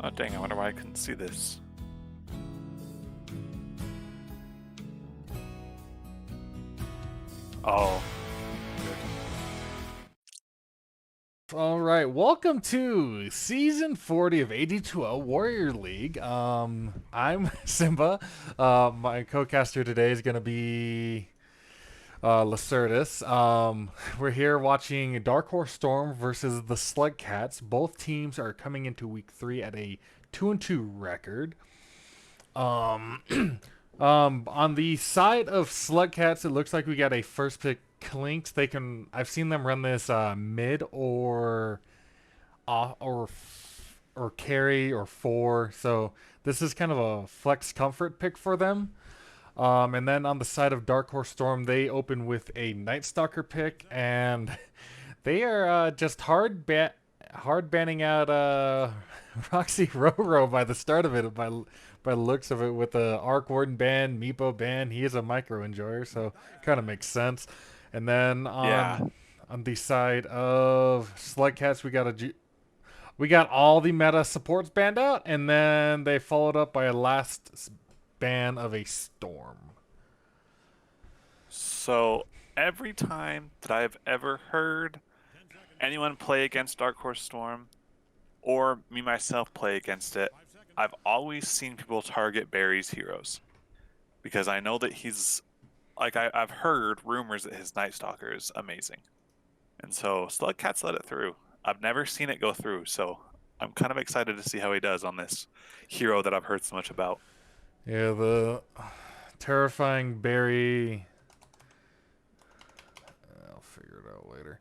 Oh dang, I wonder why I couldn't see this. Oh, All right, welcome to season 40 of AD2L Warrior League. I'm Simba. My co-caster today is going to be Lacertus. We're here watching Dark Horse Storm versus the Slugcats. Both teams are coming into week 3 at a 2-2 record. Um, on the side of Slugcats, it looks like we got a first pick Clinks. I've seen them run this mid off or carry or four. So this is kind of a flex comfort pick for them. And then on the side of Dark Horse Storm, they open with a Night Stalker pick, and they are just hard banning out Roxy Roro by the start of it. By the looks of it, with the Arc Warden ban, Meepo ban, he is a micro enjoyer, so kind of makes sense. And then yeah. on the side of Slugcats, we got all the meta supports banned out, and then they followed up by a last ban of a Storm. So every time that I've ever heard anyone play against Dark Horse Storm, or me myself play against it, I've always seen people target Barry's heroes. Because I know that he's, like, I've heard rumors that his Night Stalker is amazing. And so Slugcats let it through. I've never seen it go through, so I'm kind of excited to see how he does on this hero that I've heard so much about. Yeah, the terrifying Barry. I'll figure it out later.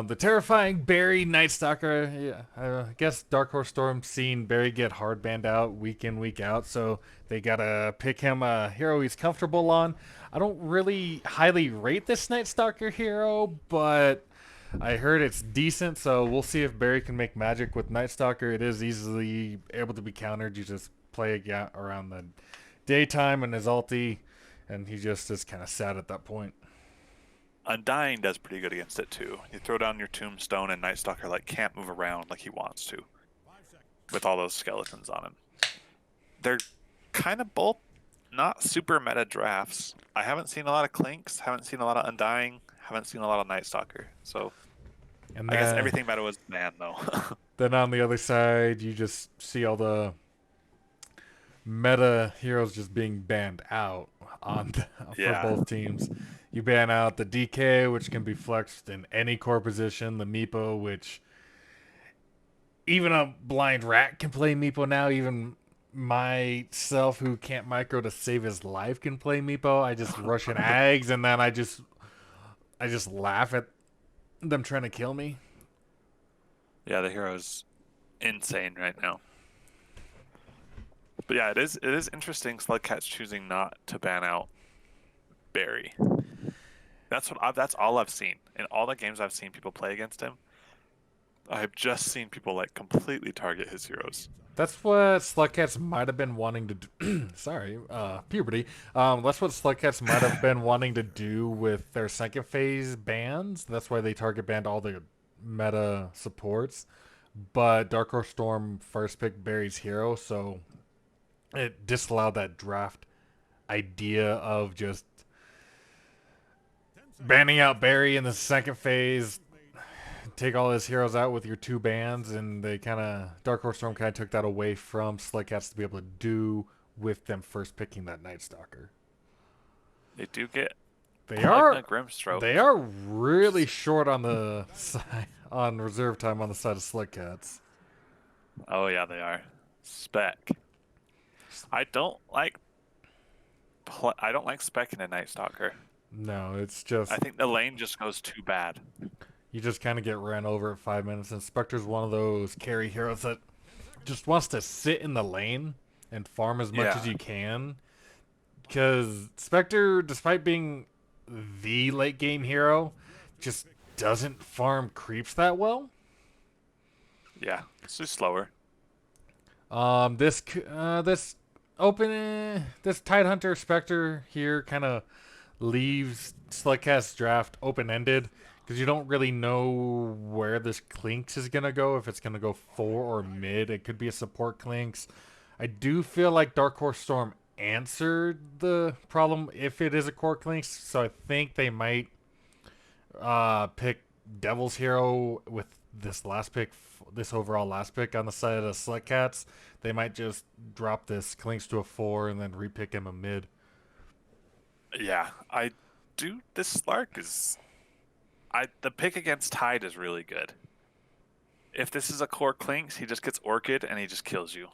The terrifying Barry Night Stalker. Yeah, I guess Dark Horse Storm seen Barry get hard banned out week in, week out, so they gotta pick him a hero he's comfortable on. I don't really highly rate this Night Stalker hero, but I heard it's decent, so we'll see if Barry can make magic with Night Stalker. It is easily able to be countered. You just play around the daytime and his ulti, and he just is kind of sad at that point. Undying does pretty good against it too. You throw down your Tombstone and Night Stalker can't move around like he wants to, with all those skeletons on him. They're kind of both not super meta drafts. I haven't seen a lot of Clinks, haven't seen a lot of Undying, haven't seen a lot of Night Stalker. So And I guess then, everything meta was man though. then on the other side, you just see all the meta heroes just being banned out for Yeah. both teams. You ban out the DK, which can be flexed in any core position. The Meepo, which even a blind rat can play Meepo now. Even myself, who can't micro to save his life, can play Meepo. I just rush in Ags, and then I just laugh at them trying to kill me. Yeah, the hero's insane right now. But yeah, it is interesting. Slugcats choosing not to ban out Barry. That's all I've seen in all the games I've seen people play against him. I've just seen people completely target his heroes. That's what Slugcats might have been wanting to do. Sorry, puberty. That's what Slugcats might have been wanting to do with their second phase bans. That's why they target banned all the meta supports. But Dark Horse Storm first picked Barry's hero, so it disallowed that draft idea of just banning out Barry in the second phase, take all his heroes out with your two bans, and they Dark Horse Storm kind of took that away from Slugcats to be able to do with them first picking that Night Stalker. They do get They are Grimstroke. they are really short on the side on reserve time on the side of Slugcats. Oh yeah, they are. Spec. I don't like specking a Night Stalker. No, it's just I think the lane just goes too bad. you just kind of get ran over at 5 minutes. And Spectre's one of those carry heroes that just wants to sit in the lane and farm as much as you can. Because Spectre, despite being the late game hero, just doesn't farm creeps that well. Yeah, it's just slower. This Tidehunter Spectre here kind of leaves Slugcat's draft open ended because you don't really know where this Clinks is gonna go. If it's gonna go 4 or mid, it could be a support Clinks. I do feel like Dark Horse Storm answered the problem if it is a core Clinks, so I think they might pick Devil's Hero with this last pick, this overall last pick on the side of the Slugcats. They might just drop this Clinks to a 4 and then repick him a mid. Yeah, I do. This Slark is. The pick against Tide is really good. If this is a core Clinks, he just gets Orchid and he just kills you.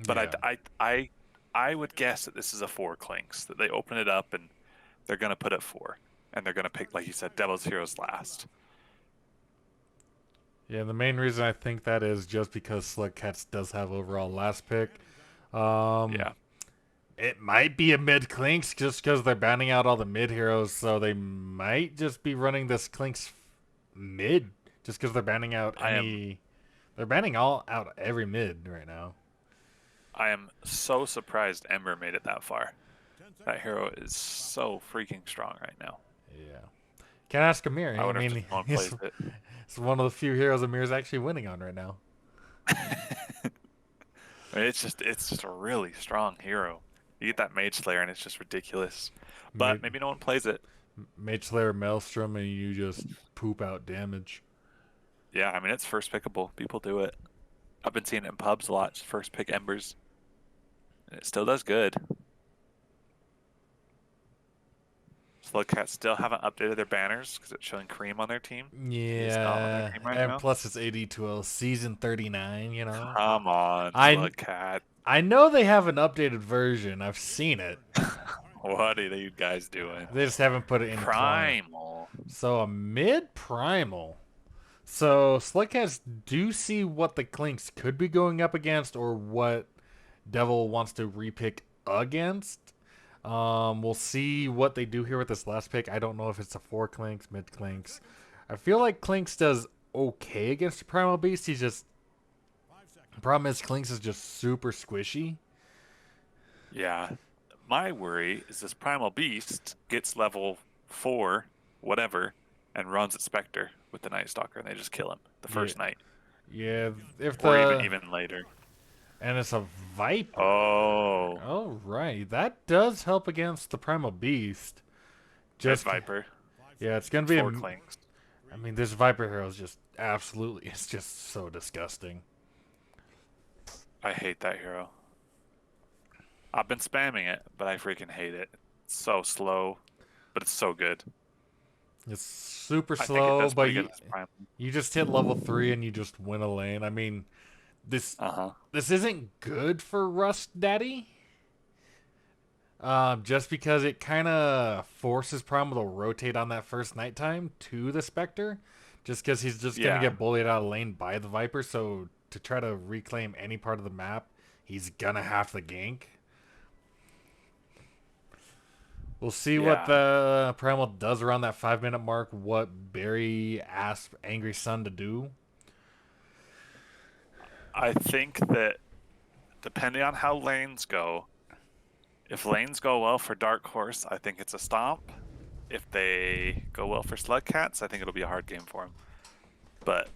But Yeah. I would guess that this is a 4 Clinks, that they open it up and they're going to put it 4. And they're going to pick, like you said, Devil's Heroes last. Yeah, the main reason I think that is just because Slugcats does have overall last pick. Um, Yeah, it might be a mid Clinks just because they're banning out all the mid heroes, so they might just be running this Clinks mid just because they're banning out I am any. They're banning all out every mid right now. I am so surprised Ember made it that far. That hero is so freaking strong right now. Yeah. Can't ask Amir. I I wonder if mean, no one he's, plays it. it's one of the few heroes Amir's actually winning on right now. I mean, it's just a really strong hero. You get that Mage Slayer and it's just ridiculous. But maybe no one plays it. Mage Slayer Maelstrom, and you just poop out damage. Yeah, I mean it's first pickable. People do it. I've been seeing it in pubs a lot. First pick Embers, and it still does good. Slugcats still haven't updated their banners because it's showing Cream on their team. It's not on their Yeah, team right and now. plus it's AD2L season 39. You know, Come on, I Slugcat. I know they have an updated version. I've seen it. What are you guys doing? They just haven't put it in client. Primal. So a mid primal. So Slugcats do see what the Clinks could be going up against, or what Devil wants to repick against. We'll see what they do here with this last pick. I don't know if it's a 4 Clinks, mid Clinks. I feel like Clinks does okay against the Primal Beast. He's just, the problem is Clinks is just super squishy. Yeah. My worry is this Primal Beast gets level 4, whatever, and runs at Spectre with the Night Stalker, and they just kill him the first night. Yeah, if Or the even later. and it's a Viper. Oh. Oh right, that does help against the Primal Beast. Just Just Viper. yeah, it's gonna be 4 Clinks. I mean, this Viper hero is just absolutely, it's just so disgusting. I hate that hero. I've been spamming it, but I freaking hate it. It's so slow, but it's so good. It's super I think it slow, does but pretty good as Primal. you just hit level 3 and you just win a lane. I mean, this Uh-huh. this isn't good for Rust Daddy. Just because it kind of forces Primal to rotate on that first nighttime to the Spectre, just because he's just gonna Yeah. get bullied out of lane by the Viper. So to try to reclaim any part of the map, he's gonna have to gank. We'll see what Yeah. the Primal does around that 5-minute mark. What Barry asked Angry Sun to do. I think that depending on how lanes go, if lanes go well for Dark Horse, I think it's a stomp. If they go well for Slugcats, I think it'll be a hard game for them. But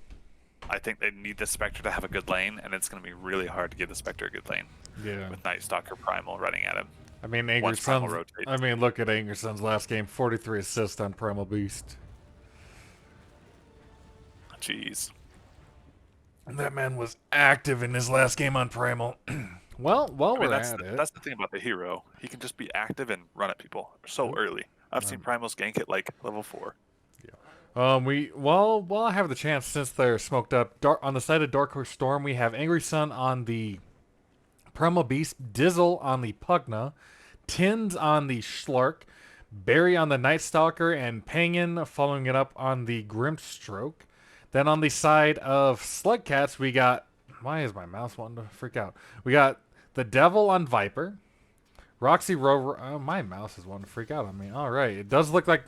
I think they need the Spectre to have a good lane, and it's going to be really hard to give the Spectre a good lane Yeah. with Night Stalker Primal running at him. I mean, Angry Once Primal Sun's. rotates. I mean, look at Angry Sun's last game: 43 assists on Primal Beast. Jeez. That man was active in his last game on Primal. Well, while I mean, we're at it, that's the thing about the hero. He can just be active and run at people so early. I've seen Primals gank at like level 4. while I have the chance, since they're smoked up, on the side of Dark Horse Storm, we have Angry Sun on the Primal Beast, Dizzle on the Pugna, Tins on the Schlark, Barry on the Night Stalker, and Pangan following it up on the Grimstroke. Then on the side of Slugcats, we got, why is my mouse wanting to freak out? We got the Devil on Viper, Roxy Rover. Oh, my mouse is wanting to freak out on me. All right, it does look like,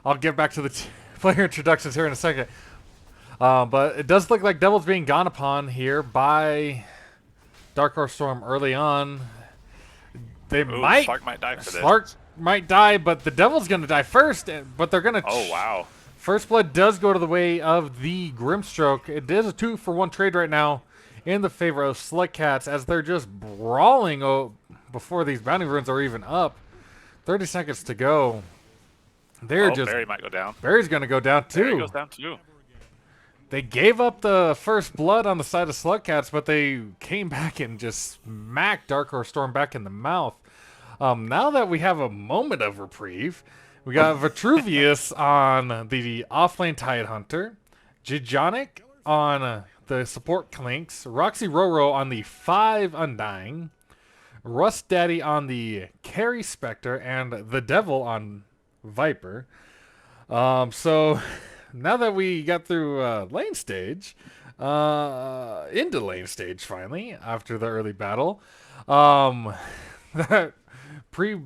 I'll get back to the player introductions here in a second. But it does look like Devil's being gone upon here by Dark Horse Storm early on. They Slark might die for this. Slark might die, but the Devil's gonna die first. But they're gonna. Oh, wow. First blood does go to the way of the Grimstroke. It is a 2-for-1 trade right now in the favor of Slugcats as they're just brawling before these bounty runes are even up. 30 seconds to go. They're Oh, just... Barry might go down. Barry's going to go down Barry too. goes down too. They gave up the first blood on the side of Slugcats, but they came back and just smacked Dark Horse Storm back in the mouth. Now that we have a moment of reprieve, we got Vitruvius on the offlane Tidehunter, Jijonic on the support Clinks, Roxy Roro on the 5 Undying, Rust Daddy on the Carry Spectre, and the Devil on Viper. So now that we got through lane stage, into lane stage finally after the early battle, that pre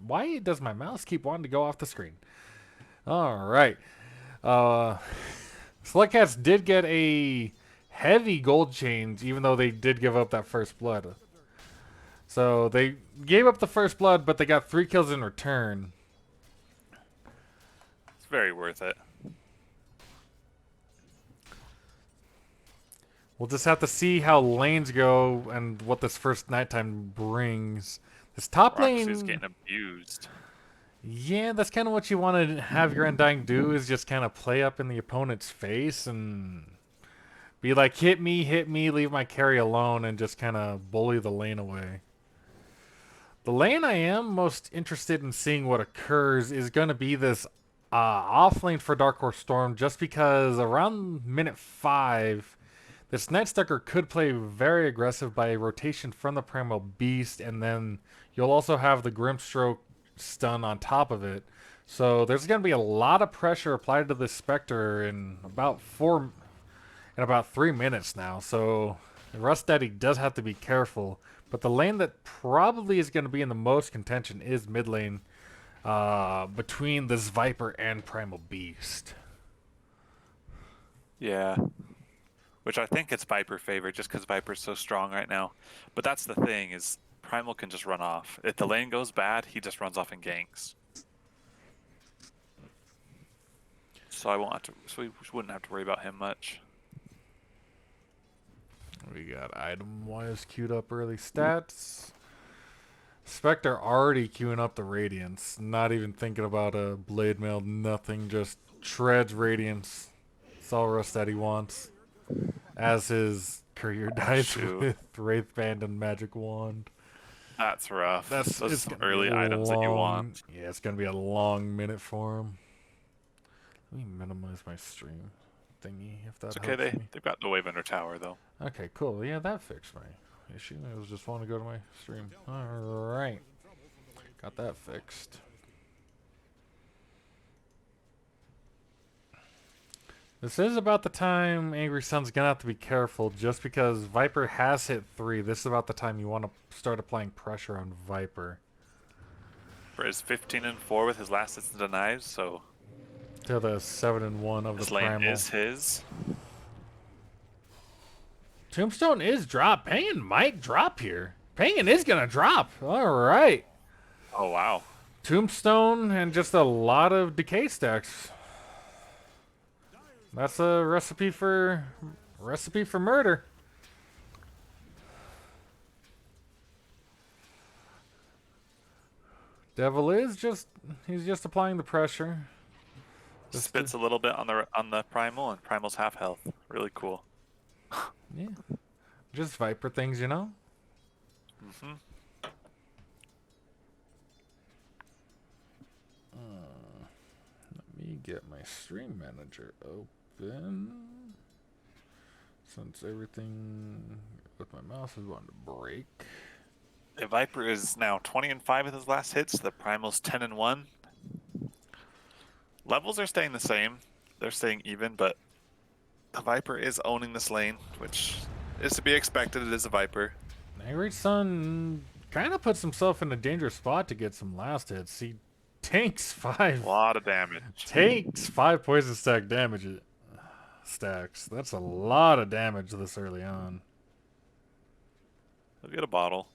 why does my mouse keep wanting to go off the screen? All right. Slugcats did get a heavy gold change, even though they did give up that first blood. So they gave up the first blood, but they got 3 kills in return. It's very worth it. We'll just have to see how lanes go and what this first nighttime brings. This top Roxy's lane... getting abused. Yeah, that's kind of what you want to have your Undying do, is just kind of play up in the opponent's face and be like, hit me, leave my carry alone, and just kind of bully the lane away. The lane I am most interested in seeing what occurs is going to be this off lane for Dark Horse Storm, just because around minute 5, this Nightstucker could play very aggressive by rotation from the Primal Beast, and then you'll also have the Grimstroke stun on top of it. So there's going to be a lot of pressure applied to this Spectre in about 3 minutes now. So Rust Daddy does have to be careful. But the lane that probably is going to be in the most contention is mid lane, between this Viper and Primal Beast. Yeah. Which I think it's Viper favorite just because Viper's so strong right now. But that's the thing, is Primal can just run off. If the lane goes bad, he just runs off and ganks. So we wouldn't have to worry about him much. We got item-wise queued up early stats. Spectre already queuing up the Radiance. Not even thinking about a Blade Mail, nothing. Just treads Radiance. That's all Rust Daddy wants. As his career dies with Wraithband and Magic Wand. That's rough. Those are some early items that you want. Yeah, it's going to be a long minute for him. Let me minimize my stream thingy if that It's okay, helps me. they've got the Wave Under Tower though. Okay, cool. Yeah, that fixed my issue. I was just wanting to go to my stream. Alright. Got that fixed. This is about the time Angry Sun's gonna have to be careful, just because Viper has hit 3. This is about the time you want to start applying pressure on Viper. For his 15-4 with his last hits and denies, so To the 7-1 of this the lane Primal. is his. Tombstone is drop. Pagan might drop here. Pagan is gonna drop. Alright. Oh wow. Tombstone and just a lot of decay stacks. That's a recipe for murder. Devil is he's just applying the pressure. Just Spits a little bit on the Primal, and Primal's half health. Really cool. Yeah. Just Viper things, you know? Mm-hmm. Let me get my stream manager open. Since everything with my mouse is wanting to break. The Viper is now 20-5 with his last hits. The Primal's 10-1. Levels are staying the same. They're staying even, but the Viper is owning this lane, which is to be expected. It is a Viper. Angry Sun kind of puts himself in a dangerous spot to get some last hits. He tanks 5. A lot of damage. Takes 5 poison stack damage stacks. That's a lot of damage this early on. He'll get a bottle.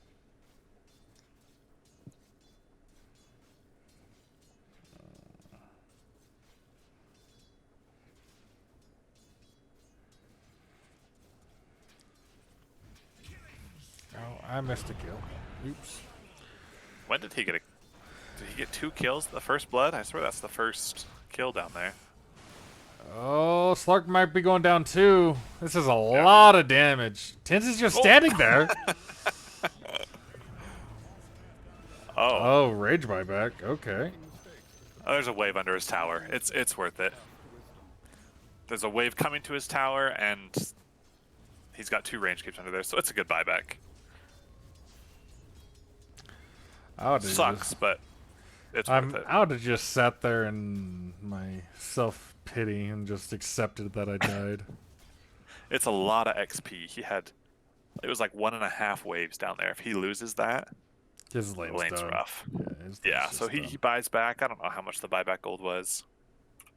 I missed a kill. Oops. When did he get a... Did he get 2 kills? The first blood? I swear that's the first kill down there. Oh, Slark might be going down too. This is a lot of damage. Tins is just standing there. Oh. Oh, rage buyback. Okay. Oh, there's a wave under his tower. It's worth it. There's a wave coming to his tower, and he's got 2 range creeps under there, so it's a good buyback. Sucks, but it's worth it. I would have just sat there in my self-pity and just accepted that I died. It's a lot of XP. It was like 1.5 waves down there. If he loses that, His the lane's lane's done. rough. Yeah, So he buys back. I don't know how much the buyback gold was.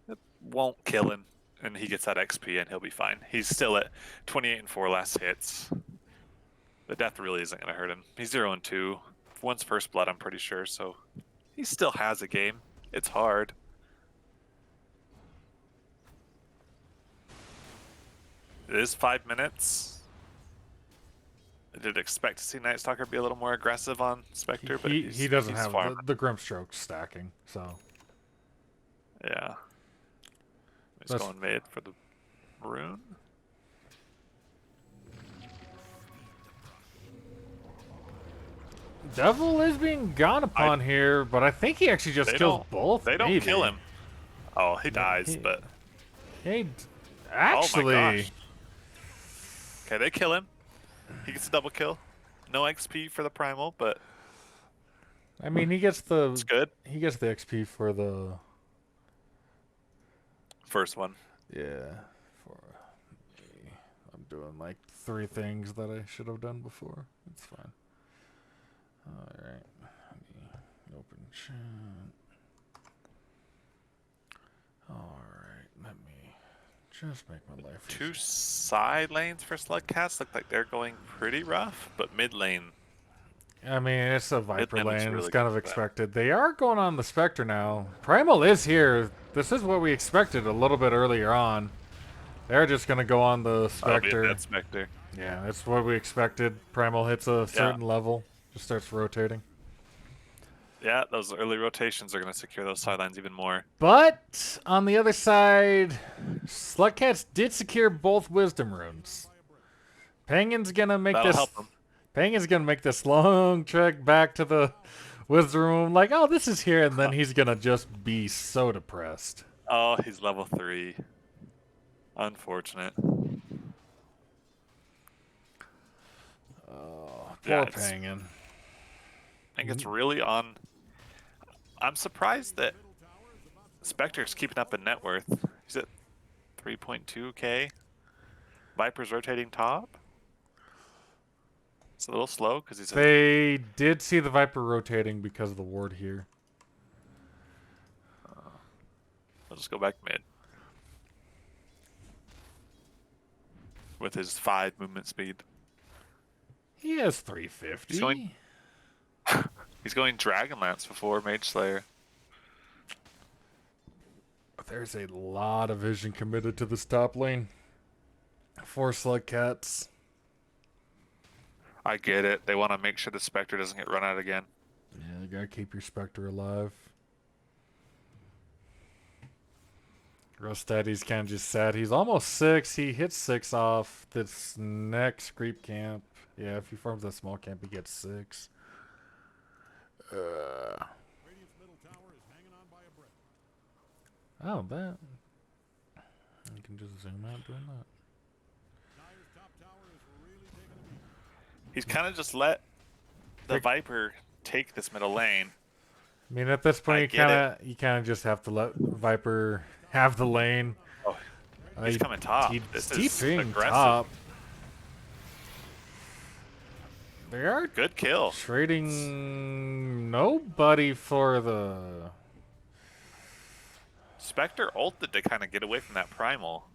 It won't kill him, and he gets that XP, and he'll be fine. He's still at 28 and 4 last hits. The death really isn't going to hurt him. He's 0 and 2. One's first blood, I'm pretty sure, so he still has a game. It's hard. It is 5 minutes. I did expect to see Night Stalker be a little more aggressive on Spectre, but he doesn't he's have the Grimstroke stacking, so yeah. He's going mid for the rune. Devil is being gone upon here, but I think he actually just kills both. They don't kill him. Oh, he dies, but he actually. Oh my gosh. Okay, they kill him. He gets a double kill. No XP for the primal, but I mean, he gets the. It's good. He gets the XP for the first one. Yeah. I'm doing like 3 things that I should have done before. It's fine. Alright. Open chat. Alright, let me just make my life 2 easier. side lanes for Slugcats look like they're going pretty rough, but mid lane. I mean, it's a Viper lane. Really it's kind of expected. They are going on the Spectre now. Primal is here. This is what we expected a little bit earlier on. They're just going to go on the Spectre. Spectre. Yeah, that's what we expected. Primal hits a certain level, just starts rotating. Yeah, those early rotations are going to secure those sidelines even more. But on the other side, Slugcats did secure both Wisdom runes. Penguin's going to make Penguin's going to make this long trek back to the Wisdom room. Like, oh, this is here, and then he's going to just be so depressed. Oh, he's level 3. Unfortunate. Oh, poor Penguin. I think it's really on. I'm surprised that Spectre's keeping up in net worth. He's at 3.2k. Viper's rotating top. It's a little slow because he's. They did see the Viper rotating because of the ward here. I'll just go back mid. With his 5 movement speed. He has 350. He's going Dragonlance before Mage Slayer. There's a lot of vision committed to this top lane. 4 Slugcats. I get it. They want to make sure the Spectre doesn't get run out again. Yeah, you gotta keep your Spectre alive. Rostaddy's kind of just sad. He's almost 6. He hits 6 off this next creep camp. Yeah, if he farms that small camp, he gets 6. Oh, that. You can just zoom out doing that. He's kind of just let the Viper take this middle lane. I mean, at this point, you kind of just have to let Viper have the lane. Oh, he's coming top. This is aggressive. Top. They are good kill. Trading nobody for the Spectre ulted to kind of get away from that primal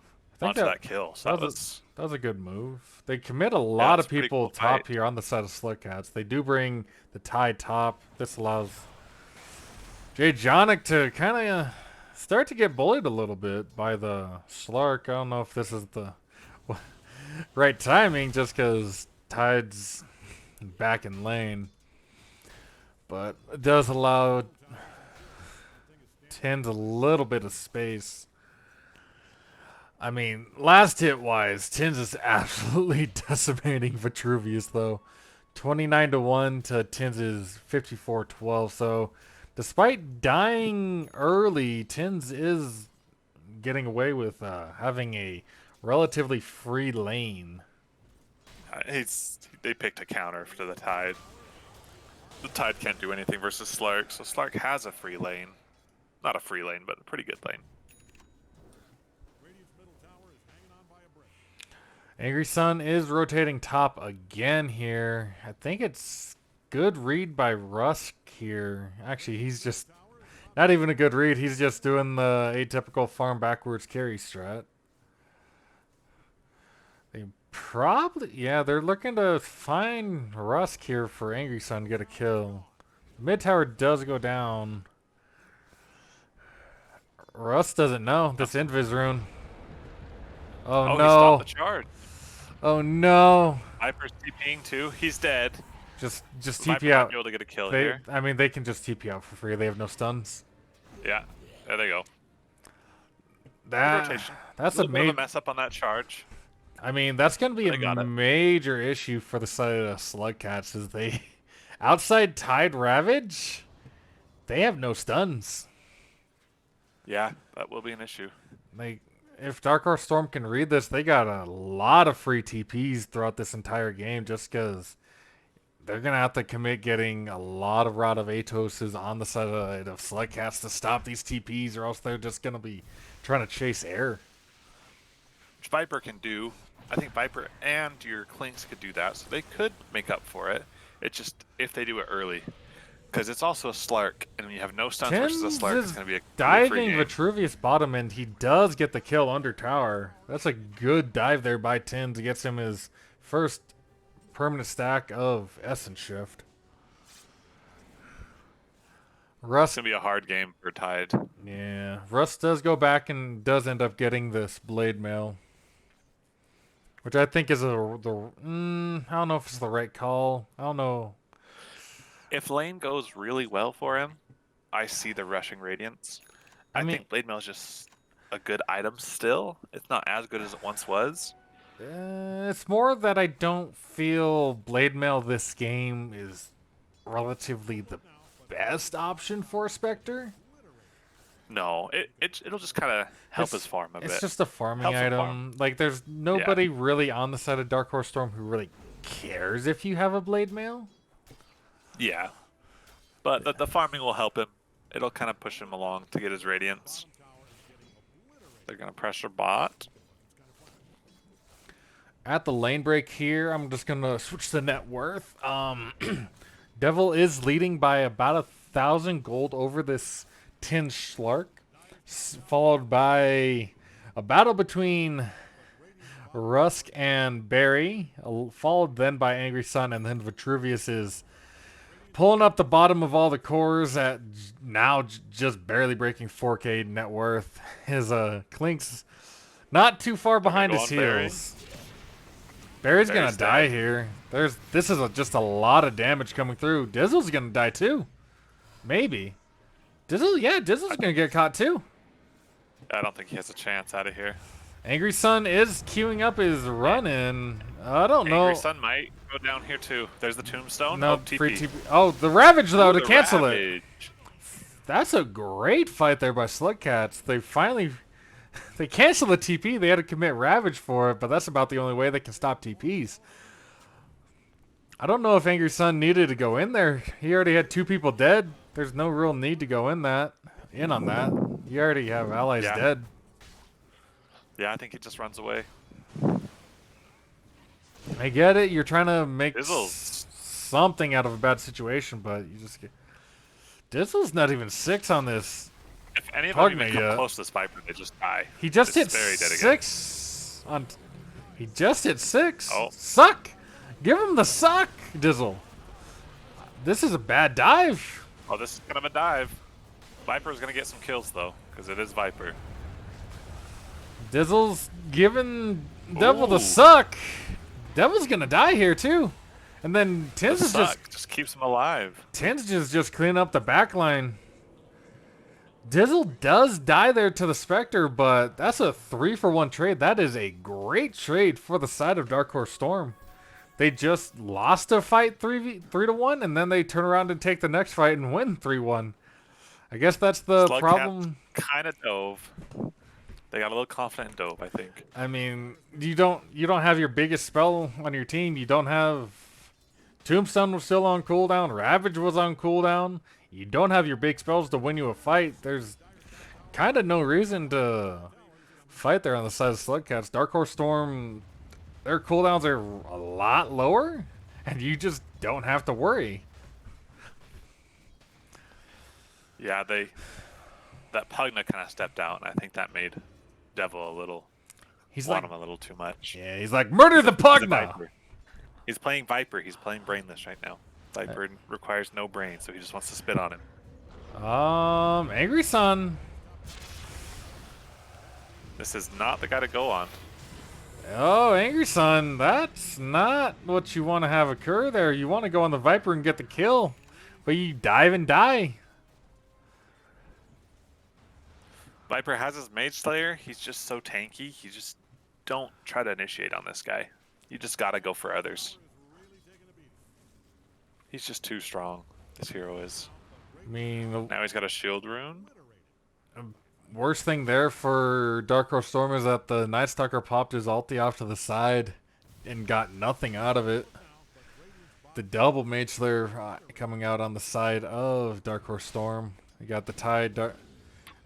onto that kill. So that was a good move. They commit a lot of people top here on the side of Slugcats. They do bring the Tide top. This allows Jay Jonic to kind of start to get bullied a little bit by the Slark. I don't know if this is the right timing, just because Tide's back in lane. But it does allow Tins a little bit of space. I mean, last hit wise, Tins is absolutely decimating Vitruvius though. 29-1 to Tins' 54-12. So despite dying early, Tins is getting away with having a relatively free lane. They picked a counter to the Tide. The Tide can't do anything versus Slark, so Slark has a free lane. Not a free lane, but a pretty good lane. Angry Sun is rotating top again here. I think it's good read by Rusk here. Actually, he's just not even a good read. He's just doing the atypical farm backwards carry strat. They probably, yeah, they're looking to find Rusk here for Angry Sun to get a kill. Mid tower does go down. Rusk doesn't know this invis rune. Oh, Oh, no. he stopped the charge. Oh no. Viper's TPing too. He's dead. Just Viper TP might out. be able to get a kill They, here. I mean, they can just TP out for free. They have no stuns. Yeah, there they go. That Rotation. that's a a bit of a major. mess up on that charge. I mean, that's gonna be They got a it. major issue for the side of Slugcats. Is they outside Tide Ravage, they have no stuns. Yeah, that will be an issue. Like, if Dark Horse Storm can read this, they got a lot of free TPs throughout this entire game just because they're going to have to commit getting a lot of Rod of Atoses on the side of Slugcats to stop these TPs, or else they're just going to be trying to chase air. Which Viper can do. I think Viper and your Clinks could do that, so they could make up for it. It's just if they do it early. Because it's also a Slark, and when you have no stuns versus a Tins Slark, is it's going to be a diving free game. Vitruvius bottom, and he does get the kill under tower. That's a good dive there by Tins. Gets him his first permanent stack of Essence Shift. It's Russ, going to be a hard game for Tide. yeah, Russ does go back and does end up getting this blade mail, which I think is I don't know if it's the right call. I don't know. If lane goes really well for him, I see the rushing Radiance. I mean- think Blade Mail is just a good item still. It's not as good as it once was. It's more that I don't feel blade mail this game is relatively the best option for Spectre. No, it'll just kind of help It's- his farm a bit. It's just a farming Helps him item. farm. Like, there's nobody really on the side of Dark Horse Storm who really cares if you have a blade mail. Yeah, but the farming will help him. It'll kind of push him along to get his Radiance. They're going to pressure bot. At the lane break here, I'm just gonna switch to net worth. Devil is leading by about 1,000 gold over this Tin Schlark, followed by a battle between Rusk and Barry, followed then by Angry Sun, and then Vitruvius is pulling up the bottom of all the cores at now just barely breaking 4K net worth. His Clink's not too far behind go his on Barry. heels. Barry's gonna Barry's die dead. here. This is just a lot of damage coming through. Dizzle's gonna die too. Maybe. Dizzle's gonna get caught too. I don't think he has a chance out of here. Angry Sun is queuing up his run in. I don't know. Angry Sun might go down here too. There's the tombstone. No, Oh, TP. free TP. Oh, the Ravage though Ooh, to the cancel it. Ravage. That's a great fight there by Slugcats. They finally they canceled the TP. They had to commit Ravage for it, but that's about the only way they can stop TPs. I don't know if Angry Sun needed to go in there. He already had 2 people dead. There's no real need to go in on that. You already have allies Yeah. dead. Yeah, I think he just runs away. I get it. You're trying to make Dizzle's- something out of a bad situation, but you just get. Dizzle's not even 6 on this. If any of Pardon them even me, come yeah. close to this Viper, they just die. He just It's hit very dead again. 6 on. He just hit 6. Oh. Suck. Give him the suck, Dizzle. This is a bad dive. Oh, this is kind of a dive. Viper's going to get some kills, though, because it is Viper. Dizzle's giving Devil the Ooh. suck. Devil's gonna die here too. And then The Tins is suck just keeps him alive. just cleaning up the back line. Dizzle does die there to the Spectre, but that's a 3-for-1 trade. That is a great trade for the side of Dark Horse Storm. They just lost a fight 3-1, and then they turn around and take the next fight and win 3-1. I guess that's the Slugcats problem. kind of dove. They got a little confident and dove, I think. I mean, you don't have your biggest spell on your team. You don't have Tombstone was still on cooldown. Ravage was on cooldown. You don't have your big spells to win you a fight. There's kind of no reason to fight there on the side of Slugcats. Dark Horse Storm, their cooldowns are a lot lower, and you just don't have to worry. Yeah, that Pugna kind of stepped out, and I think that made Devil a little want him a little too much. Yeah, he's like, murder the Pugna! He's playing Viper. He's playing brainless right now. Viper requires no brain, so he just wants to spit on him. Angry Sun. This is not the guy to go on. Oh, Angry Sun, that's not what you want to have occur there. You want to go on the Viper and get the kill, but you dive and die. Viper has his Mage Slayer. He's just so tanky. You just don't try to initiate on this guy. You just gotta go for others. He's just too strong. This hero is. I mean, Now he's got a shield rune. worst thing there for Dark Horse Storm is that the Night Stalker popped his ulti off to the side and got nothing out of it. The double Mage Slayer coming out on the side of Dark Horse Storm. You got the Tide.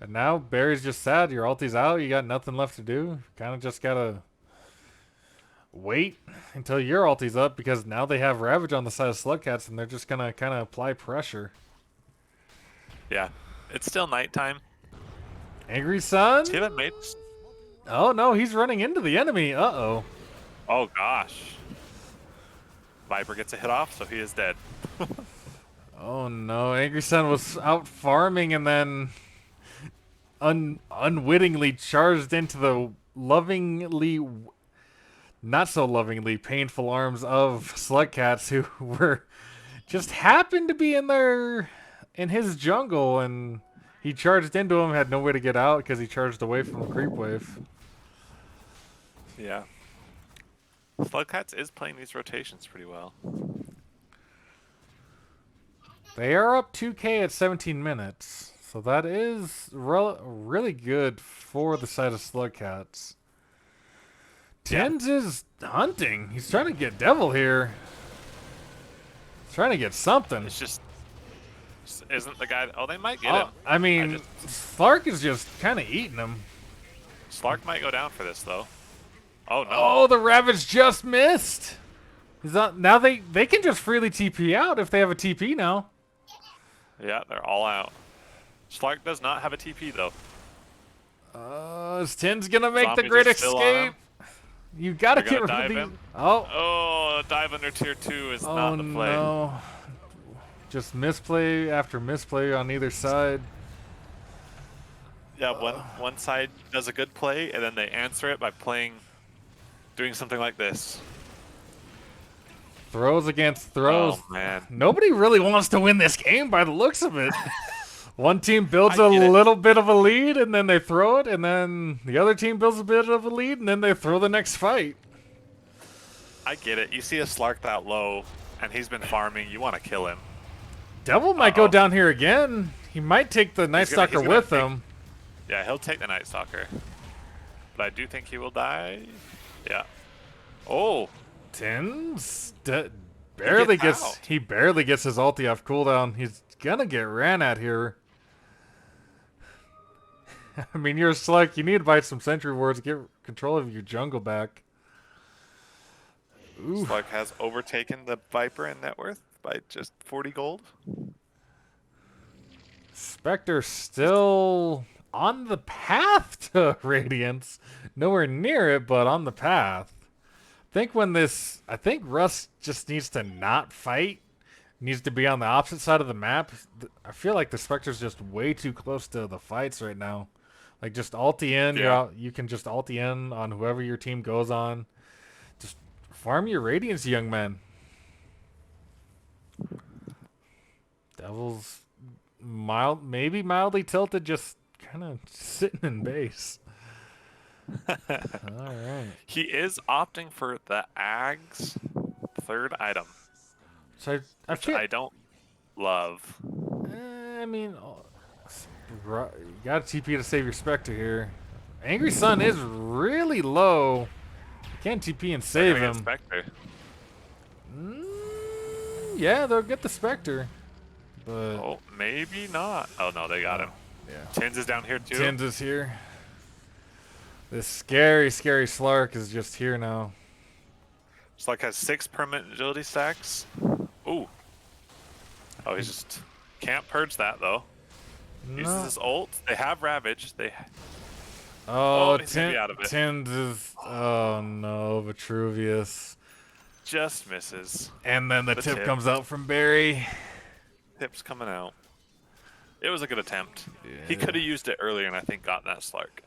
And now Barry's just sad. Your ulti's out. You got nothing left to do. Kind of just gotta wait until your ulti's up, because now they have Ravage on the side of Slugcats, and they're just gonna kind of apply pressure. Yeah, it's still nighttime. Angry Sun? See that mage? Oh no, he's running into the enemy. Uh-oh. Oh gosh. Viper gets a hit off, so he is dead. Oh no, Angry Sun was out farming and then unwittingly charged into the lovingly, not so lovingly, painful arms of Slugcats, who were just happened to be in his jungle, and he charged into him, had no way to get out because he charged away from a creep wave. Yeah. Slugcats is playing these rotations pretty well. They are up 2k at 17 minutes. So that is really good for the side of Slugcats. Tens is hunting. He's trying to get Devil here. He's trying to get something. It's just isn't the guy. Oh, they might get him. I mean, Slark is just kind of eating him. Slark might go down for this though. Oh no! Oh, the Ravage just missed. Now they can just freely TP out if they have a TP now. Yeah, they're all out. Slark does not have a TP though. Is Tin's gonna make Zombies the great are still on escape? him. You gotta They're get gonna rid of dive these. in. Oh. Oh, dive under tier 2 is not the play. No. Just misplay after misplay on either side. Yeah, one side does a good play, and then they answer it by doing something like this. Throws against throws. Oh man. Nobody really wants to win this game by the looks of it. One team builds a I get it. little bit of a lead, and then they throw it, and then the other team builds a bit of a lead, and then they throw the next fight. I get it. You see a Slark that low, and he's been farming. You want to kill him. Devil might go down here again. He might take the Night Stalker he's gonna with take- him. Yeah, he'll take the Night Stalker. But I do think he will die. Yeah. Oh. Tins barely gets out. he barely gets his ulti off cooldown. He's gonna get ran at here. I mean, you're Slug. You need to buy some Sentry Wards, get control of your jungle back. Ooh. Slug has overtaken the Viper in net worth by just 40 gold. Spectre still on the path to Radiance. Nowhere near it, but on the path. I think Russ just needs to not fight. Needs to be on the opposite side of the map. I feel like the Spectre's just way too close to the fights right now. Like, just ulti in. Yeah. You can just ulti in on whoever your team goes on. Just farm your Radiance, young man. Devil's maybe mildly tilted, just kind of sitting in base. All right. He is opting for the Ag's third item, So I which feel. I don't love. I mean, you got to TP to save your Spectre here. Angry Sun is really low. You can't TP and They're save gonna get him. Spectre. Mm, yeah, they'll get the Spectre. But Oh, maybe not. Oh no, they got him. yeah. Tins is down here too. Tins is here. This scary, scary Slark is just here now. Slug has 6 permanent agility stacks. Ooh. Oh, he just can't purge that though. Uses No. his ult. They have Ravage. Oh, he's gonna be out of it. Tins is. Oh no, Vitruvius. Just misses. And then the tip comes out from Barry. Tip's coming out. It was a good attempt. Yeah. He could have used it earlier and I think gotten that Slark.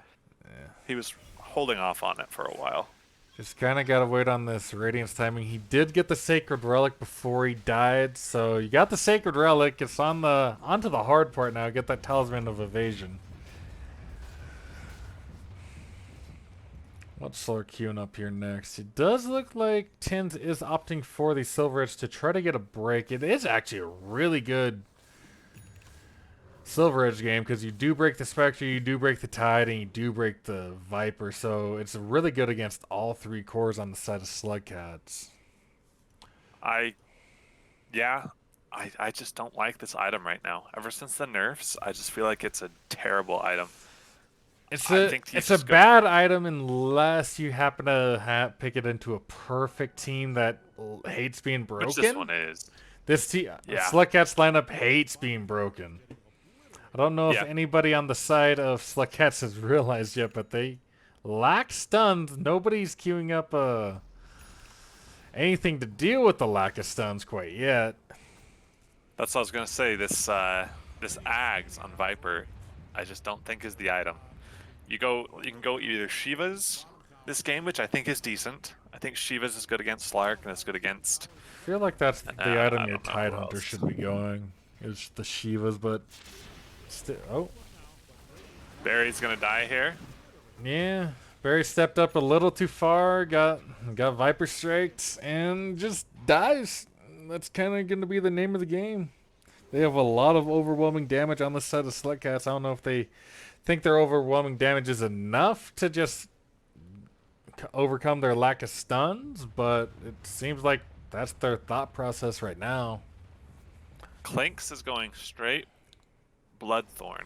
Yeah. He was holding off on it for a while. Just kind of got to wait on this Radiance timing. He did get the Sacred Relic before he died, so you got the Sacred Relic. It's onto the hard part now. Get that Talisman of Evasion. What's Slark queuing up here next? It does look like Tins is opting for the Silver Edge to try to get a break. It is actually a really good Silver Edge game because you do break the Spectre, you do break the Tide, and you do break the Viper. So it's really good against all 3 cores on the side of Slugcats. I just don't like this item right now. Ever since the nerfs, I just feel like it's a terrible item. It's a bad item unless you happen to pick it into a perfect team that hates being broken. Which this one is. This Yeah. Slugcats lineup hates being broken. I don't know if Yeah. anybody on the side of Slugcats has realized yet, but they lack stuns. Nobody's queuing up anything to deal with the lack of stuns quite yet. That's what I was gonna say. This Ags on Viper, I just don't think is the item. You can go either Shiva's this game, which I think is decent. I think Shiva's is good against Slark and it's good against. I feel like that's the item your don't know Tide who Hunter else. should be going. Is the Shivas, but still. Oh, Barry's gonna die here. yeah. Barry stepped up a little too far, got Viper Strikes, and just dies. That's kind of going to be the name of the game. They have a lot of overwhelming damage on the side of Slugcats. I don't know if they think their overwhelming damage is enough to just overcome their lack of stuns, but it seems like that's their thought process right now. Clinks is going straight Bloodthorn,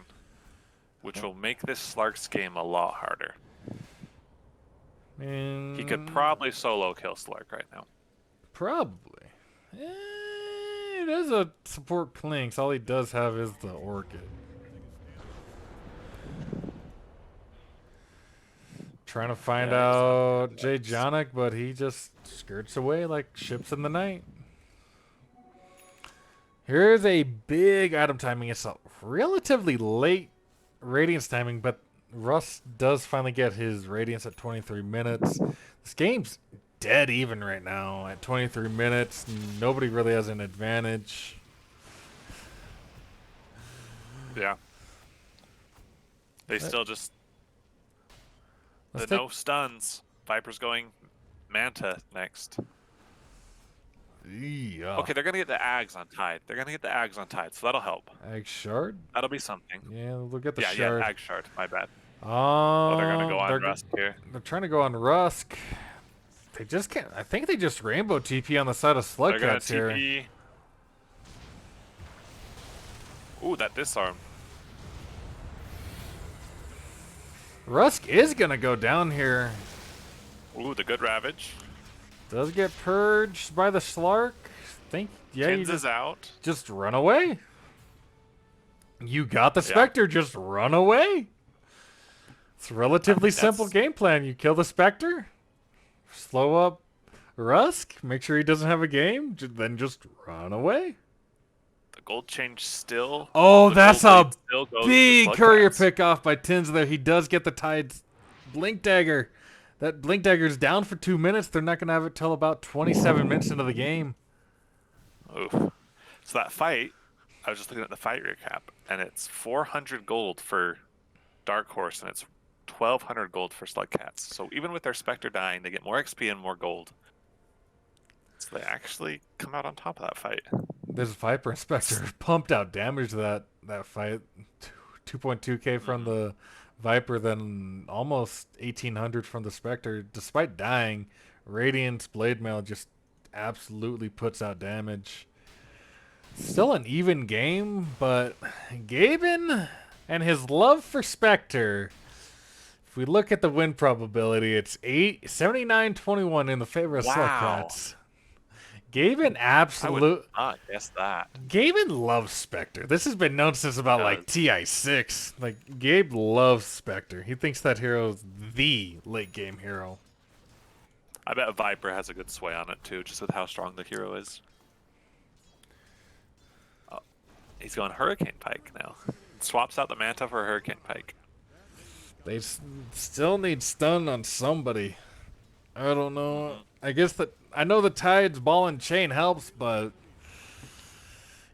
which will make this Slark's game a lot harder. And He could probably solo kill Slark right now. probably. It is a support Clinks. All he does have is the Orchid. Trying to find out Jay Jonic, but he just skirts away like ships in the night. Here's a big item timing. It's a relatively late Radiance timing, but Russ does finally get his Radiance at 23 minutes. This game's dead even right now at 23 minutes. Nobody really has an advantage. Yeah. They still just Let's no stuns. Viper's going Manta next. Yeah. Okay, they're gonna get the Ags on Tide. So that'll help. Egg Shard? That'll be something. Yeah, look at the Yeah, Shard. Ag Shard. My bad. Oh, They're gonna go on Rusk here. They're trying to go on Rusk. They just can't. I think they just Rainbow TP on the side of They're gonna Slugcats here. TP. Ooh, that disarm. Rusk is gonna go down here. Ooh, the good Ravage. Does get purged by the Slark. You Tins is out. just run away. You got the Spectre, just run away. It's a relatively simple game plan. You kill the Spectre, slow up Rusk, make sure he doesn't have a game, then just run away. The gold change still. Oh, the that's gold a blade still goes to big courier Slugcats. pick off by Tins there. He does get the Tide's Blink Dagger. That Blink Dagger's down for 2 minutes. They're not going to have it till about 27 minutes into the game. Oof. So that fight I was just looking at the fight recap, and it's 400 gold for Dark Horse, and it's 1,200 gold for Slugcats. So even with their Spectre dying, they get more XP and more gold. So they actually come out on top of that fight. This Viper Inspector pumped out damage that fight. 2.2k from the Viper, then almost 1,800 from the Spectre. Despite dying, Radiant's Blade Mail just absolutely puts out damage. Still an even game, but Gaben and his love for Spectre. If we look at the win probability, it's 79-21 in the favor of Wow. Slugcats. Gaben I would not guess that. Gaben loves Spectre. This has been known since about like TI6. Like Gabe loves Spectre. He thinks that hero is the late game hero. I bet Viper has a good sway on it too, just with how strong the hero is. Oh, he's going Hurricane Pike now. Swaps out the Manta for a Hurricane Pike. They still need stun on somebody. I don't know. I guess that I know the Tide's ball and chain helps, but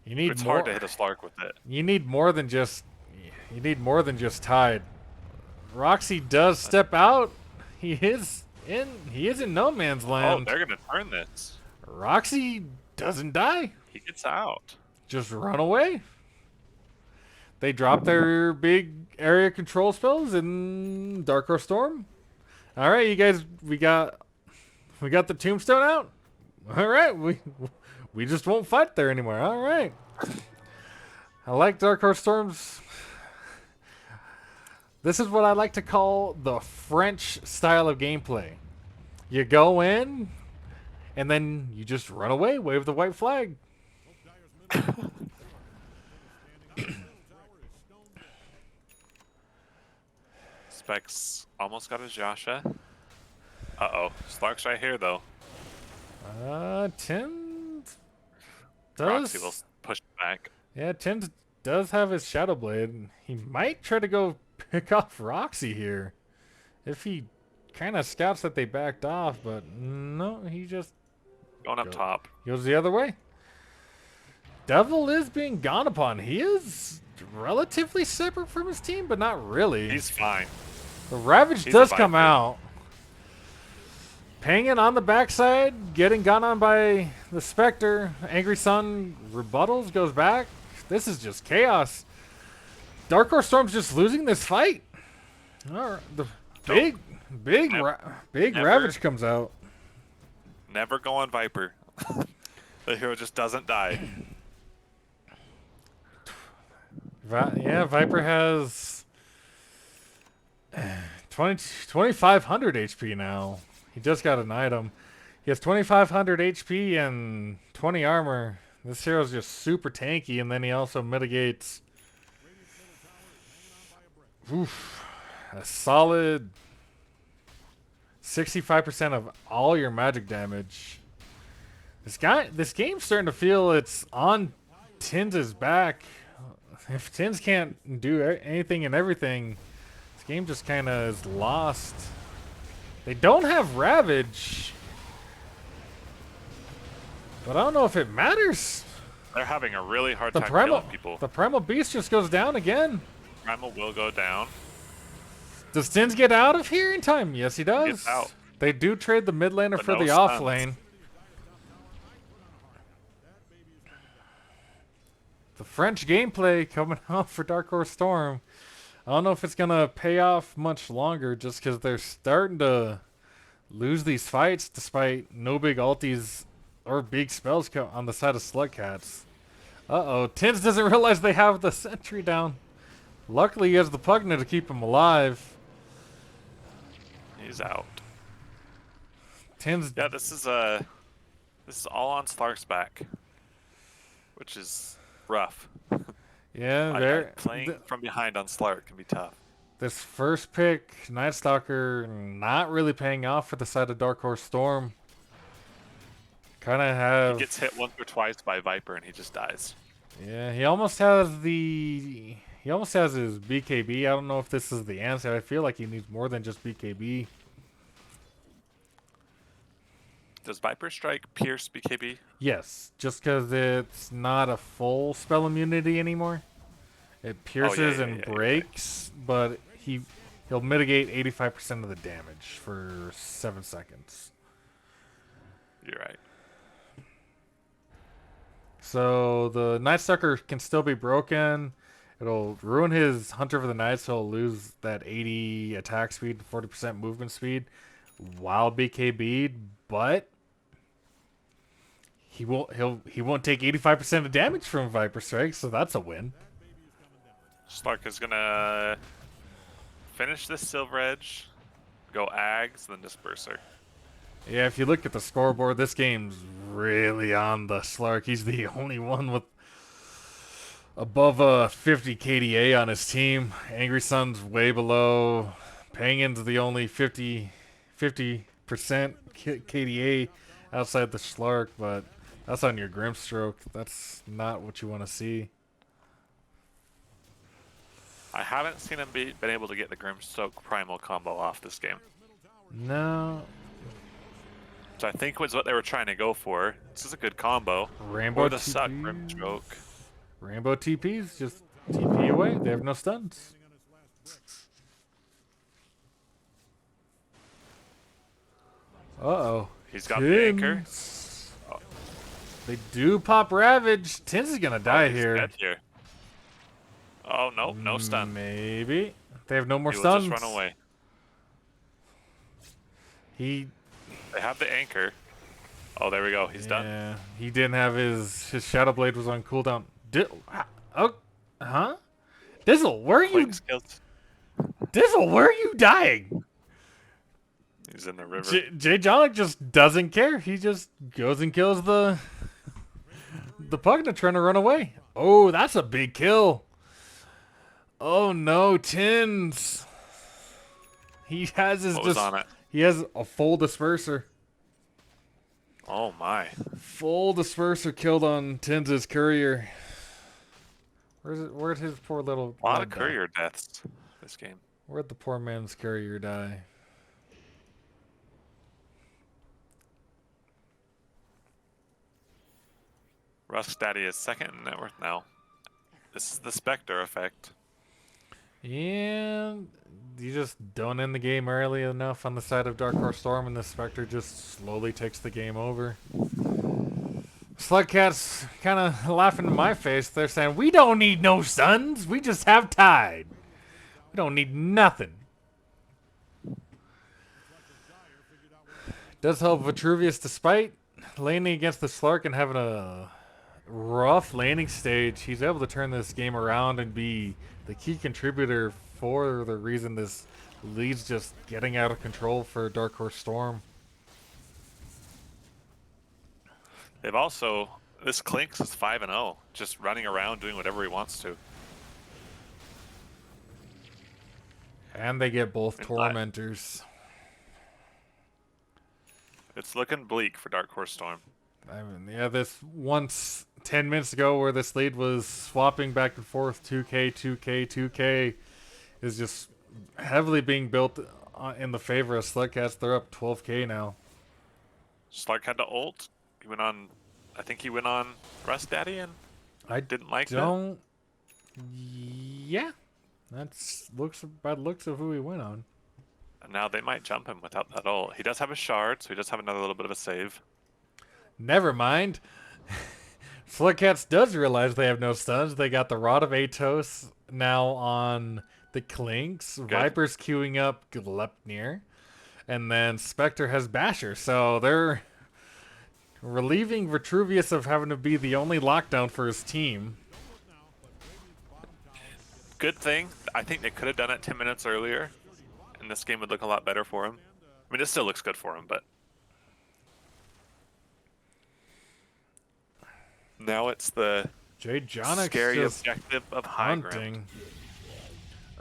you need It's more. hard to hit a Slark with it. You need more than just Tide. Roxy does step out. He is in no man's Oh, land. they're gonna turn this. Roxy doesn't die. He gets out. Just run away. They drop their big area control spells in Dark Horse Storm. All right, you guys, we got the tombstone out. All right, we just won't fight there anymore. All right. I like Dark Horse Storms. This is what I like to call the French style of gameplay. You go in, and then you just run away, wave the white flag. Specs almost got his Yasha. Uh-oh. Slark's right here, though. Tim Roxy will does. push back. Yeah, Tim does have his Shadow Blade. He might try to go pick off Roxy here. If he kind of scouts that they backed off, but no, he just Going up top. goes the other way. Devil is being gone upon. He is relatively separate from his team, but not really. He's fine. The Ravage He's does a come Viper. out. Pangin on the backside, getting gone on by the Spectre. Angry Sun rebuttals, goes back. This is just chaos. Dark Horse Storm's just losing this fight. All right, the big Never. Ravage comes out. Never go on Viper. The hero just doesn't die. Yeah, Viper has 2,500 HP now. He just got an item. He has 2,500 HP and 20 armor. This hero's just super tanky, and then he also mitigates a solid 65% of all your magic damage. This game's starting to feel it's on Tins' back. If Tins can't do anything and everything, this game just kind of is lost. They don't have Ravage, but I don't know if it matters. They're having a really hard The time primal, killing people. the primal beast just goes down again. Primal will go down. Does Tins get out of here in time? Yes, he does. Gets out. They do trade the mid laner But for no the off stuns. lane. The French gameplay coming out for Dark Horse Storm. I don't know if it's going to pay off much longer just because they're starting to lose these fights despite no big ultis or big spells on the side of Slugcats. Uh-oh. Tins doesn't realize they have the sentry down. Luckily, he has the Pugna to keep him alive. He's out. Tins... Yeah, this is all on Slark's back, which is rough. Yeah, Playing from behind on Slark can be tough. this first pick, Night Stalker, not really paying off for the side of Dark Horse Storm. Kind of have... He gets hit once or twice by Viper and he just dies. Yeah, he almost has his BKB. I don't know if this is the answer. I feel like he needs more than just BKB. Does Viper Strike pierce BKB? Yes, just because it's not a full spell immunity anymore. It Oh yeah, pierces yeah, and yeah. You're right. breaks, but he'll mitigate 85% of the damage for 7 seconds. You're right. So the Night Stalker can still be broken. It'll ruin his Hunter for the Night, so he'll lose that 80 attack speed, 40% movement speed, while BKB'd, but he won't take 85% of damage from Viper Strike, so that's a win. Slark is gonna finish this Silver Edge, go Ags, then Disperser. Yeah, if you look at the scoreboard, this game's really on the Slark. He's the only one with above a 50 KDA on his team. Angry Sun's way below. Pangan's the only 50% KDA outside the Slark, but that's on your Grimstroke. That's not what you want to see. I haven't seen him been able to get the Grimstoke Primal combo off this game. No. So I think was what they were trying to go for. This is a good combo. Rainbow Or the Suck TPs. Grimstroke. Rainbow TPs, just TP away. They have no stuns. Uh-oh. He's got the anchor. Oh. They do pop Ravage. Tins is gonna die He's here. dead here. Oh, no, no stun. Maybe. They have no more He will stuns. just run away. He They have the anchor. Oh, there we go. He's done. Yeah, he didn't have his Shadow Blade was on cooldown. Oh, huh? Dizzle, where are you? Clinks killed. Dizzle, where are you dying? He's in the river. Jay Jonic just doesn't care. He just goes and kills the Pugna trying to run away. Oh, that's a big kill. Oh no, Tins. He has his What was on it? He has a full disperser. Oh my. Full disperser killed on Tins' courier. Where'd his poor little A lot of die? courier deaths this game. Where'd the poor man's courier die? Rusk Daddy is second in net worth now. This is the Spectre effect. And you just don't end the game early enough on the side of Dark Horse Storm, and the Spectre just slowly takes the game over. Slugcats kind of laughing in my face. They're saying, we don't need no suns. We just have Tide. We don't need nothing. Does help Vitruvius, despite laning against the Slark and having a rough landing stage, he's able to turn this game around and be the key contributor for the reason this lead's just getting out of control for Dark Horse Storm. They've also, this Clinks is 5-0, just running around doing whatever he wants to. And they get both In Tormentors. It's looking bleak for Dark Horse Storm. I mean, yeah, this once 10 minutes ago where this lead was swapping back and forth 2K, 2K, 2K is just heavily being built in the favor of Slugcats. They're up 12K now. Slark had to ult. He went on, I think he went on Rust Daddy and I didn't like don't. Yeah, that's by the looks of who he went on. And now they might jump him without that ult. He does have a shard, so he does have another little bit of a save. Never mind. Slugcats does realize they have no stuns. They got the Rod of Atos now on the Clinks. Good. Viper's queuing up Glepnir. And then Spectre has Basher. So they're relieving Vitruvius of having to be the only lockdown for his team. Good thing. I think they could have done it 10 minutes earlier, and this game would look a lot better for him. I mean, it still looks good for him, but now it's the Jay Jonic's scary just objective of high ground. hunting.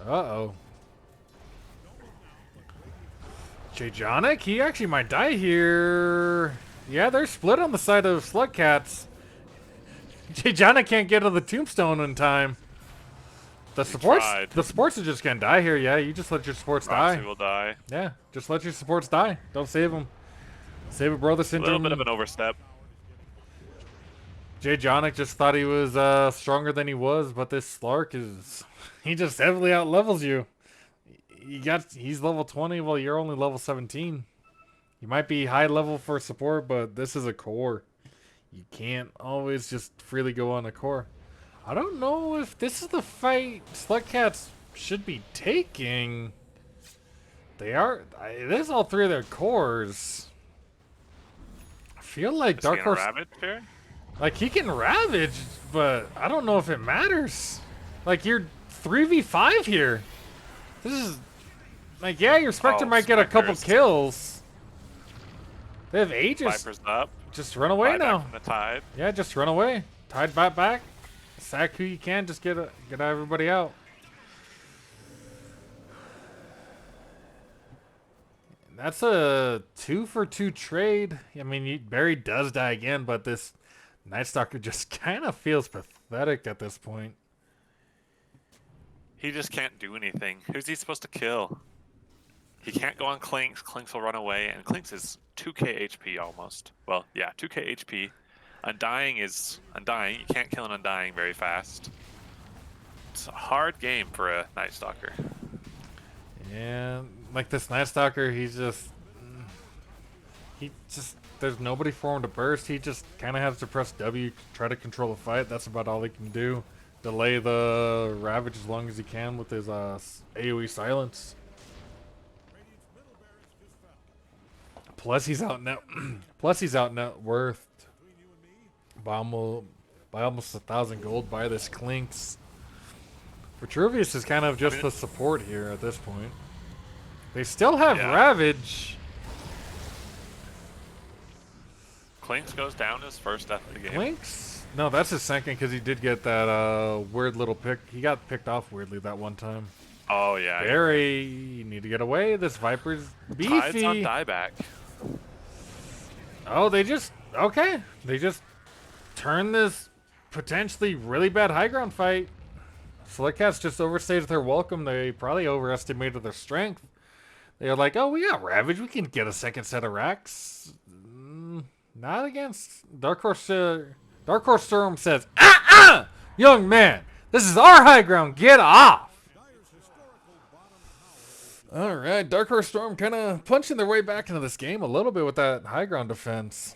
Uh-oh. Jay Jonic, he actually might die here. Yeah, they're split on the side of Slugcats. Jay Jonic can't get to the tombstone in time. The supports are just gonna die here. Yeah, you just let your supports Roxy die. will die. Yeah, just let your supports die. Don't save them. Saber Brother A little bit of Syndrome. an overstep. Jay Jonic just thought he was stronger than he was, but this Slark is... He just heavily out levels you. He's level 20, well, you're only level 17. You might be high level for support, but this is a core. You can't always just freely go on a core. I don't know if this is the fight Slugcats should be taking. They are. This is all three of their cores. I feel like Dark Horse. Ravage here? Like, he can ravage, but I don't know if it matters. Like, you're 3v5 here. This is. Like, yeah, your Spectre might get a couple kills. They have ages. Viper's up. Just run away now. From the Tide. Yeah, just run away. Tide back. Sack who you can. Just get everybody out. That's a 2-for-2 trade. I mean, Barry does die again, but this Night Stalker just kind of feels pathetic at this point. He just can't do anything. Who's he supposed to kill? He can't go on Clinks. Clinks will run away, and Clinks is 2k HP almost. Well, yeah, 2k HP. Undying is Undying. You can't kill an Undying very fast. It's a hard game for a Night Stalker. Yeah, like this Night Stalker, there's nobody for him to burst. He just kind of has to press W, try to control the fight. That's about all he can do. Delay the Ravage as long as he can with his AoE silence. Plus he's out net worth by almost 1,000 gold by this Clinks. Vitruvius is kind of just the support here at this point. They still have Ravage. Clinks goes down his first death of the game. Clinks? No, that's his second because he did get that weird little pick. He got picked off weirdly that one time. Oh, yeah. Barry, you need to get away. This Viper's beefy. Tide's on dieback. Oh, they just turn this potentially really bad high ground fight. Slugcats just overstayed their welcome. They probably overestimated their strength. They're like, oh, we got Ravage. We can get a second set of racks. Not against Dark Horse. Dark Horse Storm says, young man, this is our high ground. Get off. All right, Dark Horse Storm kind of punching their way back into this game a little bit with that high ground defense.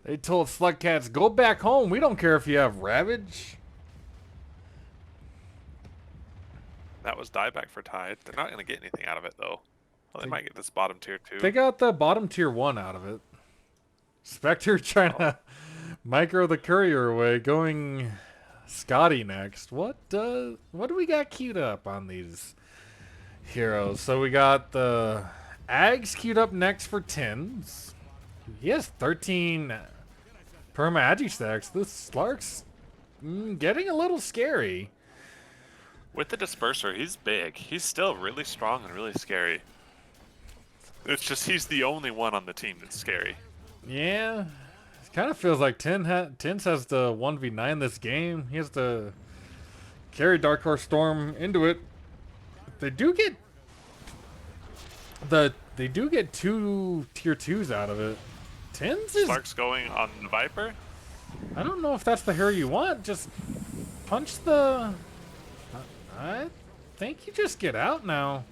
They told Slugcats, go back home. We don't care if you have Ravage. That was dieback for Tide. They're not going to get anything out of it, though. Well, they might get this bottom tier, too. They got the bottom tier 1 out of it. Spectre trying to micro the courier away, going Scotty next. What do we got queued up on these heroes? So we got the Ags queued up next for Tins. He has 13 perma agi stacks. This Slark's getting a little scary. With the Disperser, he's big. He's still really strong and really scary. It's just he's the only one on the team that's scary. Yeah. It kind of feels like Tins has to 1v9 this game. He has to carry Dark Horse Storm into it. They do get two tier 2s out of it. Tins is Clark's going on the Viper. I don't know if that's the hero you want. Just punch the I think you just get out now.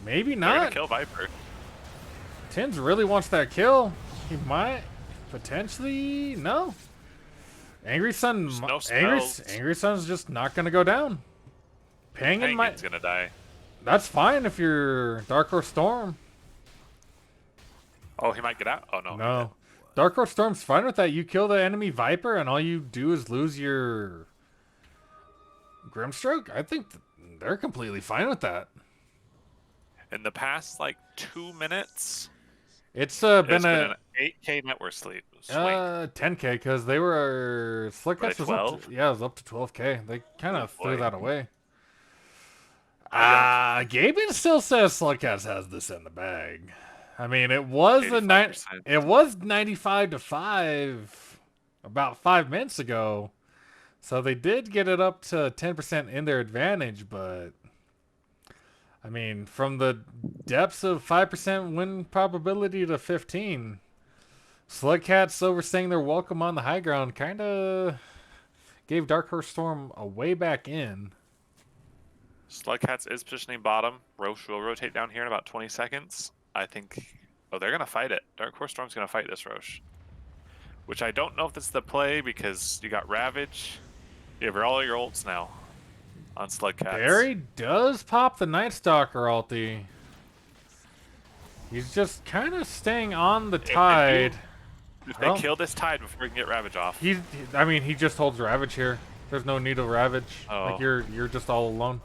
Maybe not. They're gonna kill Viper. Tins really wants that kill. He might potentially no. Angry Sun. No Angry Sun's just not gonna go down. Penguin's gonna die. That's fine if you're Dark Horse Storm. Oh, he might get out. Oh no. No. Dark Horse Storm's fine with that. You kill the enemy Viper, and all you do is lose your Grimstroke. I think they're completely fine with that. In the past, like 2 minutes, it's been an 8k net worth swing. 10k because they were Slugcats was up to, it was up to 12k. They kind of threw that away. Gaben still says Slugcats has this in the bag. I mean, it was it was 95-5 about 5 minutes ago, so they did get it up to 10% in their advantage. But I mean, from the depths of 5% win probability to 15, Slugcats overstaying their welcome on the high ground kind of gave Dark Horse Storm a way back in. Slugcats is positioning bottom. Roche will rotate down here in about 20 seconds. I think. Oh, they're going to fight it. Dark Horse Storm's going to fight this Roche. Which I don't know if this is the play because you got Ravage. You have all your ults now on Slugcats. Barry does pop the Night Stalker ulti. He's just kind of staying on the tide. If they kill this tide before we can get Ravage off. I mean, he just holds Ravage here. There's no need of Ravage. Oh. Like you're just all alone.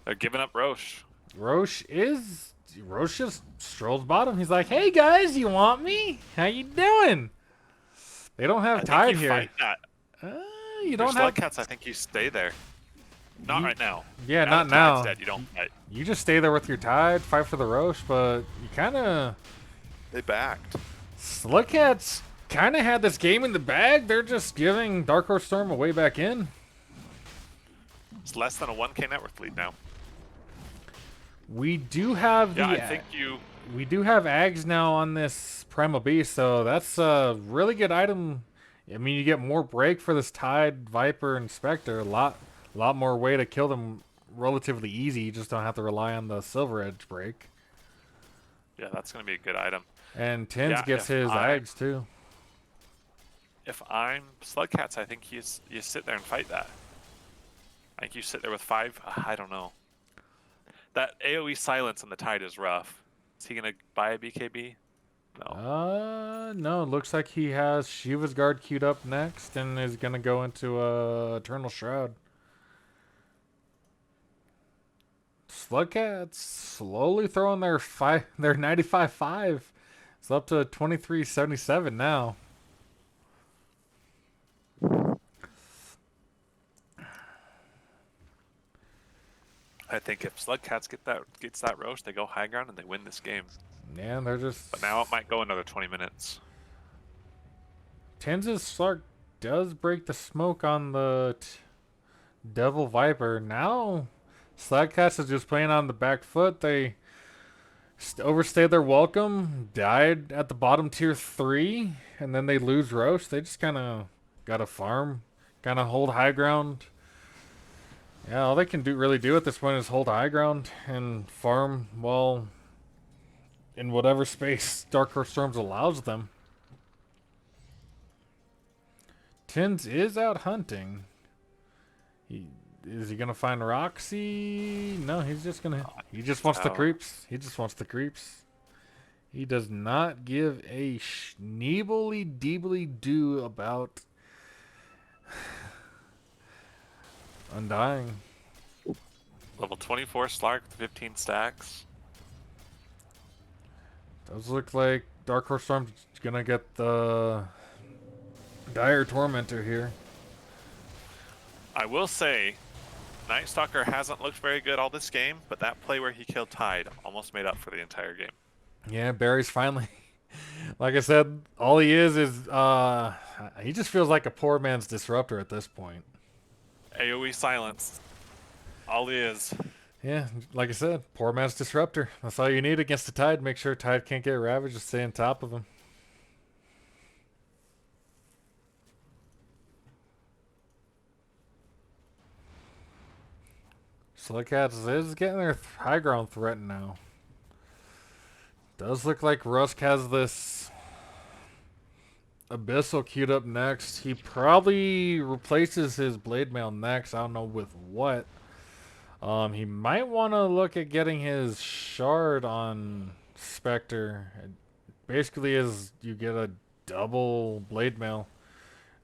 They're giving up Roche. Roche just strolls bottom. He's like, "Hey guys, you want me? How you doing?" They don't have tide here. Fight that. You don't have Slugcats. I think you stay there. Not right now. Yeah, not now. Dead, you don't fight. You just stay there with your tide, fight for the Roche, but you kind of. They backed. Slugcats kind of had this game in the bag. They're just giving Dark Horse Storm a way back in. It's less than a 1K net worth lead now. We do have we do have Ags now on this Primal Beast, so that's a really good item. I mean, you get more break for this Tide, Viper, and Spectre. A lot more way to kill them relatively easy. You just don't have to rely on the Silver Edge break. Yeah, that's going to be a good item. And Tins gets his Ags too. If I'm Slugcats, I think you sit there and fight that. I think you sit there with 5. I don't know. That AoE silence on the Tide is rough. Is he going to buy a BKB? No. No. It looks like he has Shiva's Guard queued up next and is going to go into Eternal Shroud. Slugcats slowly throwing their 95.5. It's up to 23.77 now. I think if Slugcats gets that Roche, they go high ground and they win this game. Yeah, they're just. But now it might go another 20 minutes. Tenz's Slark does break the smoke on the Devil Viper. Now, Slugcats is just playing on the back foot. They overstayed their welcome, died at the bottom tier 3, and then they lose Roche. They just kind of got to farm, kind of hold high ground. Yeah, all they can really do at this point is hold high ground and farm well in whatever space Dark Horse Storms allows them. Tins is out hunting. Is he gonna find Roxy? No, he's just gonna. He just wants the creeps. He just wants the creeps. He does not give a schneebly deebly do about Undying. Level 24 Slark with 15 stacks. Does look like Dark Horse Storm's gonna get the Dire Tormentor here. I will say, Night Stalker hasn't looked very good all this game, but that play where he killed Tide almost made up for the entire game. Yeah, Barry's finally, like I said, all he is he just feels like a poor man's disruptor at this point. AoE silence. All he is. Yeah, like I said, poor man's disruptor. That's all you need against the Tide. Make sure Tide can't get ravaged. Just stay on top of him. Slugcats is getting their high ground threatened now. Does look like Rusk has this Abyssal queued up next. He probably replaces his Blade Mail next. I don't know with what. He might want to look at getting his Shard on Spectre. It basically is you get a double Blade Mail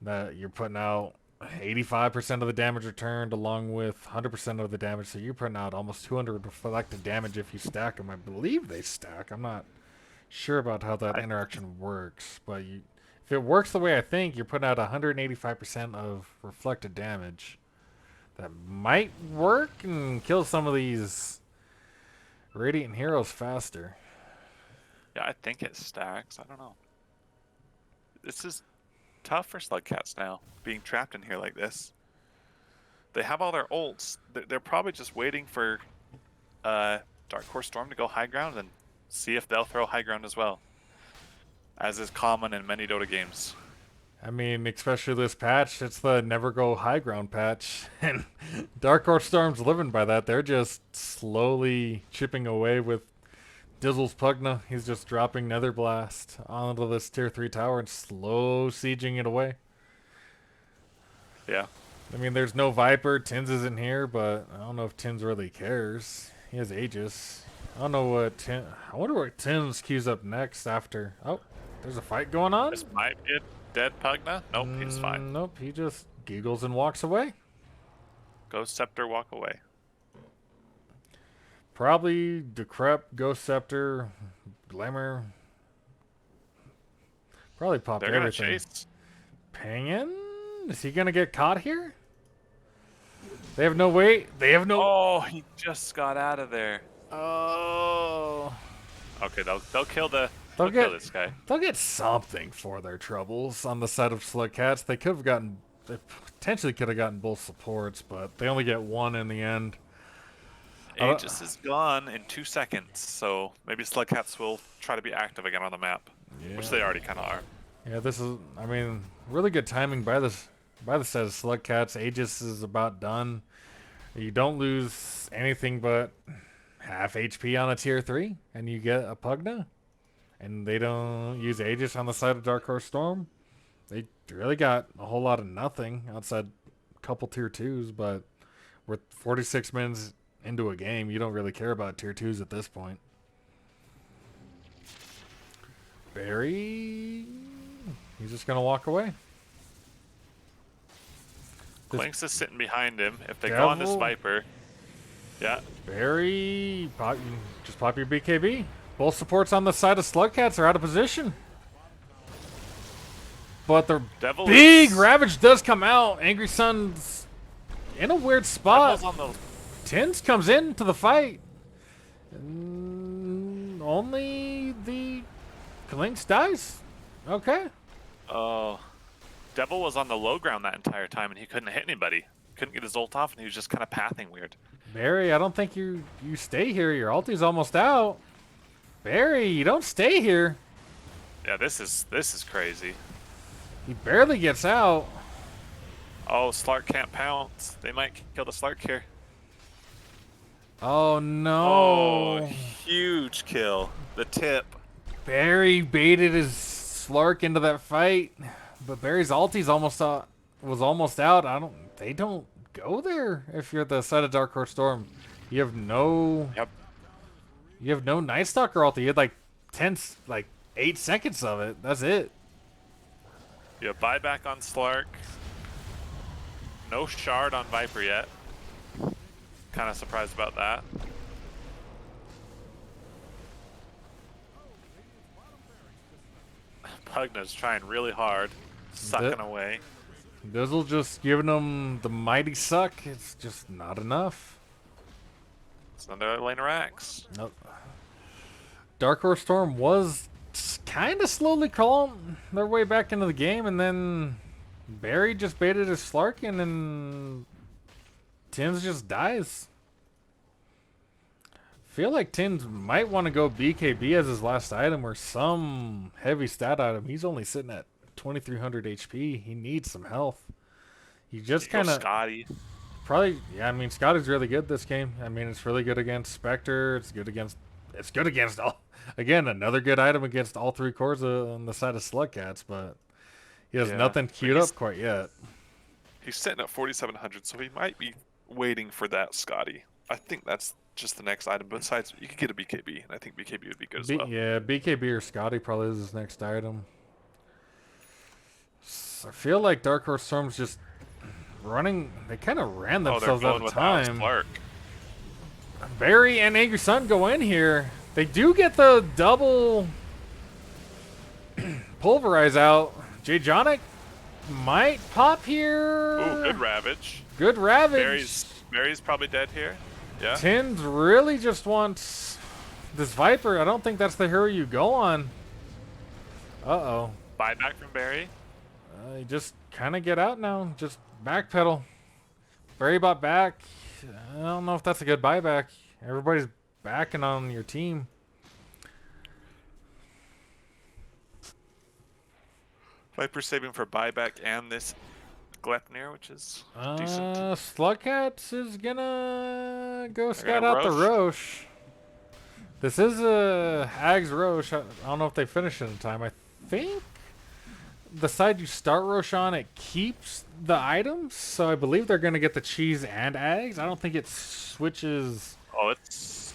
that you're putting out 85% of the damage returned along with 100% of the damage. So you're putting out almost 200 reflected damage if you stack them. I believe they stack. I'm not sure about how that interaction works. But if it works the way I think, you're putting out 185% of reflected damage. That might work and kill some of these Radiant heroes faster. Yeah, I think it stacks. I don't know. This is tough for Slugcats now, being trapped in here like this. They have all their ults. They're probably just waiting for Dark Horse Storm to go high ground and see if they'll throw high ground as well, as is common in many Dota games. I mean, especially this patch, it's the never go high ground patch. And Dark Horse Storm's living by that. They're just slowly chipping away with Dizzle's Pugna. He's just dropping Nether Blast onto this tier 3 tower and slow sieging it away. Yeah. I mean, there's no Viper. Tins isn't here, but I don't know if Tins really cares. He has Aegis. I don't know what I wonder what Tins queues up next after. Oh, there's a fight going on? This might be a dead Pugna. Nope, he's fine. Nope, he just giggles and walks away. Ghost Scepter, walk away. Probably Decrep, Ghost Scepter, Glimmer. Probably pop They're everything. gonna chase. Pangin? Is he gonna get caught here? They have no weight. They have no. Oh, he just got out of there. Oh. Okay, they'll kill the. They'll kill get this guy. They'll get something for their troubles on the side of Slugcats. They could have gotten. They potentially could have gotten both supports, but they only get one in the end. Aegis is gone in 2 seconds, so maybe Slugcats will try to be active again on the map, which they already kind of are. Yeah, this is. I mean, really good timing by the set of Slugcats. Aegis is about done. You don't lose anything but half HP on a tier 3, and you get a Pugna. And they don't use Aegis on the side of Dark Horse Storm. They really got a whole lot of nothing outside a couple tier 2s, but we're 46 minutes into a game. You don't really care about tier 2s at this point. Barry, he's just going to walk away. Clinks is sitting behind him. If they go on this Viper, yeah. Barry, just pop your BKB. Both supports on the side of Slugcats are out of position. But the big Ravage does come out. Angry Sun's in a weird spot. Tins comes into the fight. Only the Lynx dies. Okay. Oh. Devil was on the low ground that entire time, and he couldn't hit anybody. Couldn't get his ult off, and he was just kind of pathing weird. Barry, I don't think you stay here. Your ulti's almost out. Barry, you don't stay here. Yeah, this is crazy. He barely gets out. Oh, Slark can't pounce. They might kill the Slark here. Oh no. Oh, huge kill. The tip. Barry baited his Slark into that fight, but Barry's ulti's almost out. Was almost out. They don't go there if you're the side of Dark Horse Storm. You have no. Yep. You have no Night Stalker ulti. You had like 8 seconds of it. That's it. You have buyback on Slark. No shard on Viper yet. Kind of surprised about that. Pugna's trying really hard, sucking away. Dizzle just giving them the mighty suck. It's just not enough. It's another lane of racks. Nope. Dark Horse Storm was kind of slowly crawling their way back into the game, and then Barry just baited his Slark, and then Tins just dies. Feel like Tins might want to go BKB as his last item or some heavy stat item. He's only sitting at 2300 HP. He needs some health. He just kind of Scotty. probably, yeah. I mean, Scotty's really good this game. I mean, it's really good against Spectre. It's good against all. Again, another good item against all 3 cores on the side of Slugcats, but he has nothing queued up quite yet. He's sitting at 4700, so he might be waiting for that Scotty. I think that's just the next item. Besides, you could get a BKB, and I think BKB would be good as well. Yeah, BKB or Scotty probably is his next item. I feel like Dark Horse Storm's just running. They kind of ran themselves out of time. Barry and Angry Sun go in here. They do get the double pulverize out. Jonic might pop here. Ooh, good Ravage. Good Ravage. Barry's probably dead here. Yeah. Tins really just wants this Viper. I don't think that's the hero you go on. Uh-oh. Buyback from Barry. You just kind of get out now. Just backpedal. Barry bought back. I don't know if that's a good buyback. Everybody's backing on your team. Viper saving for buyback and this Glepnir, which is decent. Slugcats is gonna go They're scout gonna out the Roche. Roche. This is a Ags Roche. I don't know if they finish it in time. I think the side you start Roche on, it keeps the items. So I believe they're gonna get the cheese and Ags. I don't think it switches. Oh, it's.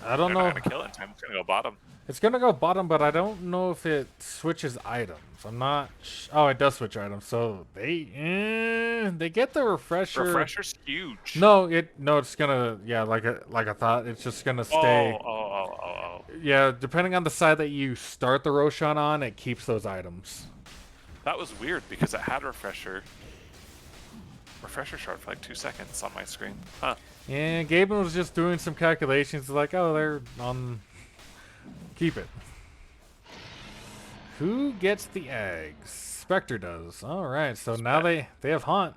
I don't They're know. not gonna kill it in time. It's gonna go bottom. It's gonna go bottom, but I don't know if it switches items. I'm not. Oh, it does switch items. So they get the refresher. Refresher's huge. No, it's gonna like I thought. It's just gonna stay. Oh. Yeah, depending on the side that you start the Roshan on, it keeps those items. That was weird because it had refresher shard for like 2 seconds on my screen. Huh. Yeah, Gaben was just doing some calculations. Like, oh, they're on. Keep it. Who gets the eggs? Spectre does. All right, so now they have Haunt.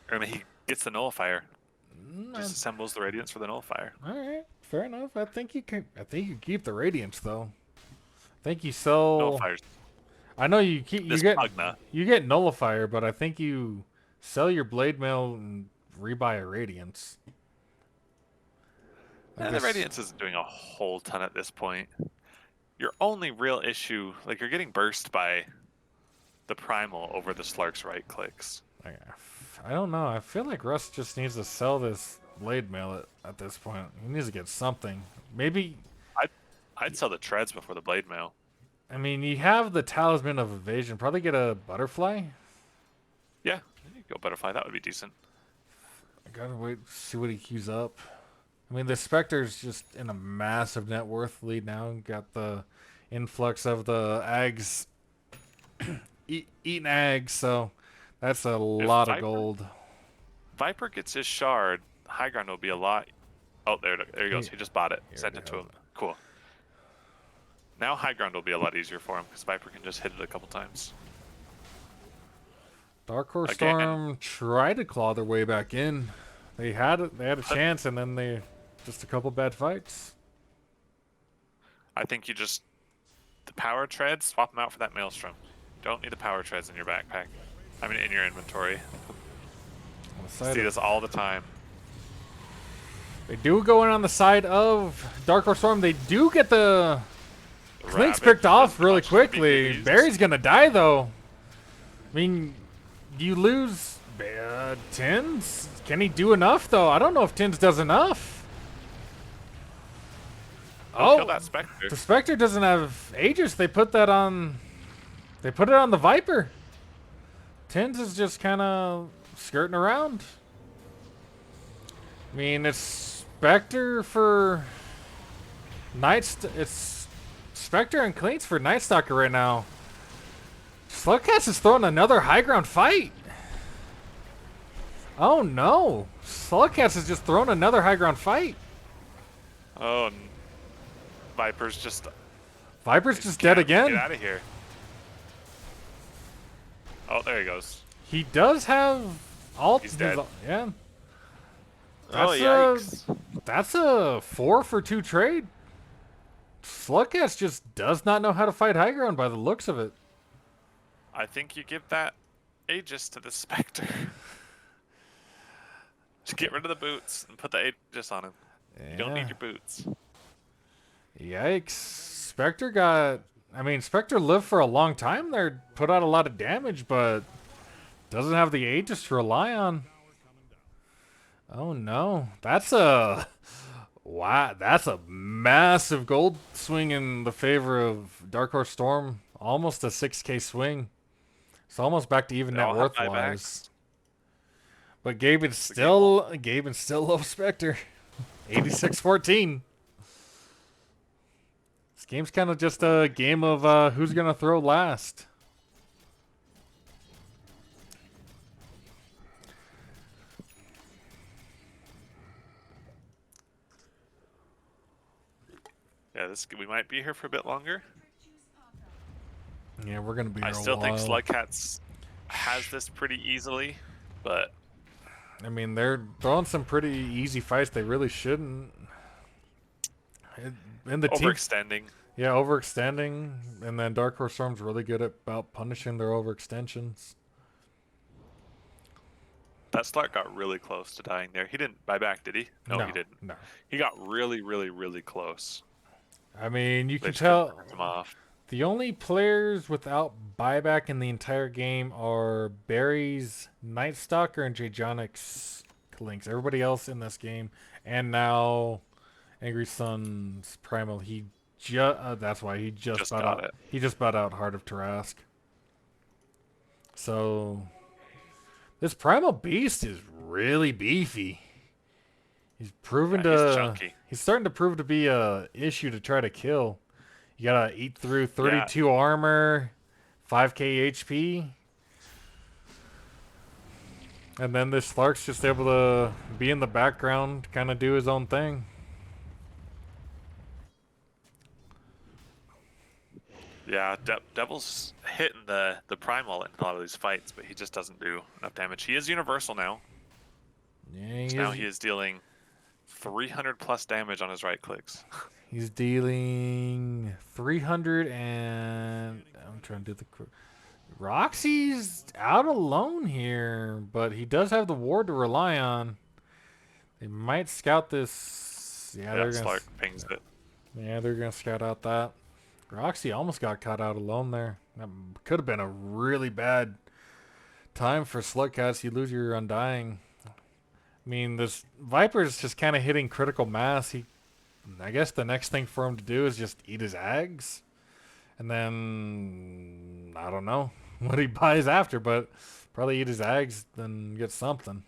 I mean, he gets the nullifier. Disassembles the radiance for the nullifier. All right, fair enough. I think you keep the radiance though. I think you sell. Nullifiers. I know you keep This Pugna. you get nullifier, but I think you sell your blade mail and rebuy a radiance. Yeah, the radiance isn't doing a whole ton at this point. Your only real issue, like you're getting burst by the primal over the Slark's right clicks. I don't know. I feel like Russ just needs to sell this blade mail at this point. He needs to get something. Maybe. I'd sell the treads before the blade mail. I mean, you have the talisman of evasion. Probably get a butterfly. Yeah, you go butterfly. That would be decent. I gotta wait, see what he queues up. I mean, the Spectre's just in a massive net worth lead now. Got the influx of the Ags eating Ags, so that's a lot of gold. Viper gets his shard. High ground will be a lot. Oh, there he goes. He just bought it. Sent it to him. Cool. Now high ground will be a lot easier for him because Viper can just hit it a couple times. Dark Horse Storm tried to claw their way back in. They had a chance, and then they just a couple bad fights. I think you just the power treads, swap them out for that maelstrom. Don't need the power treads in your backpack. I mean, in your inventory. See this all the time. They do go in on the side of Dark Horse Storm. They do get the Clink's picked off really quickly. Barry's gonna die though. I mean, you lose Tins. Can he do enough though? I don't know if Tins does enough. Oh, kill that Spectre. The Spectre doesn't have Aegis. They put that on. They put it on the Viper. Tins is just kind of skirting around. I mean, it's Spectre for it's Spectre and Cleats for Night Stalker right now. Slugcats is throwing another high ground fight. Oh no! Slugcats has just thrown another high ground fight. Oh, Viper's just dead again. Get out of here. Oh, there he goes. He does have ult. He's dead. Yeah. Oh, yikes. That's a 4 for 2 trade. Slugcats just does not know how to fight high ground by the looks of it. I think you give that Aegis to the Spectre. Just get rid of the boots and put the Aegis on him. Yeah. You don't need your boots. Yikes. Spectre got... I mean, Spectre lived for a long time there. Put out a lot of damage, but doesn't have the Aegis to rely on. Oh no. That's a... Wow, that's a massive gold swing in the favor of Dark Horse Storm. Almost a 6k swing. It's almost back to even net worth wise. But Gaben still loves Spectre. 86-14. This game's kind of just a game of who's gonna throw last. Yeah, we might be here for a bit longer. Yeah, we're gonna be here I still think Slugcats has this pretty easily, but I mean, they're throwing some pretty easy fights. They really shouldn't. In the team, Overextending. yeah, overextending, and then Dark Horse Storm's really good at about punishing their overextensions. That Slark got really close to dying there. He didn't buy back, did he? No, he No, didn't. no. He got really, really, really close. I mean, you They can just couldn't tell knock him off. the only players without buyback in the entire game are Barry's Night Stalker and Jajonic's Links. Everybody else in this game, and now Angry Sun's Primal. That's why he just bought got out. it. He just bought out Heart of Tarask. So this Primal Beast is really beefy. He's proven Yeah, he's to. chunky. He's starting to prove to be a issue to try to kill. You gotta eat through 32 Yeah. armor, 5k HP. And then this Slark's just able to be in the background, kind of do his own thing. Yeah, Devil's hitting the primal in a lot of these fights, but he just doesn't do enough damage. He is universal now. Yeah, So now he is dealing 300 plus damage on his right clicks. he's dealing 300 and I'm trying to do the Roxy's out alone here, but he does have the ward to rely on. They might scout this. Yeah, they're gonna. Slark pings it. Yeah, they're gonna scout out that. Roxy almost got caught out alone there. That could have been a really bad time for Slugcats. You lose your Undying. I mean, this Viper's just kind of hitting critical mass. I guess the next thing for him to do is just eat his Ags. And then, I don't know what he buys after, but probably eat his Ags, then get something.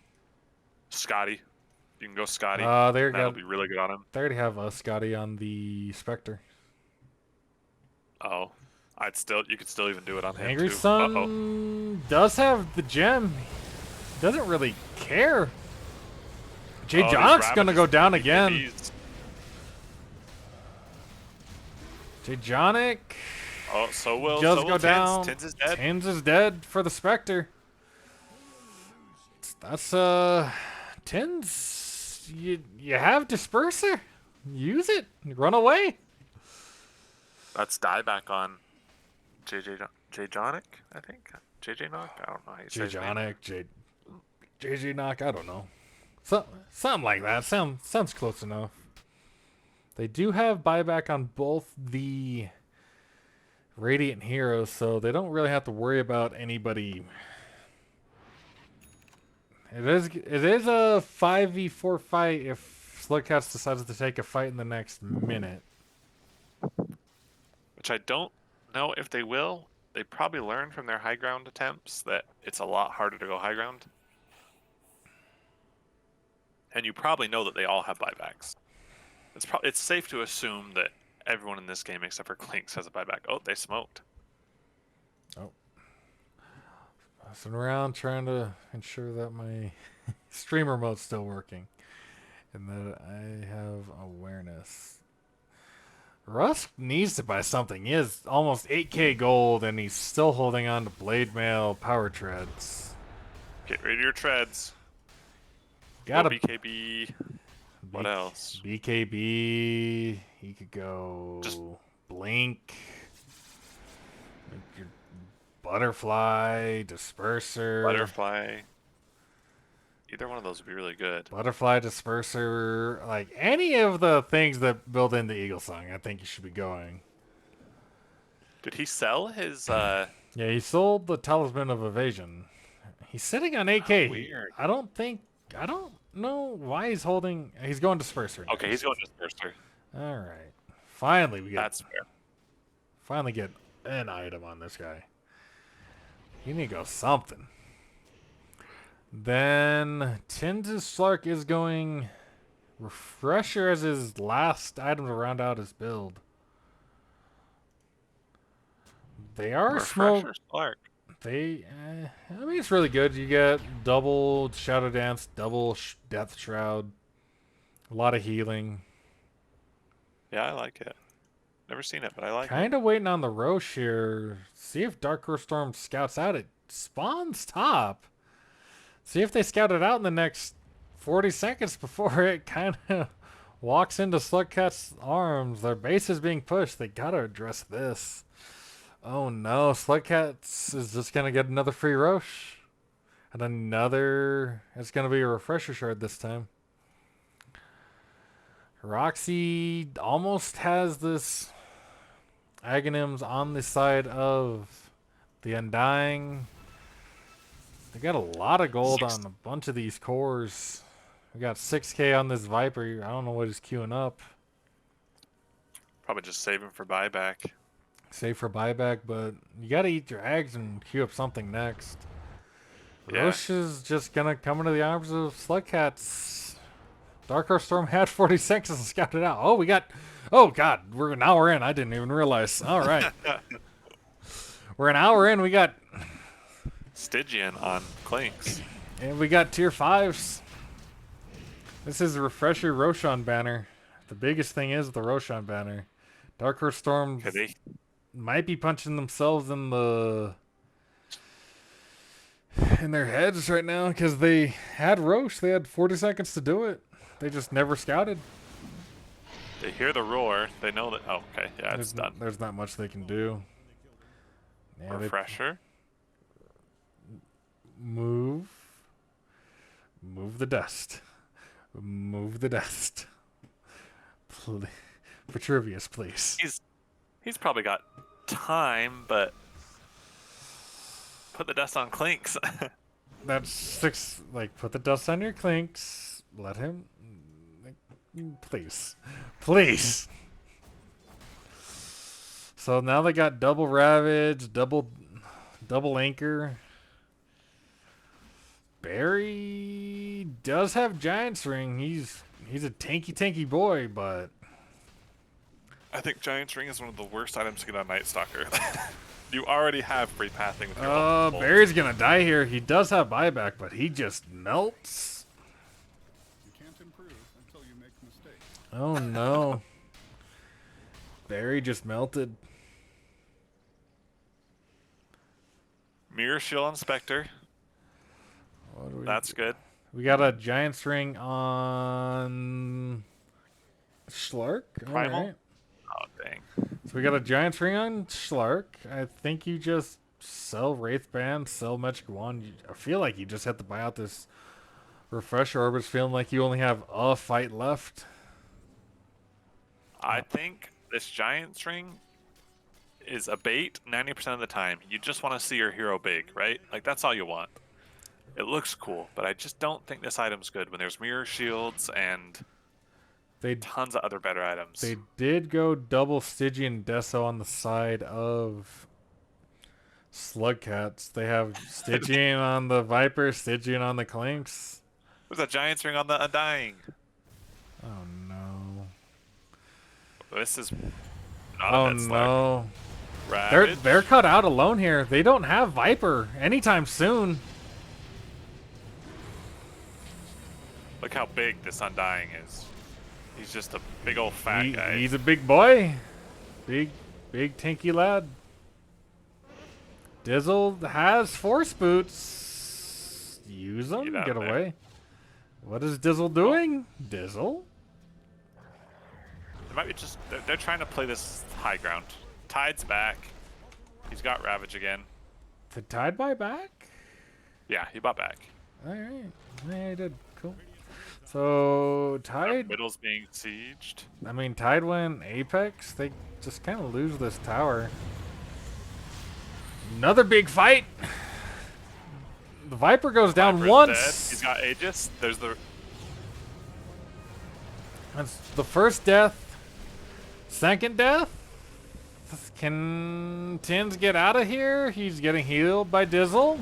Scotty. You can go Scotty. That'll be really good on him. They already have a Scotty on the Spectre. Oh. You could still even do it on him Angry too. Sun does have the gem. Doesn't really care. Jay Jonic's gonna go down again. Jay Jonic. Oh, so will down. Tins is dead. Tins is dead for the Spectre. That's Tins. You have Disperser. Use it. Run away. That's dieback on JJ Jonic, I think. JJ Knock? I don't know how you say his name. Jonic, JJ Knock, I don't know. Something like that. Sounds close enough. They do have buyback on both the Radiant Heroes, so they don't really have to worry about anybody. It is a 5v4 fight if Slugcats decides to take a fight in the next minute. Which I don't know if they will. They probably learned from their high ground attempts that it's a lot harder to go high ground. And you probably know that they all have buybacks. It's safe to assume that everyone in this game except for Clinks has a buyback. Oh, they smoked. Oh. Messing around trying to ensure that my streamer mode's still working. And that I have awareness. Rusk needs to buy something. He has almost 8k gold and he's still holding on to Blade Mail Power Treads. Get rid of your treads. Got a BKB. What else? BKB. He could go Just Blink. Make your Butterfly, Disperser. Butterfly. Either one of those would be really good. Butterfly, Disperser. Like any of the things that build into Eagle Song, I think you should be going. Did he sell his Yeah, he sold the Talisman of Evasion. He's sitting on 8k. Weird. I don't know why he's holding. He's going Disperser next. Okay, he's going Disperser. All right. Finally, That's fair. Finally get an item on this guy. You need to go something. Then Tins' Slark is going Refresher as his last item to round out his build. They are smoke. Slark. I mean, it's really good. You get double Shadow Dance, double Death Shroud, a lot of healing. Yeah, I like it. Never seen it, but I like it. Kind of waiting on the Roche here. See if Dark Horse Storm scouts out. It spawns top. See if they scout it out in the next 40 seconds before it kind of walks into Slugcats' arms. Their base is being pushed. They gotta address this. Oh no, Slugcats is just gonna get another free Roche. And another... It's gonna be a refresher shard this time. Roxy almost has this Aghanims on the side of the Undying. They got a lot of gold on a bunch of these cores. We got 6k on this Viper. I don't know what he's queuing up. Probably just saving for buyback. Save for buyback, but you gotta eat your eggs and queue up something next. Yeah. Roche is just gonna come into the arms of Slugcats. Dark Horse Storm had 40 seconds and scouted out. Oh, we got... Oh, God. We're in. I didn't even realize. All right. We're an hour in. We got... Stygian on Clinks. And we got tier 5s. This is a refresher Roshan banner. The biggest thing is the Roshan banner. Dark Horse Storm might be punching themselves in their heads right now because they had Roche. They had 40 seconds to do it. They just never scouted. They hear the roar. They know that... Oh, okay. Yeah, it's done. There's not much they can do. Yeah, refresher. Move the dust. Move the dust. Petruvius, please. He's probably got time, but put the dust on Clinks. That's 6. Like, put the dust on your Clinks. Let him. Please. So now they got double Ravage, double Anchor. Barry does have Giant's Ring. He's a tanky boy, but I think Giant's Ring is one of the worst items to get on Night Stalker. You already have free pathing with your Barry's gonna die here. He does have buyback, but he just melts. You can't improve until you make mistakes. Oh no. Barry just melted. Mirror Shield on Spectre. That's good. We got a Giant's Ring on Schlark. Primal? All right. Oh, dang. So we got a Giant's Ring on Schlark. I think you just sell Wraith Band, sell Magic Wand. I feel like you just have to buy out this Refresher Orbits, feeling like you only have a fight left. I think this Giant's Ring is a bait 90% of the time. You just want to see your hero big, right? Like, that's all you want. It looks cool, but I just don't think this item's good when there's mirror shields and tons of other better items. They did go double Stygian Deso on the side of Slugcats. They have Stygian on the Viper, Stygian on the Clinks. There's a Giant's Ring on the Undying. Oh no. This is not a net slug. No. Ravage. They're cut out alone here. They don't have Viper anytime soon. Look how big this Undying is. He's just a big old fat guy. He's a big boy. Big tanky lad. Dizzle has Force Boots. Use them. Get away. What is Dizzle doing? Dizzle? It might be just... They're trying to play this high ground. Tide's back. He's got Ravage again. Did Tide buy back? Yeah, he bought back. Alright. Yeah, he did. Cool. So, Tide... Middle's being sieged. I mean, Tide went Apex. They just kind of lose this tower. Another big fight. The Viper goes down Viper's once. Dead. He's got Aegis. There's the... That's the first death. Second death. Can Tins get out of here? He's getting healed by Dizzle.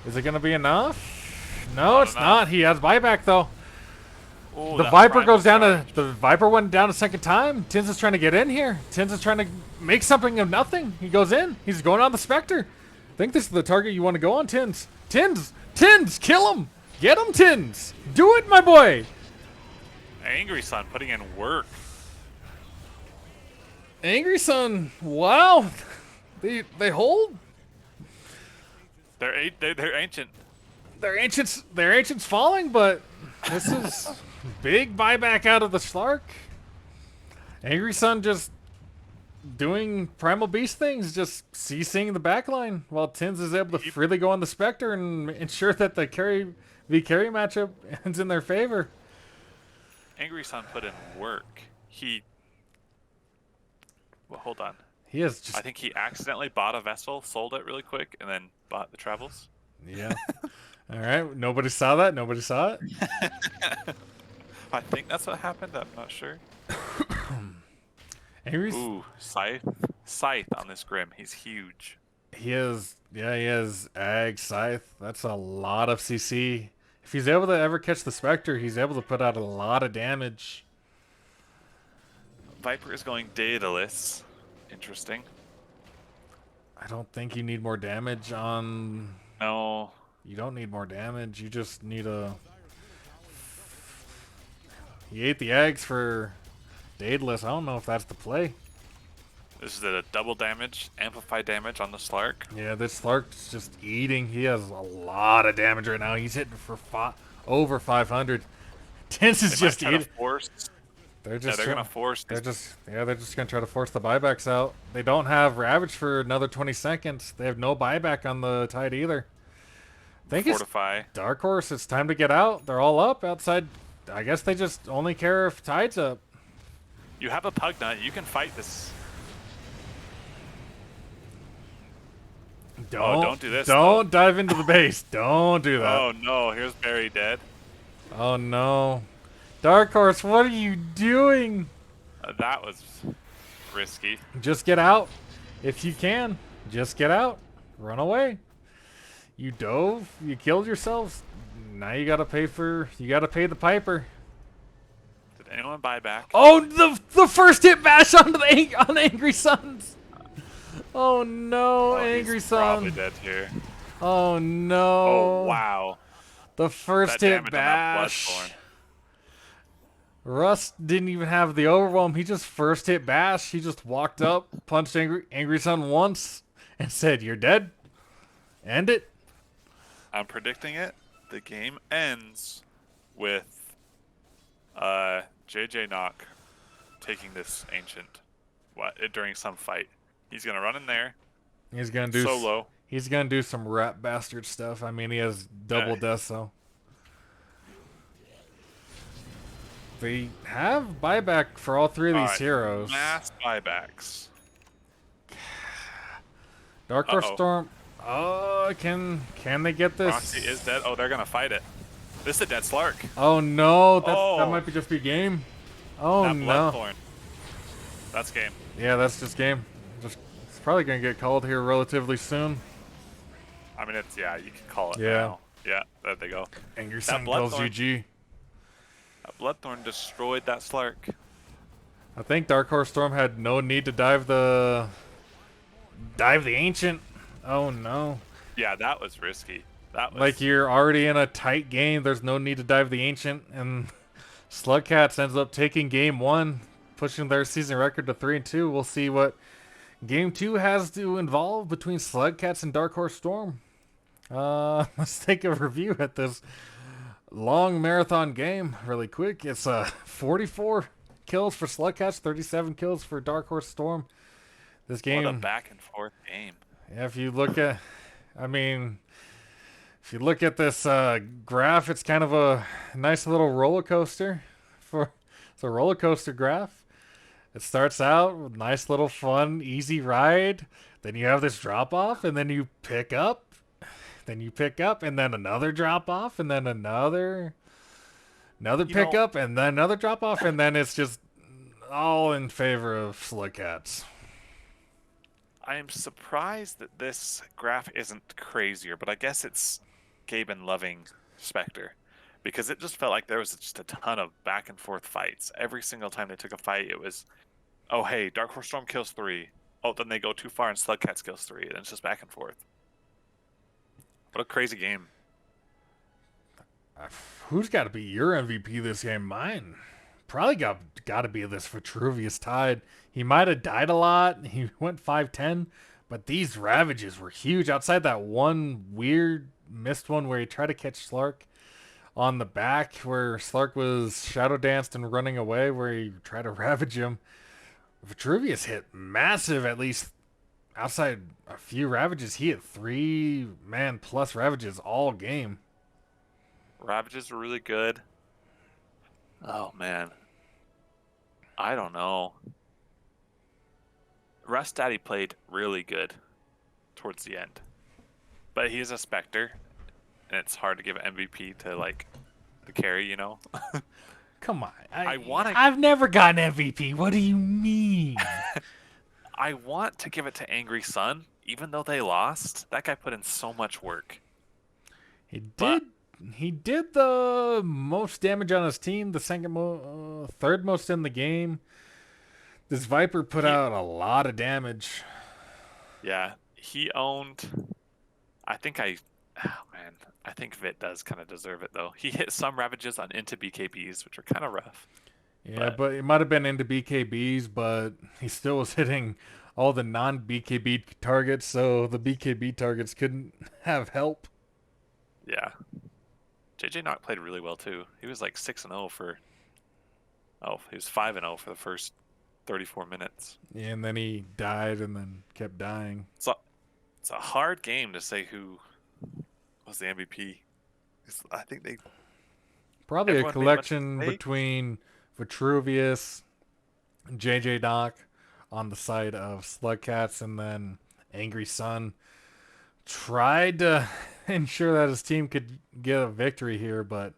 Is it going to be enough? No, it's not. He has buyback, though. Ooh, The Viper goes down to... The Viper went down a second time. Tins is trying to get in here. Tins is trying to make something of nothing. He goes in. He's going on the Spectre. I think this is the target you want to go on, Tins. Tins! Tins! Kill him! Get him, Tins! Do it, my boy! Angry Sun putting in work. Angry Sun. Wow. They hold. They're ancient. Their ancient's falling, but this is big buyback out of the Slark. Angry Sun just doing Primal Beast things, just CCing the backline, while Tins is able to freely go on the Spectre and ensure that the carry matchup ends in their favor. Angry Sun put in work. Well, hold on. He has just... I think he accidentally bought a vessel, sold it really quick, and then bought the travels. Yeah. All right. Nobody saw that. Nobody saw it. I think that's what happened. I'm not sure. Angry... Ooh, Scythe on this Grim. He's huge. He has Ag, Scythe. That's a lot of CC. If he's able to ever catch the Spectre, he's able to put out a lot of damage. Viper is going Daedalus. Interesting. I don't think you need more damage on... No. You don't need more damage. You just need a... He ate the eggs for Daedalus. I don't know if that's the play. This is a double damage, amplified damage on the Slark. Yeah, this Slark's just eating. He has a lot of damage right now. He's hitting for over 500. Tense is just eating. They're gonna force. They're just gonna try to force the buybacks out. They don't have Ravage for another 20 seconds. They have no buyback on the Tide either. I think Fortify. It's Dark Horse. It's time to get out. They're all up outside. I guess they just only care if Tide's up. You have a Pug Nut. You can fight this. Don't do this. Don't dive into the base. Don't do that. Oh no, here's Barry dead. Oh no. Dark Horse, what are you doing? That was risky. Just get out. If you can. Just get out. Run away. You dove. You killed yourselves. Now you gotta pay the piper. Did anyone buy back? Oh, the first hit bash on Angry Suns. Oh no, Angry Sun. Probably dead here. Oh no. Oh wow. The first hit bash. Rust didn't even have the overwhelm. He just first hit bash. He just walked up, punched Angry Sun once, and said, "You're dead. End it." I'm predicting it. The game ends with JJ Knock taking this ancient during some fight. He's gonna run in there. He's gonna do solo. He's gonna do some rat bastard stuff. I mean, he has double death, so they have buyback for all three of these heroes. Mass buybacks. Dark Horse Storm. Oh, can they get this? Roxy is dead. Oh, they're gonna fight it. This is a dead Slark. Oh no, that might be just be game. Oh that no. Bloodthorn. That's game. Yeah, that's just game. It's probably gonna get called here relatively soon. I mean, you can call it Yeah. now. Yeah, there they go. Angry Sun kills GG. That Bloodthorn destroyed that Slark. I think Dark Horse Storm had no need to dive the Ancient. Oh no. Yeah, that was risky. That was like you're already in a tight game. There's no need to dive the Ancient, and Slugcats ends up taking game 1, pushing their season record to 3-2. We'll see what game 2 has to involve between Slugcats and Dark Horse Storm. Let's take a review at this long marathon game really quick. It's 44 kills for Slugcats, 37 kills for Dark Horse Storm. This game, what a back and forth game. Yeah, if you look at this graph, it's kind of a nice little roller coaster. It's a roller coaster graph. It starts out with nice little fun, easy ride. Then you have this drop off, and then you pick up. Then you pick up, and then another drop off, and then another pick up, and then another drop off, and then it's just all in favor of Slugcats. I am surprised that this graph isn't crazier, but I guess it's Gaben loving Spectre, because it just felt like there was just a ton of back and forth fights. Every single time they took a fight, it was, oh hey, Dark Horse Storm kills 3. Oh, then they go too far and Slugcats kills 3, and it's just back and forth. What a crazy game. Who's got to be your MVP this game? Mine. Probably got to be this Vitruvius Tide. He might have died a lot. He went 5-10, but these ravages were huge. Outside that one weird missed one where he tried to catch Slark on the back, where Slark was shadow danced and running away, where he tried to ravage him. Vitruvius hit massive, at least outside a few ravages. He hit 3-man plus ravages all game. Ravages were really good. Oh man, I don't know. Rust Daddy played really good towards the end, but he's a Spectre, and it's hard to give MVP to like the carry, you know. Come on. I wanna- I've never gotten MVP. What do you mean? I want to give it to Angry Sun, even though they lost. That guy put in so much work. He But- did. He did the most damage on his team, the third most in the game. This Viper put out a lot of damage. Yeah, he owned. I think I think Vit does kind of deserve it though. He hit some ravages on into BKBs, which are kind of rough. Yeah, but it might have been into BKBs, but he still was hitting all the non-BKB targets, so the BKB targets couldn't have help. Yeah. JJ Knock played really well too. He was like 6-0 for. Oh, he was 5-0 for the first 34 minutes. Yeah, and then he died and then kept dying. It's a hard game to say who was the MVP. I think they Probably a everyone made a bunch of collection mistakes. between Vitruvius, JJ Doc on the side of Slugcats, and then Angry Sun tried to ensure that his team could get a victory here, but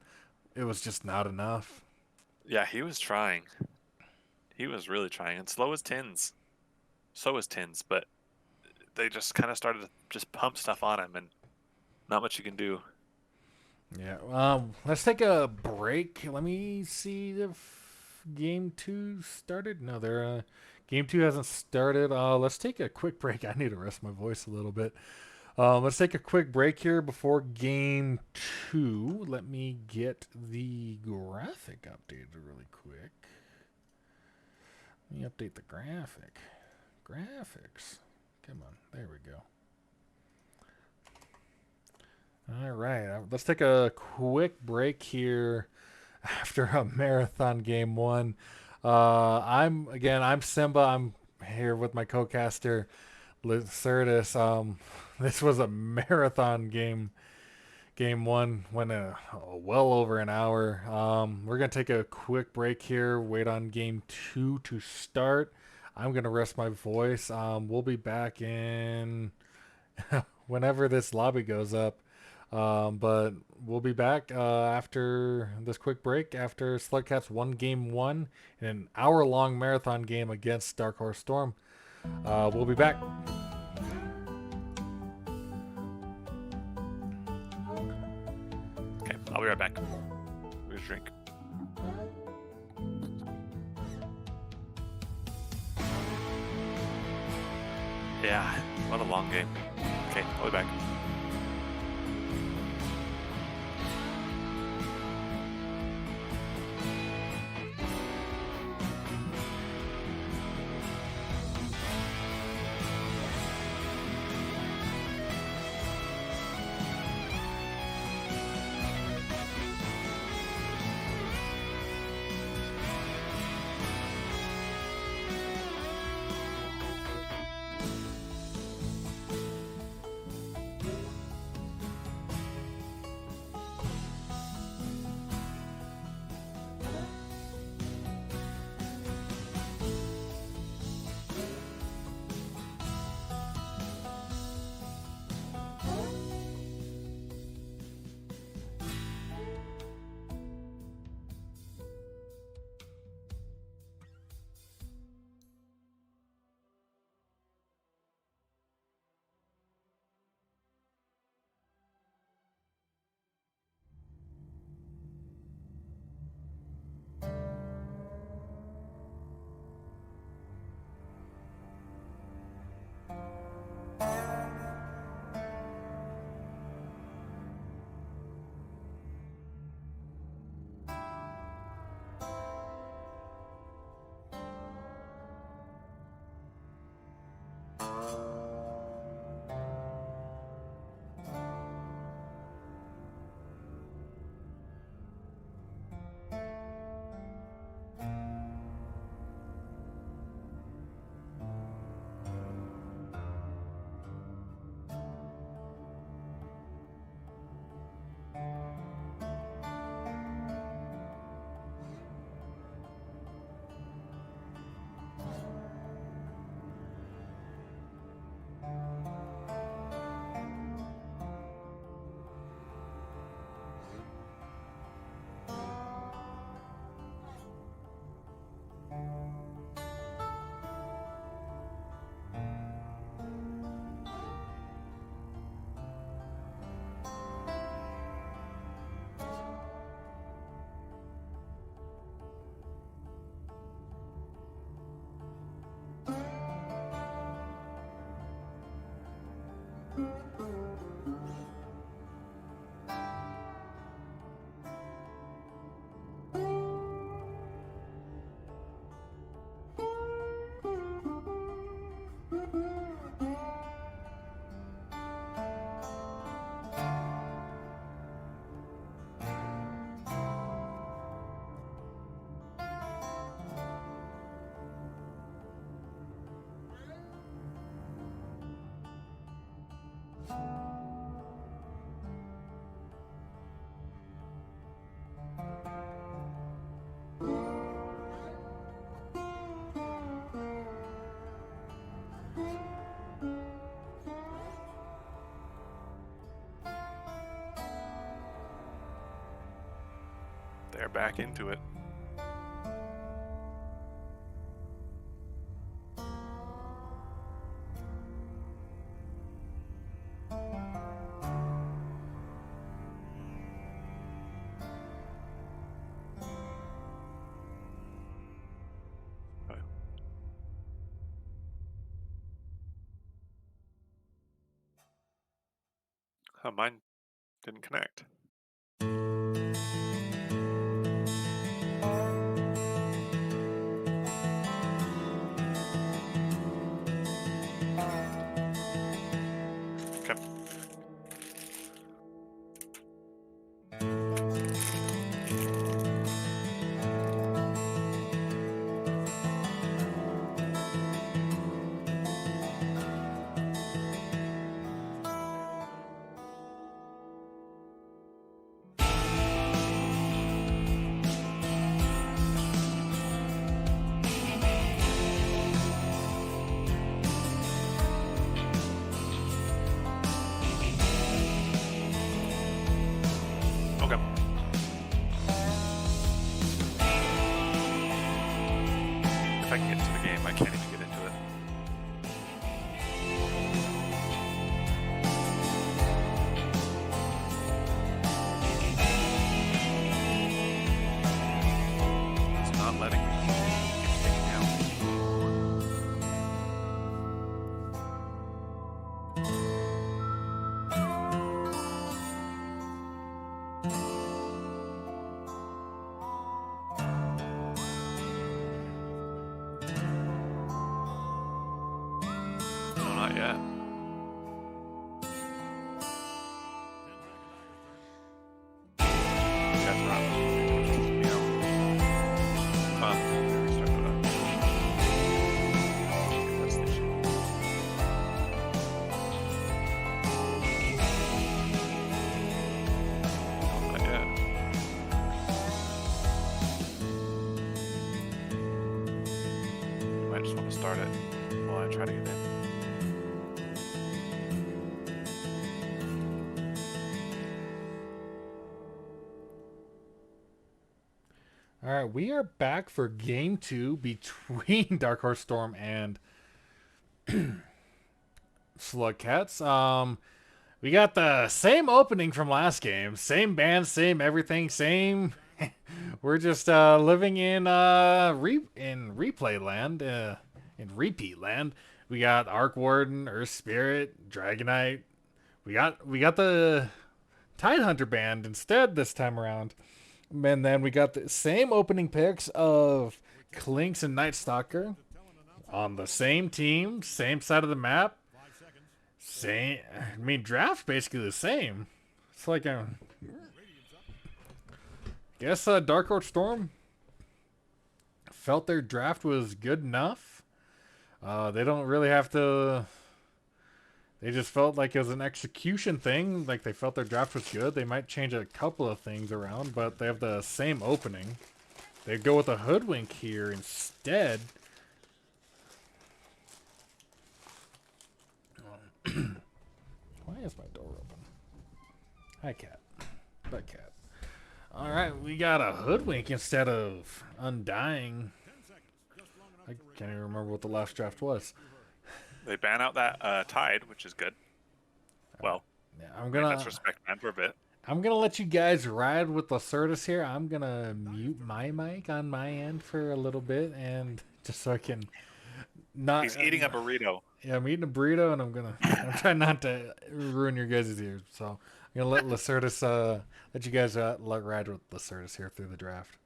it was just not enough. Yeah, he was trying. He was really trying. And slow as Tins. So was Tins, but they just kind of started to just pump stuff on him, and not much you can do. Yeah. Let's take a break. Let me see if game 2 started. No, game 2 hasn't started. Let's take a quick break. I need to rest my voice a little bit. Let's take a quick break here before game 2. Let me get the graphic updated really quick. Let me update the graphic. Graphics. Come on. There we go. All right. Let's take a quick break here after a marathon game 1. I'm Simba. I'm here with my co-caster, Lucertus. This was a marathon game. Game 1 went well over an hour. We're going to take a quick break here, wait on game 2 to start. I'm going to rest my voice. We'll be back in whenever this lobby goes up. But we'll be back after this quick break, after Slugcats won game 1 in an hour-long marathon game against Dark Horse Storm. We'll be back. Okay, I'll be right back. Here's a drink. Yeah, what a long game. Okay, I'll be back. They're back into it. Oh, mine didn't connect. Okay. Okay. If I can get into the game, I can't even get into it. It's not letting me. It keeps taking me out. No, not yet. That's right. It's kicking me out. Start it up. Okay, that's the issue. No, not yet. You might just want to start it while I try to get in. All right, we are back for game 2 between Dark Horse Storm and Slugcats. We got the same opening from last game, same band, same everything, same. We're just living in replay land, in repeat land. We got Arc Warden, Earth Spirit, Dragonite. We got the Tidehunter band instead this time around. And then we got the same opening picks of Clinks and Night Stalker on the same team, same side of the map. Same, I mean, draft basically the same. It's like guess Dark Horse Storm felt their draft was good enough. They don't really have to. They just felt like it was an execution thing. Like they felt their draft was good. They might change a couple of things around, but they have the same opening. They go with a Hoodwink here instead. Why is my door open? Hi, cat. Bye, cat. All right, we got a Hoodwink instead of Undying. I can't even remember what the last draft was. They ban out that Tide, which is good. Well, Yeah, that's respect man for a bit. I'm gonna let you guys ride with Lacertus here. I'm gonna mute my mic on my end for a little bit, and just so I can not. He's eating a burrito. Yeah, I'm eating a burrito, and I'm trying not to ruin your guys' ears. So I'm gonna let Lacertus, let you guys ride with Lacertus here through the draft.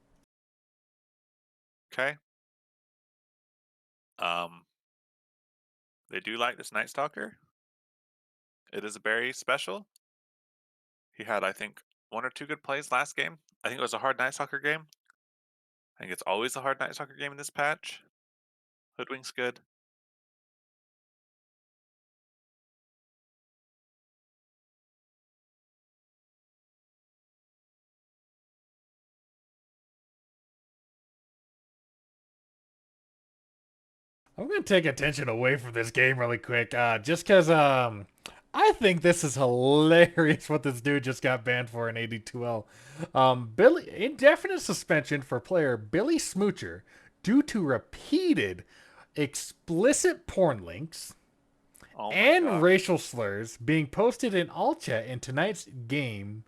Okay. Um, they do like this Night Stalker. It is a very special. He had, I think, 1 or 2 good plays last game. I think it was a hard Night Stalker game. I think it's always a hard Night Stalker game in this patch. Hoodwink's good. I'm gonna take attention away from this game really quick, just because I think this is hilarious what this dude just got banned for in AD2L. Billy indefinite suspension for player Billy Smoocher due to repeated explicit porn links Oh my and gosh. racial slurs being posted in all chat in tonight's game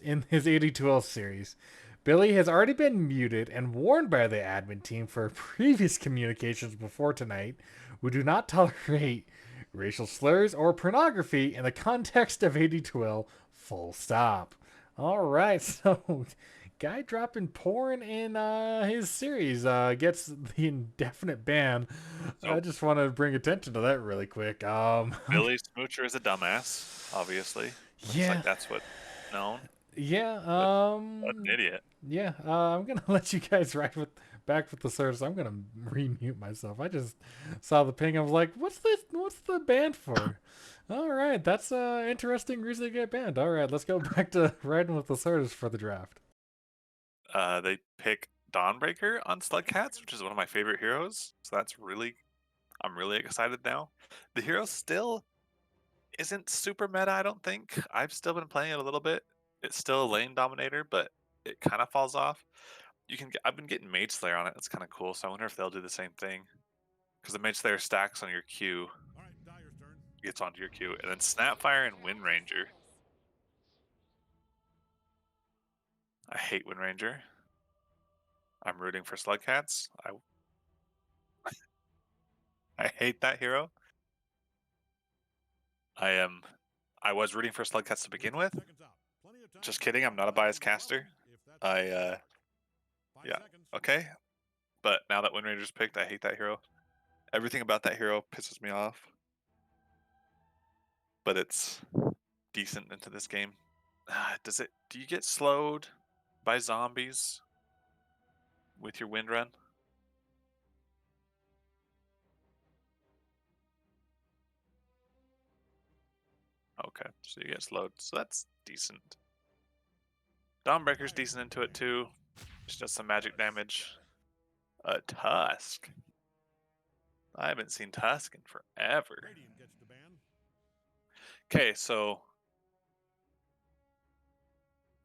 in his AD2L series. Billy has already been muted and warned by the admin team for previous communications before tonight. We do not tolerate racial slurs or pornography in the context of AD2L. Full stop. All right, so guy dropping porn in his series gets the indefinite ban. So I just want to bring attention to that really quick. Billy Smoocher is a dumbass, obviously. Looks Yeah, like that's what known. yeah, What an idiot. yeah. I'm gonna let you guys ride with back with the service. I'm gonna remute myself. I just saw the ping. I was like, "What's this? What's the band for?" All right, that's interesting reason to get banned. All right, let's go back to riding with the service for the draft. They pick Dawnbreaker on Slugcats, which is one of my favorite heroes. So I'm really excited now. The hero still isn't super meta, I don't think. I've still been playing it a little bit. It's still a lane dominator, but it kind of falls off. I've been getting Mage Slayer on it. That's kind of cool. So I wonder if they'll do the same thing. Because the Mage Slayer stacks on your Q, gets onto your Q, and then Snapfire and Wind Ranger. I hate Wind Ranger. I'm rooting for Slugcats. I hate that hero. I was rooting for Slugcats to begin with. Just kidding, I'm not a biased caster. Yeah, okay. But now that Wind Ranger's picked, I hate that hero. Everything about that hero pisses me off. But it's decent into this game. Do you get slowed by zombies with your wind run? Okay, so you get slowed. So that's decent. Dawnbreaker's decent into it too. Just does some magic damage. Tusk. I haven't seen Tusk in forever. Okay, so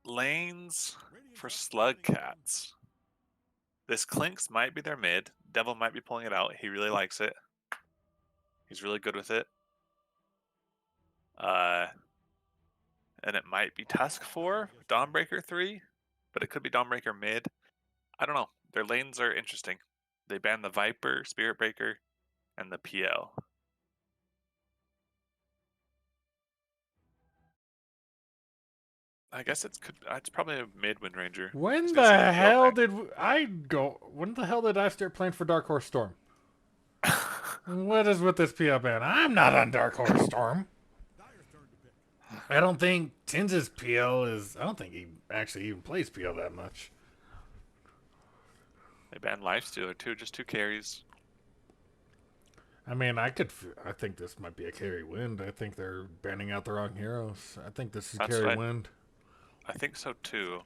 lanes for Slugcats. This Clinks might be their mid. Devil might be pulling it out. He really likes it. He's really good with it. And it might be Tusk 4, Dawnbreaker 3, but it could be Dawnbreaker mid. I don't know. Their lanes are interesting. They ban the Viper, Spirit Breaker, and the PL. I guess it's probably a mid Wind Ranger. When the hell did I start playing for Dark Horse Storm? What is with this PL ban? I'm not on Dark Horse Storm. I don't think Tin's PL is. I don't think he actually even plays PL that much. They banned Lifestealer too, just 2 carries. I mean, I think this might be a carry wind. I think they're banning out the wrong heroes. I think this is carry wind. I think so too.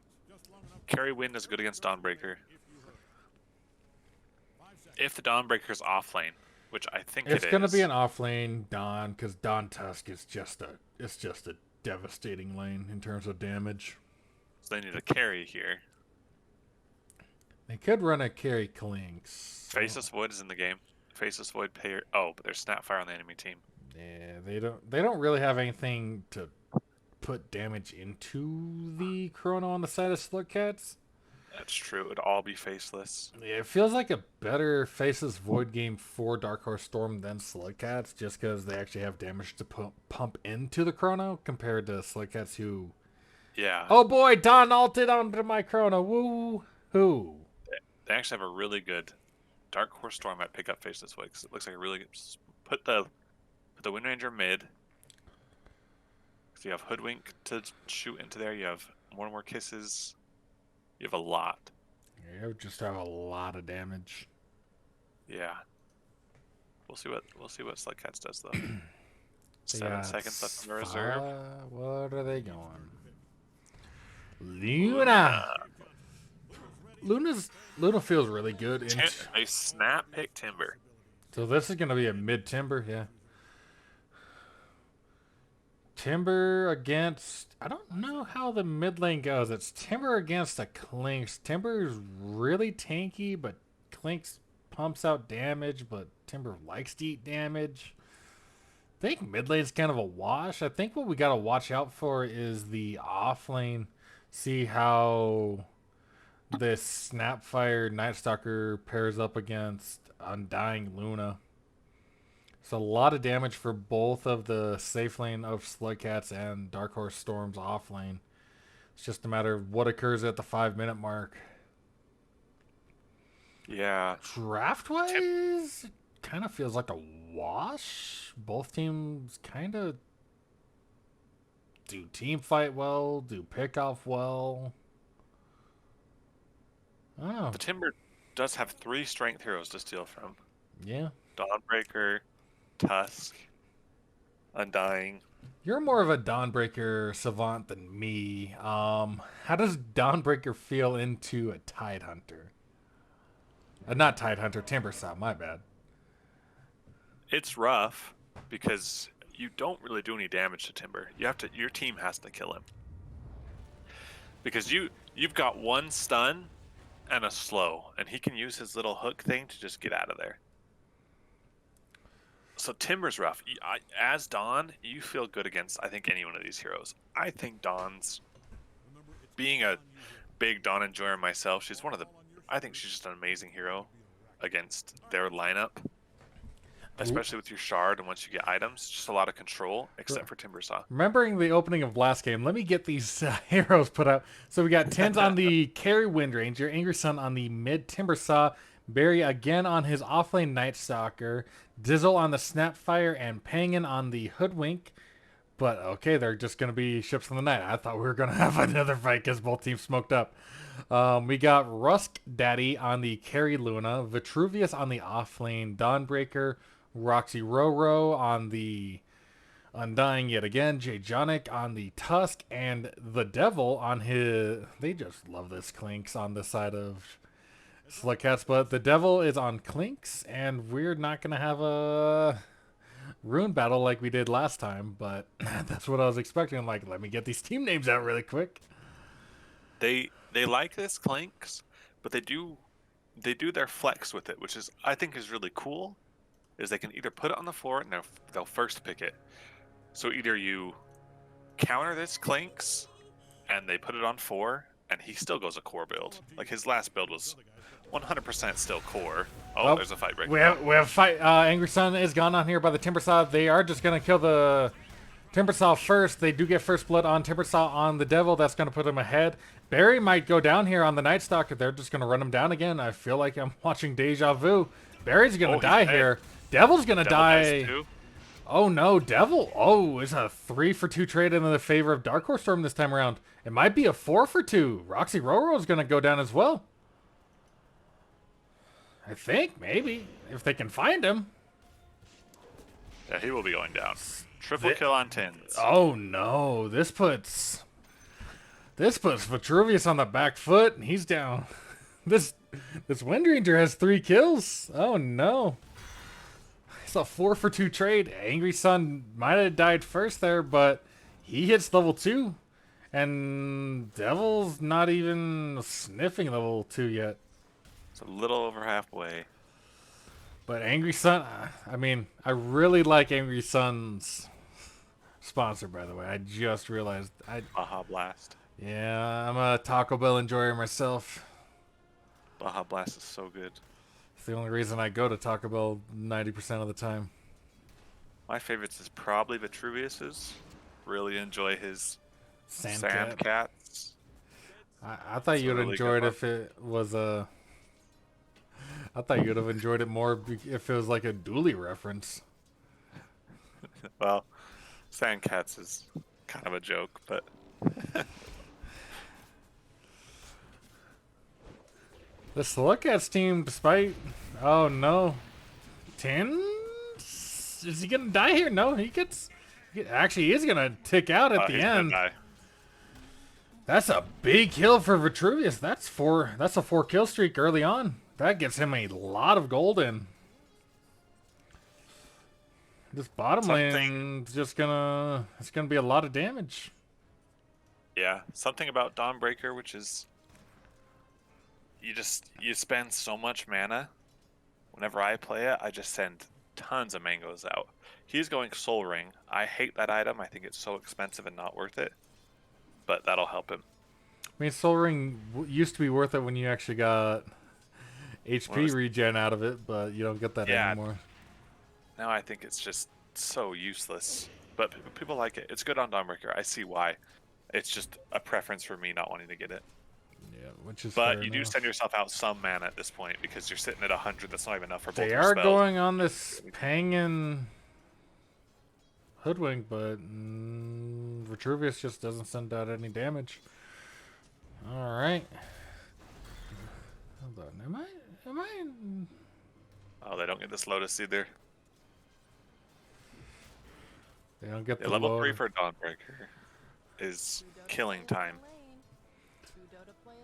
Carry wind is good against Dawnbreaker. If the Dawnbreaker's off lane, which I think it's going to be an off lane Dawn, because Dawn Tusk is just a devastating lane in terms of damage. So they need a carry here. They could run a carry Clinks. Faceless Void is in the game. Faceless Void pair. Oh, but there's Snapfire on the enemy team. Yeah, they don't really have anything to put damage into the Chrono on the side of Slugcats. That's true. It'd all be faceless. Yeah, it feels like a better Faceless Void game for Dark Horse Storm than Slugcats, just because they actually have damage to pump into the Chrono compared to Slugcats who... Yeah. Oh boy, Don ulted onto my Chrono. Woo hoo. They actually have a really good Dark Horse Storm might pick up faceless void because it looks like a really good. Put the Wind Ranger mid. So you have Hoodwink to shoot into there. You have more kisses. You have a lot. Yeah, you just have a lot of damage. Yeah. We'll see what Slugcats does though. They 7 got seconds left on the reserve. What are they going? Luna. Luna feels really good. A snap pick Timber. So this is gonna be a mid Timber, yeah. Timber against... I don't know how the mid lane goes. It's Timber against a Clinks. Timber's really tanky, but Clinks pumps out damage, but Timber likes to eat damage. I think mid lane's kind of a wash. I think what we gotta watch out for is the off lane. See how this Snapfire Nightstalker pairs up against Undying Luna. It's a lot of damage for both of the safe lane of Slugcats and Dark Horse Storm's off lane. It's just a matter of what occurs at the 5-minute mark. Yeah. Draft wise, kind of feels like a wash. Both teams kind of do team fight well, do pick off well. Oh, The Timber does have 3 strength heroes to steal from. yeah. Dawnbreaker, Tusk, Undying. You're more of a Dawnbreaker savant than me. How does Dawnbreaker feel into a Tidehunter? Not Tidehunter, Timbersaw, my bad. It's rough because you don't really do any damage to Timber. Your team has to kill him. Because you've got 1 stun and a slow, and he can use his little hook thing to just get out of there. So Timber's rough. As Dawn, you feel good against, I think, any one of these heroes. I think Dawn's, being a big Dawn enjoyer myself, I think she's just an amazing hero against their lineup. Especially with your shard, and once you get items, just a lot of control, except for Timbersaw. Remembering the opening of last game, let me get these heroes put out. So we got Tens on the carry Wind Ranger, Angry Sun on the mid Timbersaw, Barry again on his offlane Night Stalker, Dizzle on the Snapfire, and Pangan on the Hoodwink. But okay, they're just going to be ships in the night. I thought we were going to have another fight because both teams smoked up. We got Rusk Daddy on the carry Luna, Vitruvius on the offlane Dawnbreaker, Roxy Roro on the Undying yet again, Jay Jonic on the Tusk, and the Devil on his... They just love this Clinks on the side of Slugcats, but the Devil is on Clinks, and we're not going to have a rune battle like we did last time, but that's what I was expecting. I'm like, let me get these team names out really quick. They like this Clinks, but they do their flex with it, which I think is really cool. Is they can either put it on the floor and they'll first pick it. So either you counter this Clinks and they put it on 4, and he still goes a core build. Like his last build was 100% still core. Oh, there's a fight break. We have a fight. Angry Sun is gone on here by the Timbersaw. They are just going to kill the Timbersaw first. They do get first blood on Timbersaw on the Devil. That's going to put him ahead. Barry might go down here on the Night Stalker. They're just going to run him down again. I feel like I'm watching Deja Vu. Barry's going to die here. Devil's going to die. Oh no, Devil. Oh, it's a 3-for-2 trade in the favor of Dark Horse Storm this time around. It might be a 4-for-2. Roxy Roro is going to go down as well. I think, maybe, if they can find him. Yeah, he will be going down. Triple kill on Tins. Oh no, this puts Vitruvius on the back foot, and he's down. This Wind Ranger has 3 kills. Oh no. It's a 4-for-2 trade. Angry Sun might have died first there, but he hits level 2. And Devil's not even sniffing level 2 yet. It's a little over halfway. But Angry Sun, I mean, I really like Angry Sun's sponsor, by the way. I just realized. Baja Blast. Yeah, I'm a Taco Bell enjoyer myself. Baja Blast is so good. It's the only reason I go to Taco Bell 90% of the time. My favorites is probably Vitruvius's. Really enjoy his Sandcat. Cats. I thought It's a you'd really enjoy good it one. if it was a. I thought you'd have enjoyed it more if it was like a Dooley reference. Well, Cats is kind of a joke, but The Slugcats team, despite. Oh no. 10? Is he going to die here? No, he gets. Actually, he is going to tick out at the he's gonna end. die. That's a big kill for Vitruvius. That's a 4 kill streak early on. That gets him a lot of gold in. This bottom lane's just gonna. It's gonna be a lot of damage. Yeah, something about Dawnbreaker, which is you spend so much mana. Whenever I play it, I just send tons of mangoes out. He's going Soul Ring. I hate that item. I think it's so expensive and not worth it. But that'll help him. I mean, Soul Ring used to be worth it when you actually got HP regen out of it, but you don't get that anymore. Now I think it's just so useless. But people like it. It's good on Dawnbreaker. I see why. It's just a preference for me not wanting to get it. Yeah, which is. But you do send yourself out some mana at this point because you're sitting at 100. That's not even enough for both They your are spells. going on this Pangin Hoodwink, but Vitruvius just doesn't send out any damage. All right. Hold on. Am I? Oh, they don't get this Lotus either. They don't get the level load. 3 for Dawnbreaker is killing time.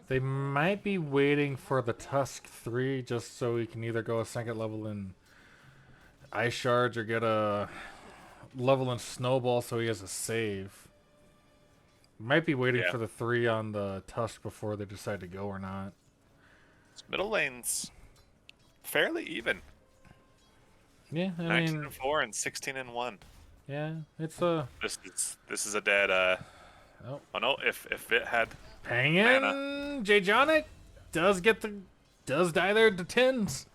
They might be waiting for the Tusk 3 just so he can either go a second level in Ice Shards or get a level in Snowball so he has a save. Might be waiting for the 3 on the Tusk before they decide to go or not. Middle lane's fairly even. Yeah, I 19 mean, and 4 and 16 and 1. yeah, it's a. This is a dead. Oh no! If it had Pangin Jjonic does die there to 10s.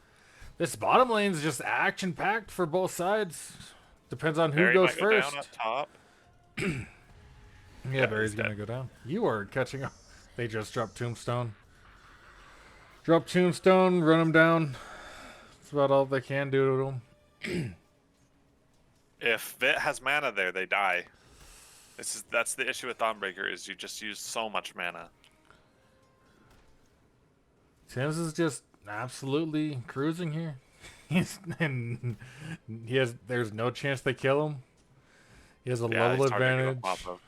This bottom lane's just action packed for both sides. Depends on who Barry goes might go first. down up top. Yeah, Barry's gonna go down. You are catching up. They just dropped Tombstone. Drop Tombstone, run him down. That's about all they can do to him. If Vit has mana there, they die. That's the issue with Dawnbreaker is you just use so much mana. Tim's is just absolutely cruising here. There's no chance they kill him. He has a level advantage. If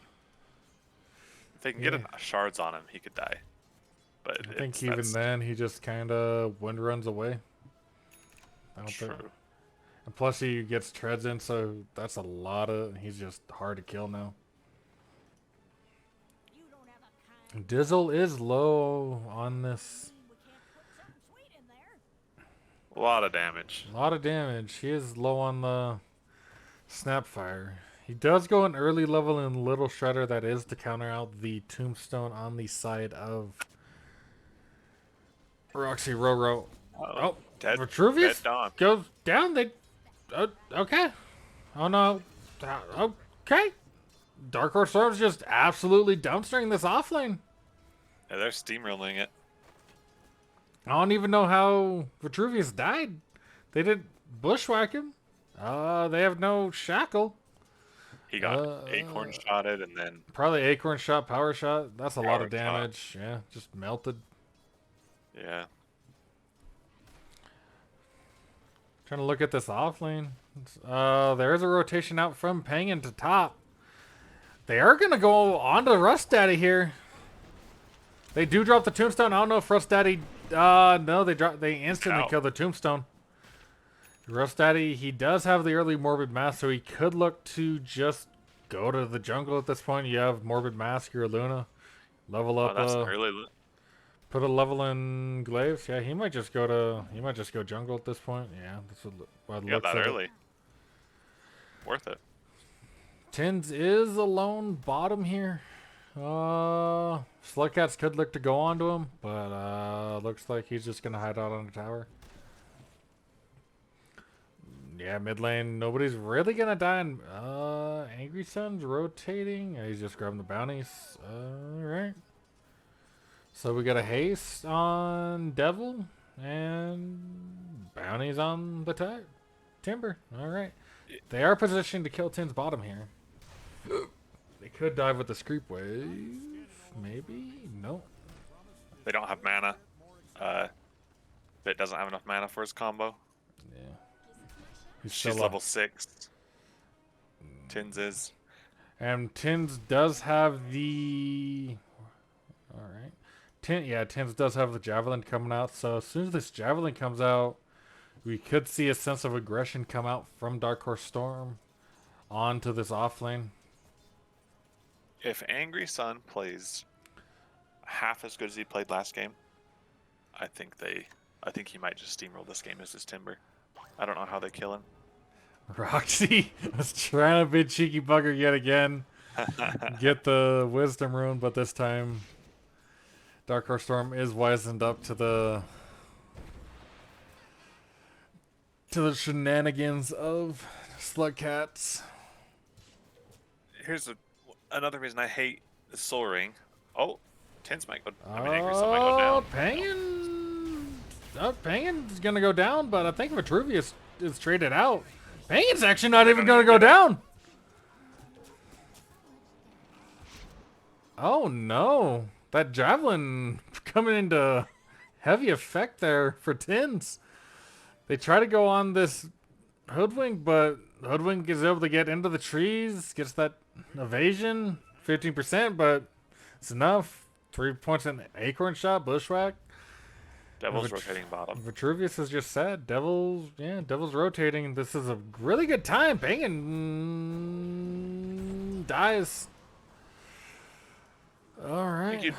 they can get shards on him, he could die. But I think even then, he just kind of wind runs away. True. And plus, he gets treads in, so that's a lot of. He's just hard to kill now. Dizzle is low on this. A lot of damage. A lot of damage. He is low on the Snapfire. He does go an early level in Little Shredder. That is to counter out the Tombstone on the side of Roxy Roro. Oh, dead. Vitruvius Dead goes down. Okay. Oh no. Okay. Dark Horse Storm's just absolutely dumpstering this offlane. Yeah, they're steamrolling it. I don't even know how Vitruvius died. They didn't bushwhack him. They have no shackle. He got acorn shotted and then probably acorn shot, power shot. That's a lot of damage. Yeah, just melted. Yeah. Trying to look at this offlane. There is a rotation out from Pangin to top. They are gonna go on to Rust Daddy here. They do drop the Tombstone. I don't know if Rust Daddy. No, they instantly kill the Tombstone. Rust Daddy, he does have the early Morbid Mask, so he could look to just go to the jungle at this point. You have Morbid Mask, your Luna. Level up. That's early. Put a level in Glaives. Yeah, he might just go jungle at this point. Yeah, that's what it looks like. Early. Worth it. Tins is alone bottom here. Slugcats could look to go onto him, but looks like he's just gonna hide out on the tower. Yeah, mid lane, nobody's really gonna die. Angry Sun's rotating. He's just grabbing the bounties. Alright. So we got a haste on Devil and bounties on the Timber. Alright. They are positioned to kill Tin's bottom here. They could dive with the Screep Wave. Maybe? No. They don't have mana. Bit doesn't have enough mana for his combo. Yeah. She's level 6. Tins is. And Tins does have the... Alright. Tins does have the Javelin coming out. So as soon as this Javelin comes out, we could see a sense of aggression come out from Dark Horse Storm onto this offlane. If Angry Sun plays half as good as he played last game, I think he might just steamroll this game as his Timber. I don't know how they kill him. Roxy was trying to be cheeky bugger yet again. Get the Wisdom Rune, but this time Dark Horse Storm is wizened up to the shenanigans of Slugcats. Here's another reason I hate the Soul Ring. Oh, Tins might go. Angry Sun might go down. Pangan's gonna go down, but I think Vitruvius is traded out. Pangan's actually not even gonna go down. Oh no. That Javelin coming into heavy effect there for Tins. They try to go on this Hoodwink, but Hoodwink is able to get into the trees, gets that evasion, 15%, but it's enough. 3 points in Acorn Shot, Bushwhack. Devil's rotating bottom. Vitruvius has just said, Devil's rotating. This is a really good time. Pangan dies. Alright. You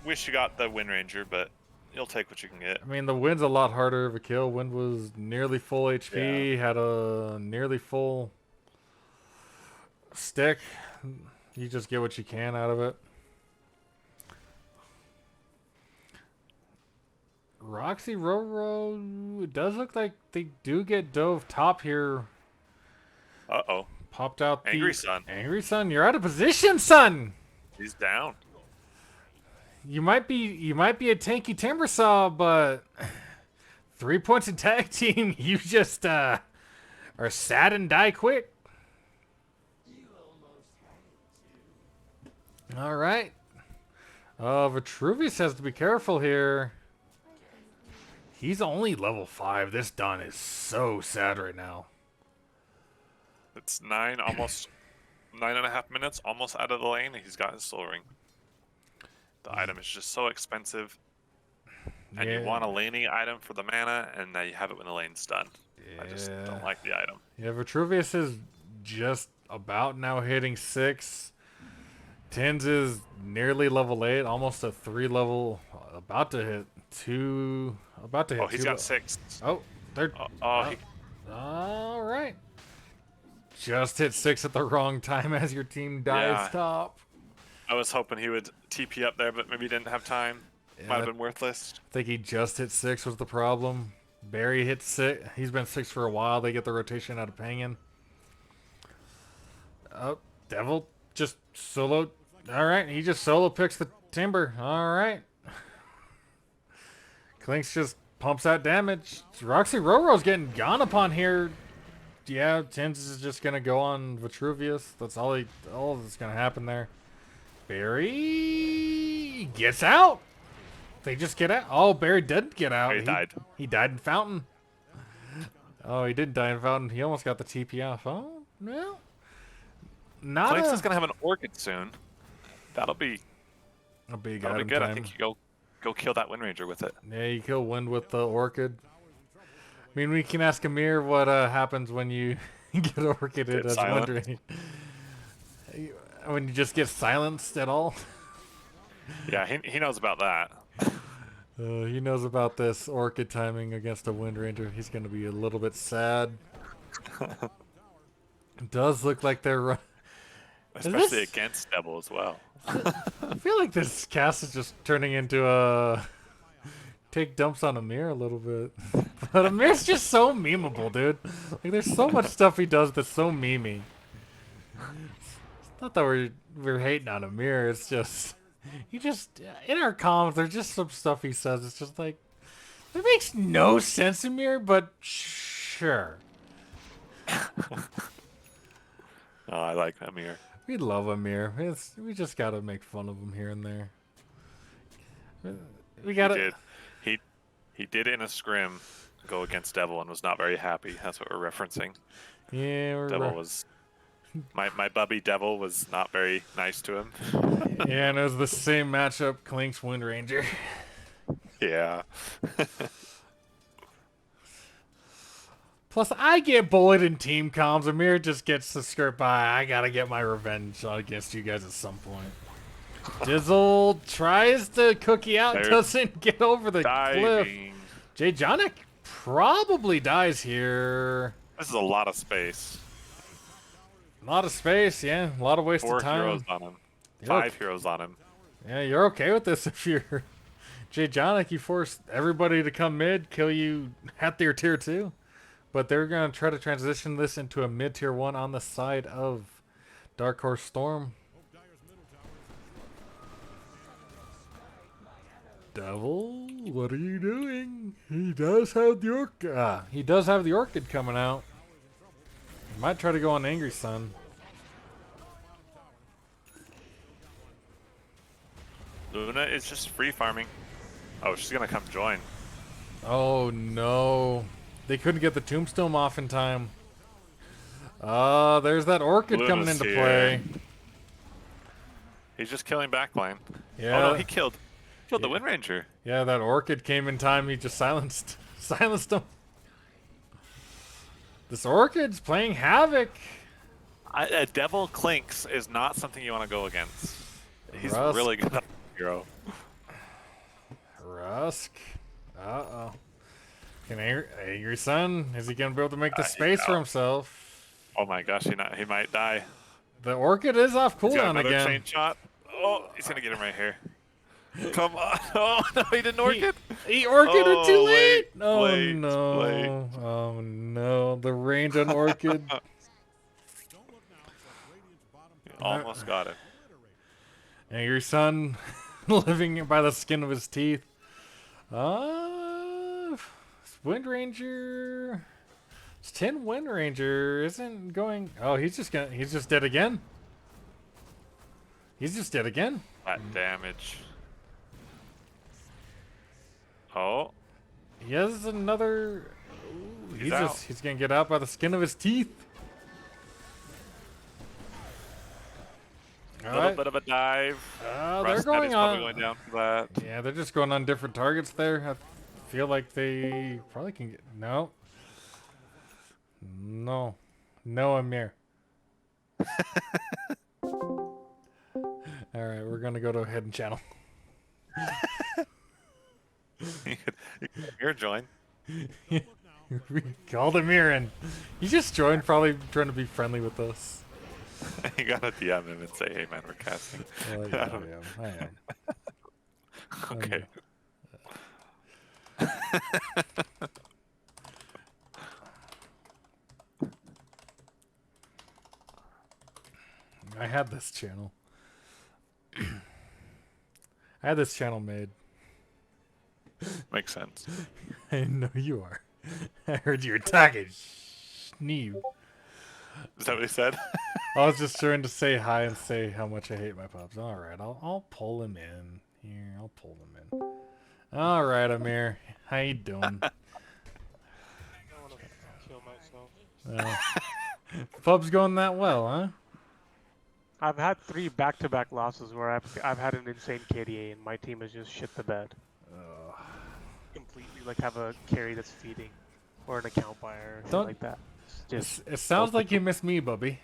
wish you got the Wind Ranger, but you'll take what you can get. I mean, the Wind's a lot harder of a kill. Wind was nearly full HP, had a nearly full stick. You just get what you can out of it. Roxy Roro, it does look like they do get dove top here. Uh-oh. Popped out the Angry Sun. Angry Sun, you're out of position, son. He's down. You might be a tanky Timbersaw, but 3 points in tag team, you just are sad and die quick. All right. Vitruvius has to be careful here. He's only level 5. This Don is so sad right now. It's 9.5 minutes, almost out of the lane, and he's got his Soul Ring. The item is just so expensive, and you want a laning item for the mana, and now you have it when the lane's done. Yeah. I just don't like the item. Yeah, Vitruvius is just about now hitting 6. Tins is nearly level 8, almost a 3 level, about to hit 2. Oh, he's got 6. Oh, they're. All right. Just hit 6 at the wrong time as your team dies top. I was hoping he would TP up there, but maybe he didn't have time. Yeah, Might have been worthless. I think he just hit 6 was the problem. Barry hit 6. He's been 6 for a while. They get the rotation out of Pangan. Oh, Devil just solo. All right, he just solo picks the Timber. All right. Clinks just pumps that damage. Roxy Roro's getting gone upon here. Yeah, Tins is just gonna go on Vitruvius. That's all that's gonna happen there. Barry gets out. They just get out. Oh, Barry didn't get out. He died. He died in Fountain. Oh, he didn't die in Fountain. He almost got the TP off. Oh, well. Clinks is gonna have an Orchid soon. That'll be good. Time. I think you go kill that Wind Ranger with it. Yeah, you kill Wind with the Orchid. I mean, we can ask Amir what happens when you get Orchided as Wind Ranger. When you just get silenced at all. Yeah, he knows about that. He knows about this Orchid timing against a Wind Ranger. He's going to be a little bit sad. It does look like they're... Especially against Devil as well. I feel like this cast is just turning into a take dumps on Amir a little bit. But Amir's just so memeable, dude. Like, there's so much stuff he does that's so memey. It's not that we're hating on Amir. It's just he just in our comments there's just some stuff he says. It's just like it makes no sense, Amir. But sure, Oh, I like Amir. we love Amir. We just gotta make fun of him here and there. We He gotta. did. He did it in a scrim, go against Devil, and was not very happy. That's what we're referencing. Yeah, Devil was my bubby Devil was not very nice to him. yeah, and it was the same matchup, Klink's Wind Ranger. Yeah. Plus, I get bullied in team comms. Amir just gets the skirt by. I gotta get my revenge against you guys at some point. Dizzle tries to cookie out, There's doesn't get over the cliff. Diving. Jay Jonic probably dies here. This is a lot of space. A lot of space, yeah. A lot of wasted 4 time. heroes on him. You're 5 okay. heroes on him. Yeah, you're okay with this if you're Jay Jonic. You forced everybody to come mid, kill you at their tier 2. But they're going to try to transition this into a mid tier 1 on the side of Dark Horse Storm. Devil, what are you doing? He does have the orchid. He does have the orchid coming out. He might try to go on Angry Sun. Luna is just free farming. Oh, she's gonna come join. Oh no. They couldn't get the tombstone off in time. There's that orchid Luna's coming into here. play. He's just killing backline. Yeah. Oh no, he killed the Wind Ranger. Yeah, that orchid came in time. He just silenced him. This orchid's playing havoc. A Devil Clinks is not something you want to go against. He's Rusk. really good at hero. Rusk. Uh-oh. Can Angry Sun, is he going to be able to make the space for himself? Oh my gosh, he might die. The orchid is off He's got cooldown another again. chain shot. Oh, he's gonna get him right here. Come on! Oh no, he didn't orchid. He orchid it too late. Oh late, no! late. Oh no! The range on orchid. Almost got it. Angry Sun, living by the skin of his teeth. Wind Ranger. It's 10 Wind Ranger isn't going. Oh, he's just dead again. He's just dead again. That damage. Oh, He has another. Ooh, He's out. he's gonna get out by the skin of his teeth. a little bit of a dive. They're Rustnet going is on. probably going down for that. Yeah, they're just going on different targets there. I feel like they probably can get. No. No, Amir. All right, we're gonna go to a hidden channel. You're join. We called Amir in. He just joined, probably trying to be friendly with us. You gotta DM him and say, "Hey man, we're casting." Yeah, I am. Okay. I had this channel. I had this channel made. Makes sense. I know you are. I heard you were talking. Sneeve. Is that what he said? I was just trying to say hi and say how much I hate my pops. All right, I'll pull him in. Here, I'll pull him in. All right, Amir. How you doing? I want to kill myself. Pub's going that well, huh? I've had 3 back-to-back losses where I've had an insane KDA and my team has just shit the bed. Completely, like have a carry that's feeding, or an account buyer, or something Don't- like that. It's just It sounds like you miss me, Bubby.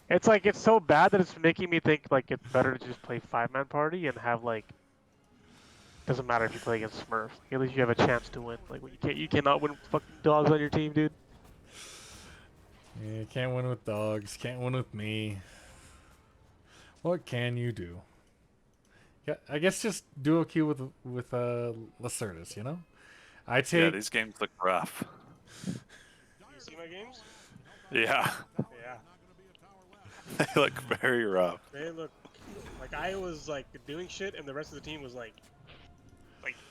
it's like it's so bad that it's making me think like it's better to just play 5-man party and have like. Doesn't matter if you play against Smurfs. At least you have a chance to win. Like when you cannot win with fucking dogs on your team, dude. Yeah, can't win with dogs. Can't win with me. What can you do? Yeah, I guess just duo queue with Lacertus, you know? I Yeah, take these games look rough. You see my games? Yeah, Yeah. they look very rough. They look like I was like doing shit, and the rest of the team was like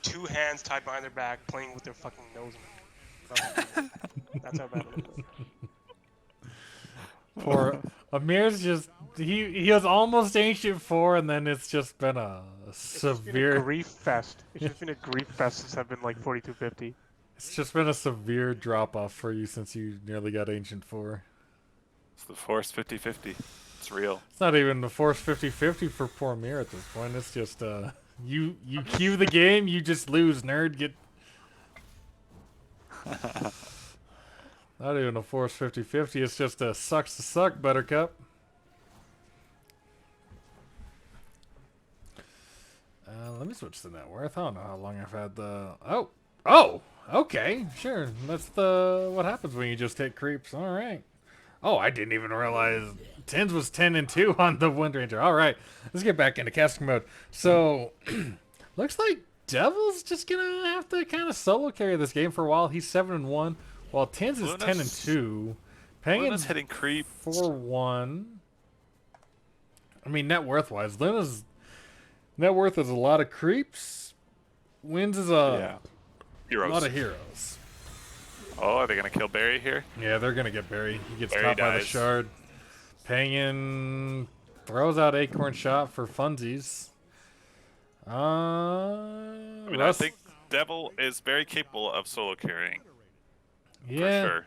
two hands tied behind their back, playing with their fucking nose. That's how bad it looked. poor Amir's just he was almost Ancient 4 and then it's just been a It's just been a severe grief fest. It's just been a grief fest since I've been like 4250. it's just been a severe drop off for you since you nearly got Ancient 4. It's the Force 50-50. It's real. It's not even the Force 50-50 for poor Amir at this point. It's just you cue the game, you just lose, nerd. Get not even a Force 50-50, it's just a sucks to suck, Buttercup. Let me switch to net worth. I don't know how long I've had the... Oh! Okay, sure. That's what happens when you just hit creeps. Alright. Oh, I didn't even realize Tins was 10-2 on the Wind Ranger. Alright, let's get back into casting mode. So, looks like Devil's just gonna have to kind of solo carry this game for a while. He's 7-1, while Tins is 10-2. Luna's hitting creep 4-1. I mean, net worth wise, Luna's net worth is a lot of creeps. Wins is a heroes. lot of heroes. Oh, are they gonna kill Barry here? Yeah, they're gonna get Barry. He gets Barry caught by the dies. shard. Pangin throws out Acorn Shot for funsies. I mean, I think Devil is very capable of solo carrying. yeah, For sure.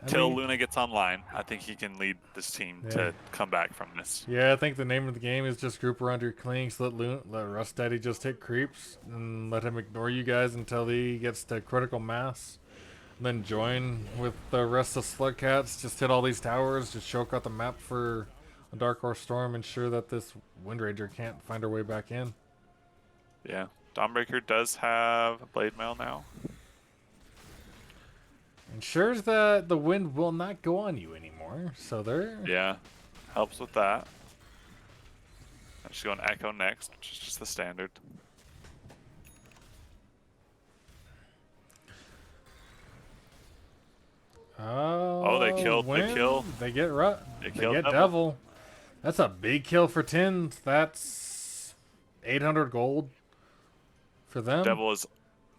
I Till mean- Luna gets online, I think he can lead this team to come back from this. Yeah, I think the name of the game is just group around your clings. Let Rust Daddy just hit creeps and let him ignore you guys until he gets to critical mass. And then join with the rest of Slugcats. Just hit all these towers. Just choke out the map for a Dark Horse Storm. Ensure that this Wind Ranger can't find her way back in. Yeah. Dawnbreaker does have Blade Mail now. Ensures that the wind will not go on you anymore. So they're... Yeah. Helps with that. I'm just going Echo next, which is just the standard. Oh, they killed- they win. kill. They get They They kill get Devil. Devil. That's a big kill for Tins. That's 800 gold for them. Devil is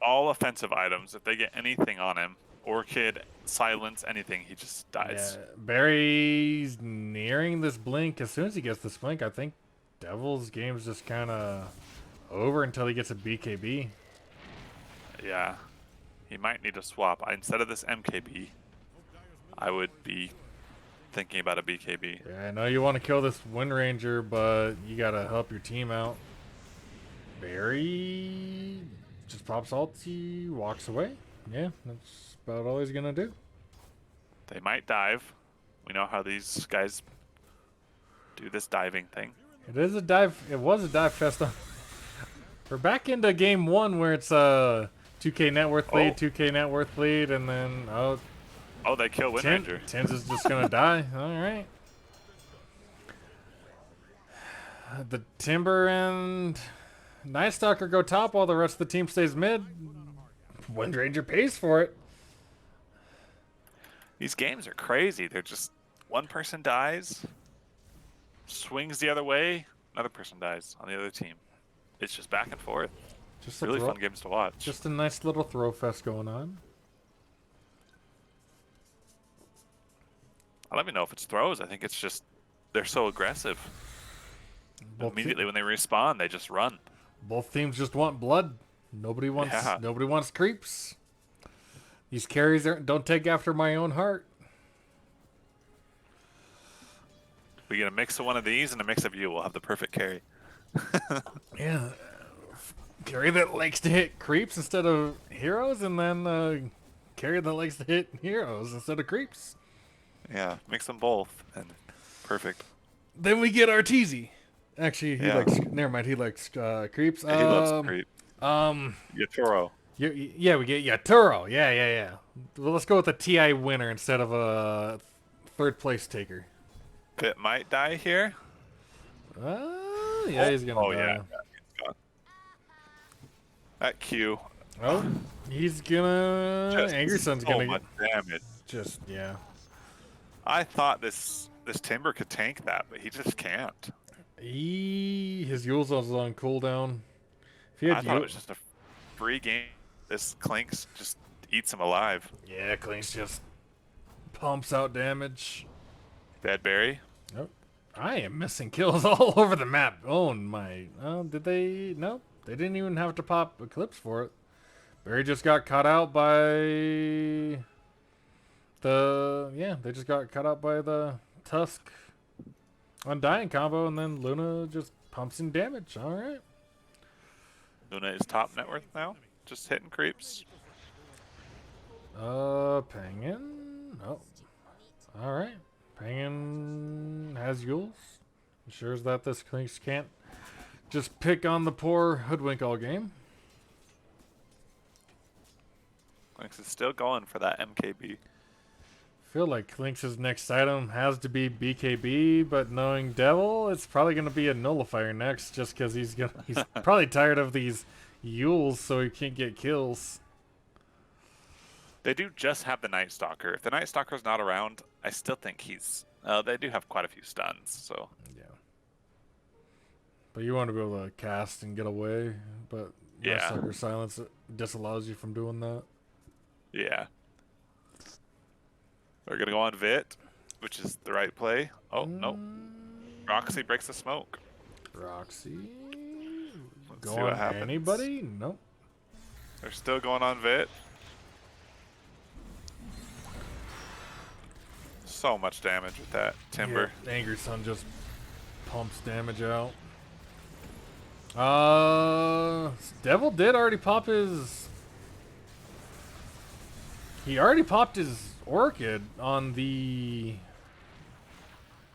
all offensive items. If they get anything on him, Orchid, Silence, anything, he just dies. Yeah, Barry's nearing this blink. As soon as he gets this blink, I think Devil's game's just kind of over until he gets a BKB. Yeah. He might need to swap. Instead of this MKB, I would be thinking about a BKB. Yeah, I know you want to kill this Wind Ranger, but you gotta help your team out. Barry just pops ulti, walks away. Yeah, that's about all he's gonna do. They might dive. We know how these guys do this diving thing. It is a dive. It was a dive fest. We're back into game one where it's 2K net worth lead, 2K net worth lead, and then Oh, they kill Wind Ranger. Tins is just gonna die. All right. The Timber and Night Stalker go top while the rest of the team stays mid. Wind Ranger pays for it. These games are crazy. They're just one person dies, swings the other way, another person dies on the other team. It's just back and forth. Just a Really throw, fun games to watch. Just a nice little throw fest going on. Let me know if it's throws. I think it's just they're so aggressive. Immediately when they respawn, they just run. Both teams just want blood. Nobody wants creeps. These carries don't take after my own heart. We get a mix of one of these and a mix of you. We'll have the perfect carry. Yeah. Carry that likes to hit creeps instead of heroes, and then carry that likes to hit heroes instead of creeps. Yeah, mix them both and perfect. Then we get Arteezy. Actually, he Yeah. likes. Never mind. He likes creeps. He loves creep. Yatoro. Yeah, we get Turo. Yeah. Well, let's go with a TI winner instead of a third place taker. Pit might die here. Yeah, he's gonna die. Yeah, he's gone. That Q. Oh, he's gonna. Just Angry Sun's so gonna much damage. just yeah. I thought this Timber could tank that, but he just can't. His Yule's on cooldown. If he I had thought it Yule, was just a free game. This Clinks just eats him alive. yeah, Clinks just pumps out damage. Dead Berry. Nope. I am missing kills all over the map. Oh my! Did they? No, they didn't even have to pop Eclipse for it. Barry just got caught out by they just got caught out by the Tusk Undying combo, and then Luna just pumps in damage. All right. Luna is top net worth now. Just hitting creeps. Penguin. Oh, all right. Penguin has Yules. Ensures that this Clinks can't just pick on the poor Hoodwink all game. Clinks is still going for that MKB. Feel like Clinks' next item has to be BKB, but knowing Devil, it's probably gonna be a nullifier next, just because he's probably tired of these Yules, so he can't get kills. They do just have the Night Stalker. If the Night Stalker's not around, I still think he's. They do have quite a few stuns, so. Yeah. But you want to be able to cast and get away, but Yeah. Sucker Silence disallows you from doing that. Yeah. We're gonna go on Vit, which is the right play. Oh no, Roxy breaks the smoke. Roxy. Let's Go see what on happens. anybody? Nope. They're still going on Vit. So much damage with that Timber. Yeah, Angry Sun just pumps damage out. Devil did already pop his. He already popped his Orchid on the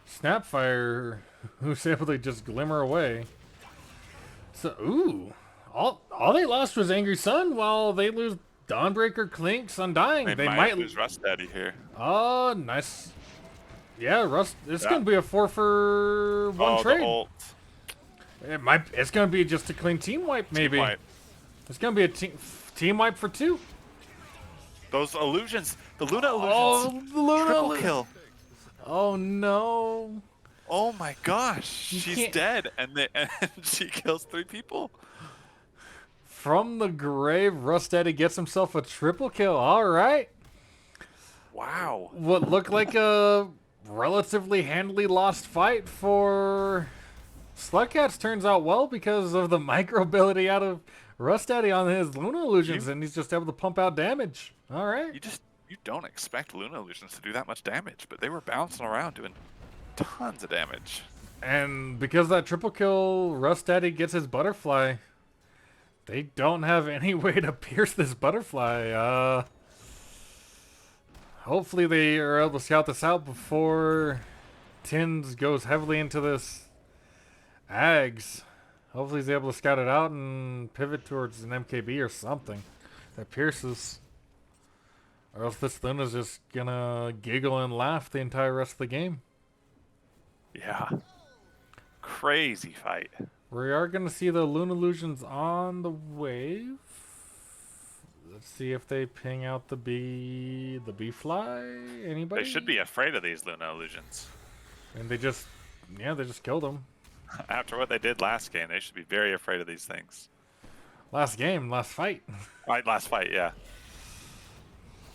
Snapfire, who's able to just glimmer away. So, ooh, all they lost was Angry Sun, while they lose Dawnbreaker, Clinks, Undying. They might lose Rust Daddy here. Oh, nice. Yeah, Rust. It's Yeah. gonna be a 4-for-1 Oh, trade. the ult. It might. It's gonna be just a clean team wipe, maybe. Team wipe. It's gonna be a team wipe for 2. Those illusions. The Luna Oh, illusions. the Luna Triple illusion. kill. Oh no! Oh my gosh. You She's can't- dead, and she kills 3 people. From the grave, Rust Daddy gets himself a triple kill. All right. Wow. What looked like a relatively handily lost fight for Slugcats turns out well because of the micro ability out of Rust Daddy on his Luna illusions, and he's just able to pump out damage. All right. You don't expect Luna illusions to do that much damage, but they were bouncing around doing tons of damage. And because of that triple kill, Rust Daddy gets his butterfly. They don't have any way to pierce this butterfly. Hopefully they are able to scout this out before Tins goes heavily into this Ags. Hopefully he's able to scout it out and pivot towards an MKB or something that pierces. Or else this Luna's just gonna giggle and laugh the entire rest of the game. Yeah. Crazy fight. We are going to see the Luna Illusions on the wave. Let's see if they ping out the bee fly. Anybody? They should be afraid of these Luna illusions. And they just killed them. After what they did last game, they should be very afraid of these things. Last fight. Right, last fight, yeah.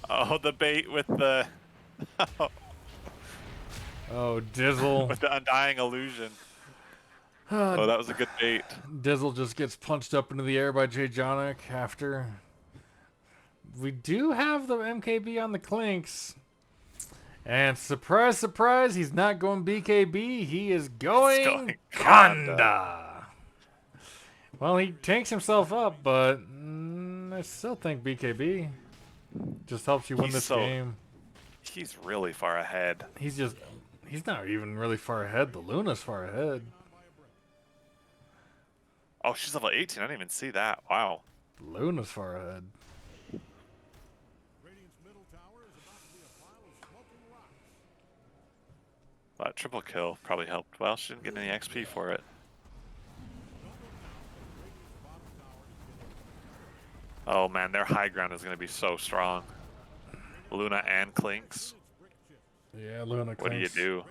Oh, the bait with the Oh, Dizzle. with the undying illusion. Oh, that was a good bait. Dizzle just gets punched up into the air by Jay Jonic after. We do have the MKB on the Clinks. And surprise, surprise, he's not going BKB. He is going Kanda. Well, he tanks himself up, but I still think BKB just helps you win this game. He's really far ahead. He's not even really far ahead. The Luna's far ahead. Oh, she's level 18. I didn't even see that. Wow. Luna's far ahead. That triple kill probably helped. Well, she didn't get any XP for it. Oh man, their high ground is going to be so strong. Luna and Clinks. Yeah, Luna. What do you do?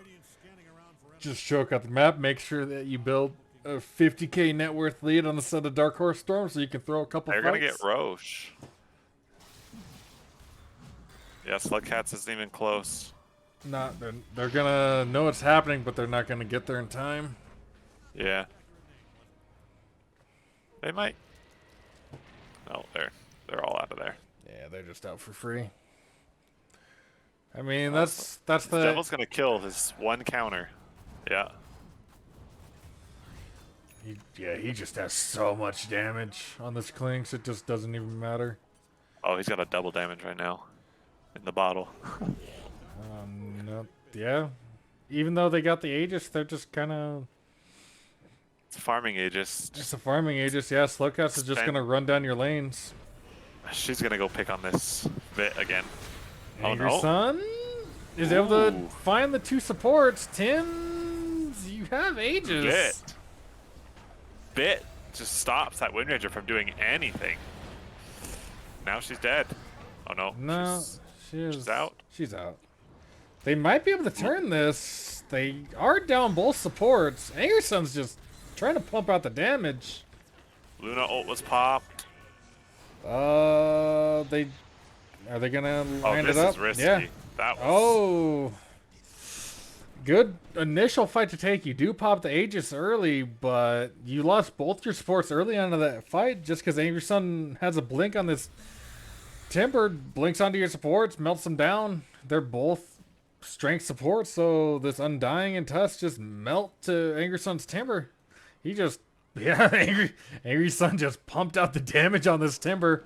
Just choke out the map. Make sure that you build a 50k net worth lead on the side of Dark Horse Storm so you can throw a couple They're fights. going to get Roche. Yeah, Slugcats isn't even close. Not, they're gonna know it's happening, but they're not gonna get there in time. Yeah. They might. No, they're all out of there. Yeah, they're just out for free. I mean, that's the Devil's gonna kill his one counter. Yeah. he just has so much damage on this Clinks, it just doesn't even matter. Oh, he's got a double damage right now in the bottle. No, yeah. Even though they got the Aegis, they're just kind of It's farming Aegis. just a farming Aegis. Yeah, Slugcats is just Spend- gonna run down your lanes. She's gonna go pick on this bit again. Oh Angry no. Sun is able to Ooh. find the two supports. Tins, you have Aegis. Bit just stops that Wind Ranger from doing anything. Now she's dead. Oh no. No, she's out. She's out. They might be able to turn this. They are down both supports. Angerson's just trying to pump out the damage. Luna ult was popped. Are they gonna Oh, line this it up? is risky. Yeah. That was. Oh. Good initial fight to take. You do pop the Aegis early, but you lost both your supports early on in that fight just because Angerson has a blink on this Timber, blinks onto your supports, melts them down. They're both strength support, so this Undying and Tusk just melt to Angerson's Timber. He just, yeah, Angry Sun just pumped out the damage on this Timber.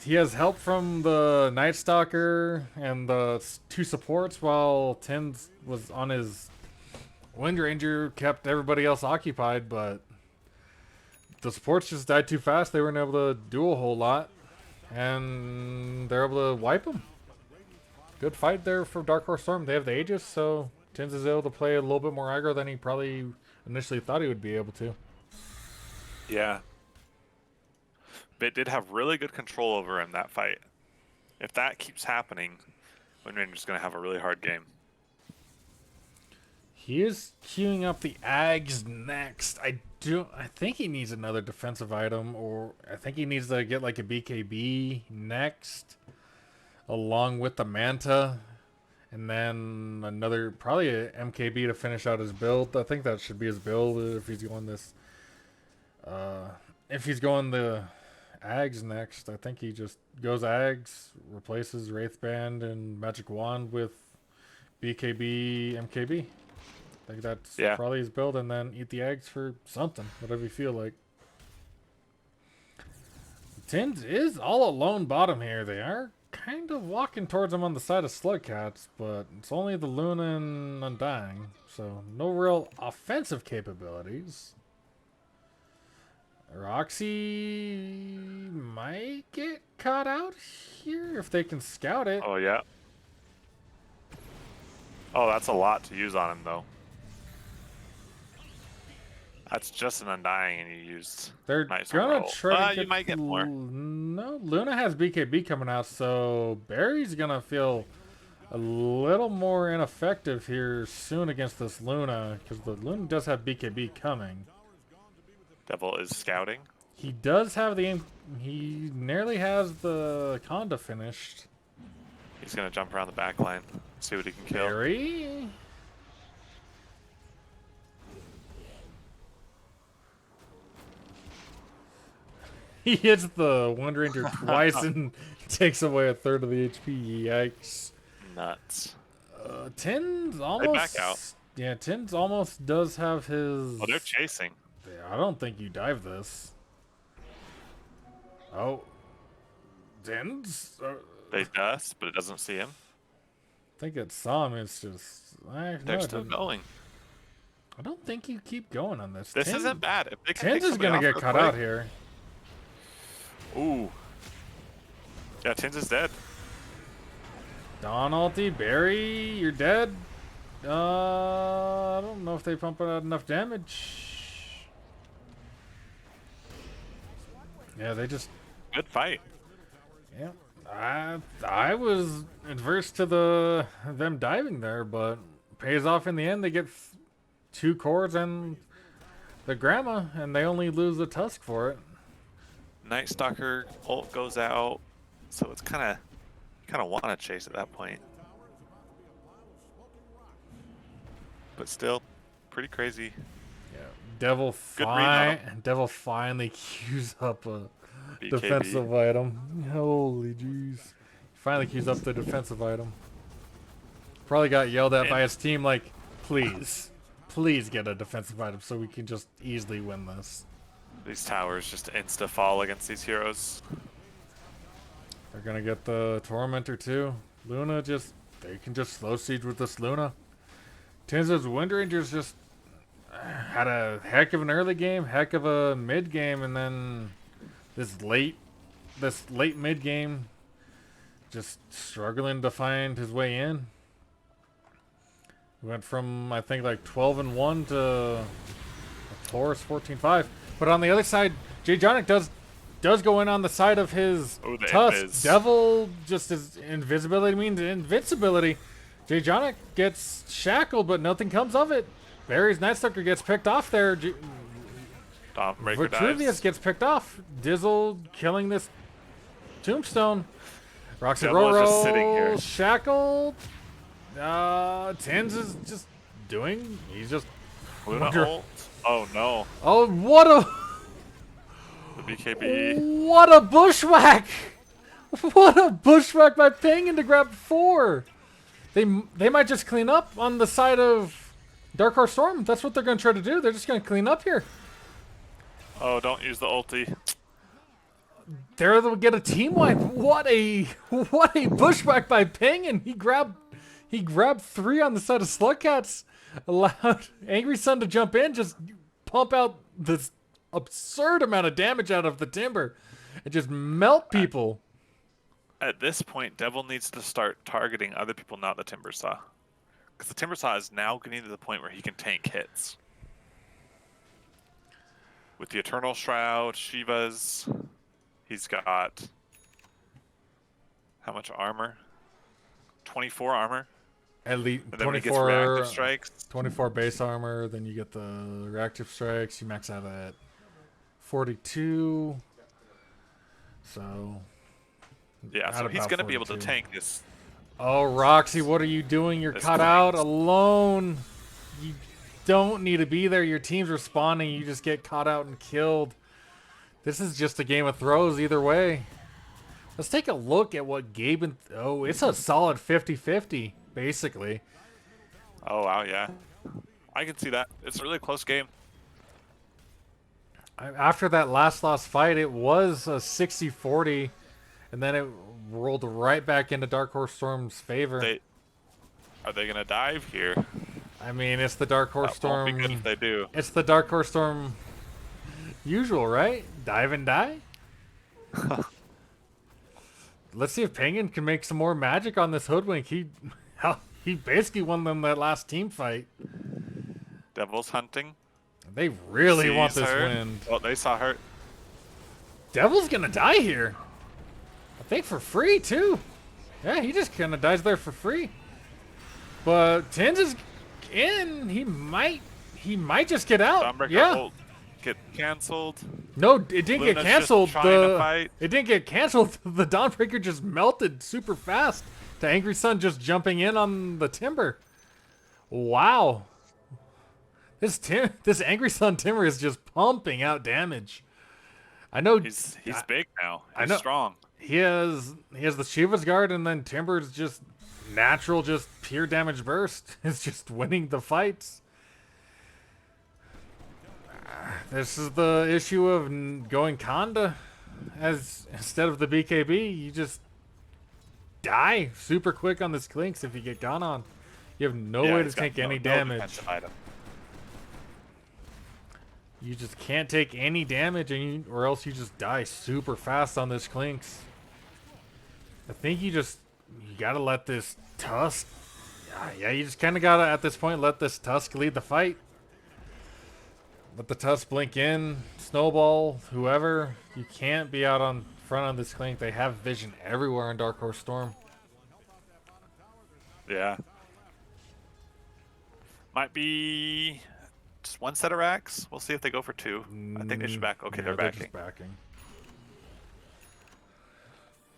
He has help from the Night Stalker and the two supports while Tins was on his Wind Ranger, kept everybody else occupied, but the supports just died too fast. They weren't able to do a whole lot, and they're able to wipe them. Good fight there for Dark Horse Storm. They have the Aegis, so Tins is able to play a little bit more aggro than he probably initially thought he would be able to. Yeah. Bit did have really good control over him that fight. If that keeps happening, Wind Ranger's gonna have a really hard game. He is queuing up the Ags next. I think he needs another defensive item, or I think he needs to get like a BKB next, along with the Manta, and then another, probably a MKB to finish out his build. I think that should be his build if he's going this. If he's going the Ags next, I think he just goes Ags, replaces Wraithband and Magic Wand with BKB, MKB. I think that's probably his build, and then eat the eggs for something, whatever you feel like. Tins is all alone bottom here. They are kind of walking towards him on the side of Slugcats, but it's only the Luna and Undying, so no real offensive capabilities. Roxy might get caught out here if they can scout it. Oh yeah. Oh, that's a lot to use on him though. That's just an Undying, and you used. They're nice gonna try to you might get more. No, Luna has BKB coming out, so Barry's gonna feel a little more ineffective here soon against this Luna, because the Luna does have BKB coming. Devil is scouting. He does have the. He nearly has the Conda finished. He's gonna jump around the back line, see what he can kill. Barry. He hits the Wind Ranger twice and takes away a third of the HP. Yikes. Nuts. Tins almost. back out. Yeah, Tins almost does have his. Oh, they're chasing. Yeah, I don't think you dive this. Oh. Tins? They dust, but it doesn't see him. I think it saw him. It's just. They're still going. I don't think you keep going on this. This Tins, isn't bad. If they can Tins is going to get caught out here. Ooh. Yeah, Tins is dead. Dawn ulti, Barry, you're dead. I don't know if they pump out enough damage. Yeah, they just. Good fight. Yeah, I was adverse to them diving there, but pays off in the end. They get 2 cores and the grandma, and they only lose the tusk for it. Night Stalker ult goes out, so it's kind of want to chase at that point. But still, pretty crazy. Yeah, Devil Good read on Devil finally queues up a BKB. defensive item. Holy jeez. Finally queues up the defensive item. Probably got yelled at by his team like, please get a defensive item so we can just easily win this. These towers just insta fall against these heroes. They're gonna get the Tormentor too. Luna they can just slow siege with this Luna. Tinza's Wind Rangers just had a heck of an early game, heck of a mid game, and then this late mid game just struggling to find his way in. Went from I think like 12-1 to a Taurus 14-5. But on the other side, Jay Jonic does go in on the side of his Tusk. Invis. Devil just his invisibility means invincibility. Jay Jonic gets shackled, but nothing comes of it. Barry's Night Stalker gets picked off there. Dawnbreaker Vitruvius dies. gets picked off. Dizzle killing this Tombstone. Roxy Devil is just Roro sitting here. shackled. Tins is just he's just Luna wonder- ult. Oh no. Oh, what a The BKB. what a bushwhack! What a bushwhack by Penguin to grab 4. They might just clean up on the side of Dark Horse Storm. That's what they're going to try to do. They're just going to clean up here. Oh, don't use the ulti. There they'll get a team wipe. What a bushwhack by Penguin. He grabbed 3 on the side of Slugcats. Allowed Angry Sun to jump in, just pump out this absurd amount of damage out of the Timber and just melt people. At this point, Devil needs to start targeting other people, not the Timbersaw. Because the Timbersaw is now getting to the point where he can tank hits. With the Eternal Shroud, Shiva's, he's got how much armor? 24 armor. At least And then when he gets reactive 24, strikes, 24 base armor, then you get the reactive strikes. You max out at 42. So, yeah, at so he's about going to be able to 42. tank this. Oh, Roxy, what are you doing? You're This caught point. out alone. You don't need to be there. Your team's responding. You just get caught out and killed. This is just a game of throws either way. Let's take a look at what Gabe and... Oh, it's a solid 50-50, basically. Oh, wow, yeah. I can see that. It's a really close game. After that last lost fight, it was a 60-40, and then it rolled right back into Dark Horse Storm's favor. Are they going to dive here? I mean, it's the Dark Horse That won't Storm. be good if they do. It's the Dark Horse Storm usual, right? Dive and die? Let's see if Penguin can make some more magic on this Hoodwink. He basically won them that last team fight. Devil's hunting. They really want Sees this her. win. Oh, they saw her. Devil's gonna die here. I think for free too. Yeah, he just kind of dies there for free. But Tins is in. He might just get out. Dawnbreaker Yeah. ult get canceled. No, it didn't get Luna's just canceled. trying to fight. It didn't get canceled. The Dawnbreaker just melted super fast to Angry Sun just jumping in on the Timber. Wow. This Angry Sun Timber is just pumping out damage. I know He's big now. I He's know. strong. he has the Shiva's Guard, and then Timber's just natural, just pure damage burst. It's just winning the fights. This is the issue of going Conda as instead of the BKB. You just die super quick on this Clinks if you get gone on. You have no Yeah, way to he's got take any no damage. defensive item. You just can't take any damage, or else you just die super fast on this Clinks. I think you gotta let this Tusk. Yeah, you just kind of gotta at this point let this Tusk lead the fight. Let the Tusk blink in, snowball, whoever. You can't be out on front on this Clink. They have vision everywhere in Dark Horse Storm. Yeah. Might be just one set of racks. We'll see if they go for two. I think they should back. Okay, Yeah, they're backing. just backing.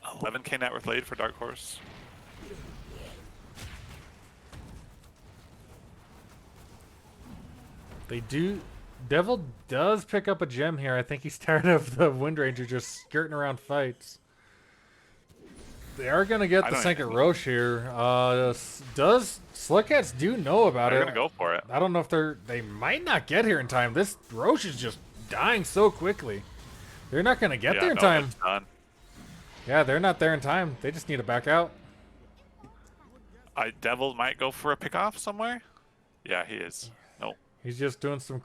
11k net worth lead for Dark Horse. They do. Devil does pick up a gem here. I think he's tired of the Wind Ranger just skirting around fights. They are going to get the second Roche here. Does Slugcats do know about They're it? gonna go for it. I don't know if they might not get here in time. This Roche is just dying so quickly. They're not going to get there in time. It's done. Yeah, they're not there in time. They just need to back out. Devil might go for a pickoff somewhere. Yeah, he is. No. He's just doing some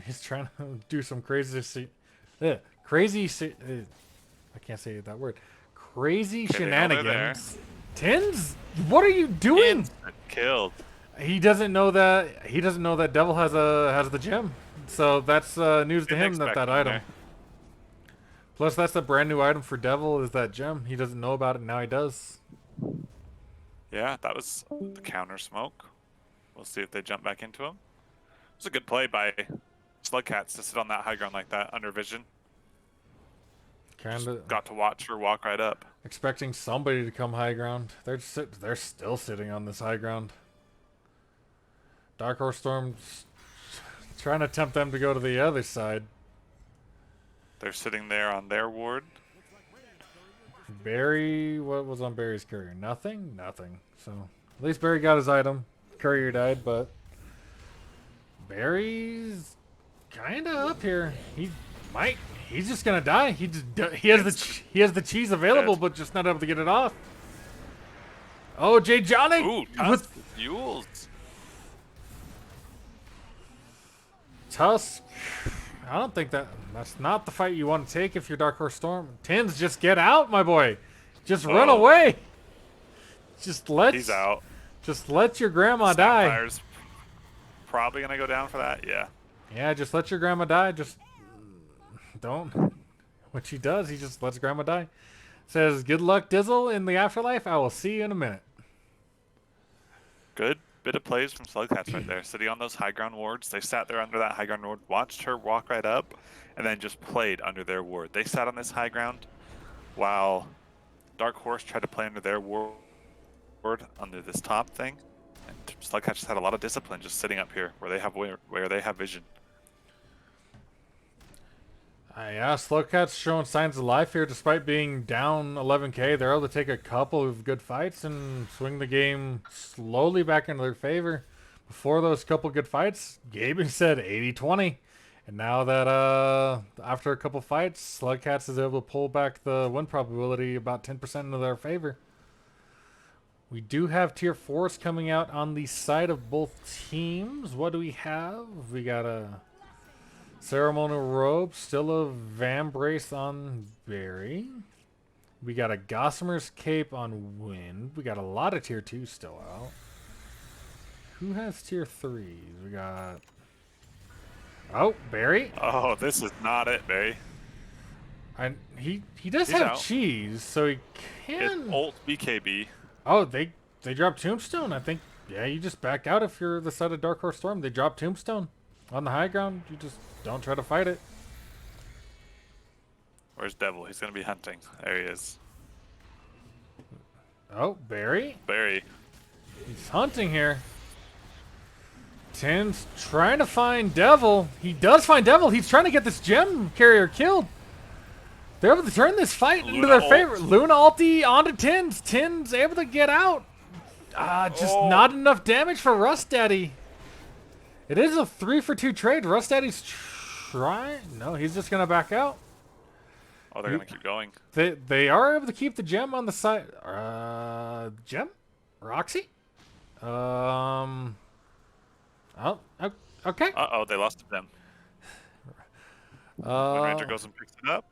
he's trying to do some crazy I can't say that word. Crazy Okay, shenanigans. Tins, what are you doing? Killed. He doesn't know that Devil has the gem. So that's news to him that item. Plus that's a brand new item for Devil is that gem. He doesn't know about it, now he does. Yeah, that was the counter smoke. We'll see if they jump back into him. It was a good play by Slugcats to sit on that high ground like that under vision. Kinda got to watch her walk right up. Expecting somebody to come high ground. They're still sitting on this high ground. Dark Horse Storm's trying to tempt them to go to the other side. They're sitting there on their ward. Barry, what was on Barry's courier? Nothing? Nothing. So, at least Barry got his item. Courier died, but Barry's kind of up here. He's just gonna die. He has the cheese available, but just not able to get it off. Oh, Jay Johnny with Yules. Tusk. I don't think that's not the fight you want to take if you're Dark Horse Storm. Tins, just get out, my boy. Just run away. He's out. Just let your grandma die. Fire's probably gonna go down for that. Yeah. Yeah, just let your grandma die. Just don't. What he does, he just lets grandma die. Says, "Good luck, Dizzle, in the afterlife. I will see you in a minute." Good bit of plays from Slugcats right there. Sitting on those high ground wards. They sat there under that high ground ward, watched her walk right up, and then just played under their ward. They sat on this high ground while Dark Horse tried to play under their ward under this top thing. And Slugcats just had a lot of discipline just sitting up here where they have vision. Yeah, Slugcats showing signs of life here despite being down 11k. They're able to take a couple of good fights and swing the game slowly back into their favor. Before those couple good fights, Gabe said 80-20. And now that after a couple fights, Slugcats is able to pull back the win probability about 10% into their favor. We do have tier 4s coming out on the side of both teams. What do we have? We got a ceremonial robe, still a Vambrace on Barry. We got a Gossamer's Cape on Wind. We got a lot of tier 2s still out. Who has tier 3s? We got... Oh, Barry. Oh, this is not it, Barry. And he does He's have out. cheese, so he can... It's ult BKB. Oh, they dropped Tombstone. I think, yeah, you just back out if you're the side of Dark Horse Storm. They drop Tombstone. On the high ground, you just don't try to fight it. Where's Devil? He's going to be hunting. There he is. Oh, Barry. Barry. He's hunting here. Tin's trying to find Devil. He does find Devil. He's trying to get this gem carrier killed. They're able to turn this fight into their favor. Luna ulti onto Tins. Tins able to get out. Just not enough damage for Rust Daddy. It is a 3-for-2 trade. Rust Daddy's trying. No, he's just going to back out. Oh, they're going to keep going. They are able to keep the gem on the side. Gem? Roxy? Oh, okay. Uh-oh, they lost them. Wind Ranger goes and picks it up.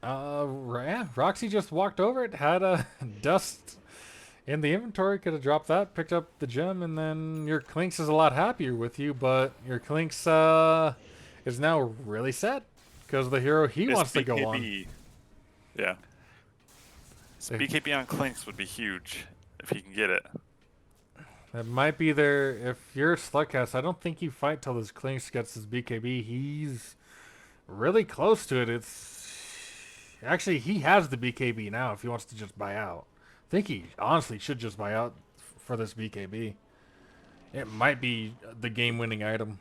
Yeah, Roxy just walked over it, had a dust In the inventory, could have dropped that, picked up the gem, and then your Clinks is a lot happier with you, but your Clinks is now really sad because the hero he This wants to go on. BKB. Yeah. This They- BKB on Clinks would be huge if he can get it. That might be there. If you're Slugcats, I don't think you fight till this Clinks gets his BKB. He's really close to it. It's actually he has the BKB now. If he wants to just buy out, I think he honestly should just buy out for this BKB. It might be the game-winning item.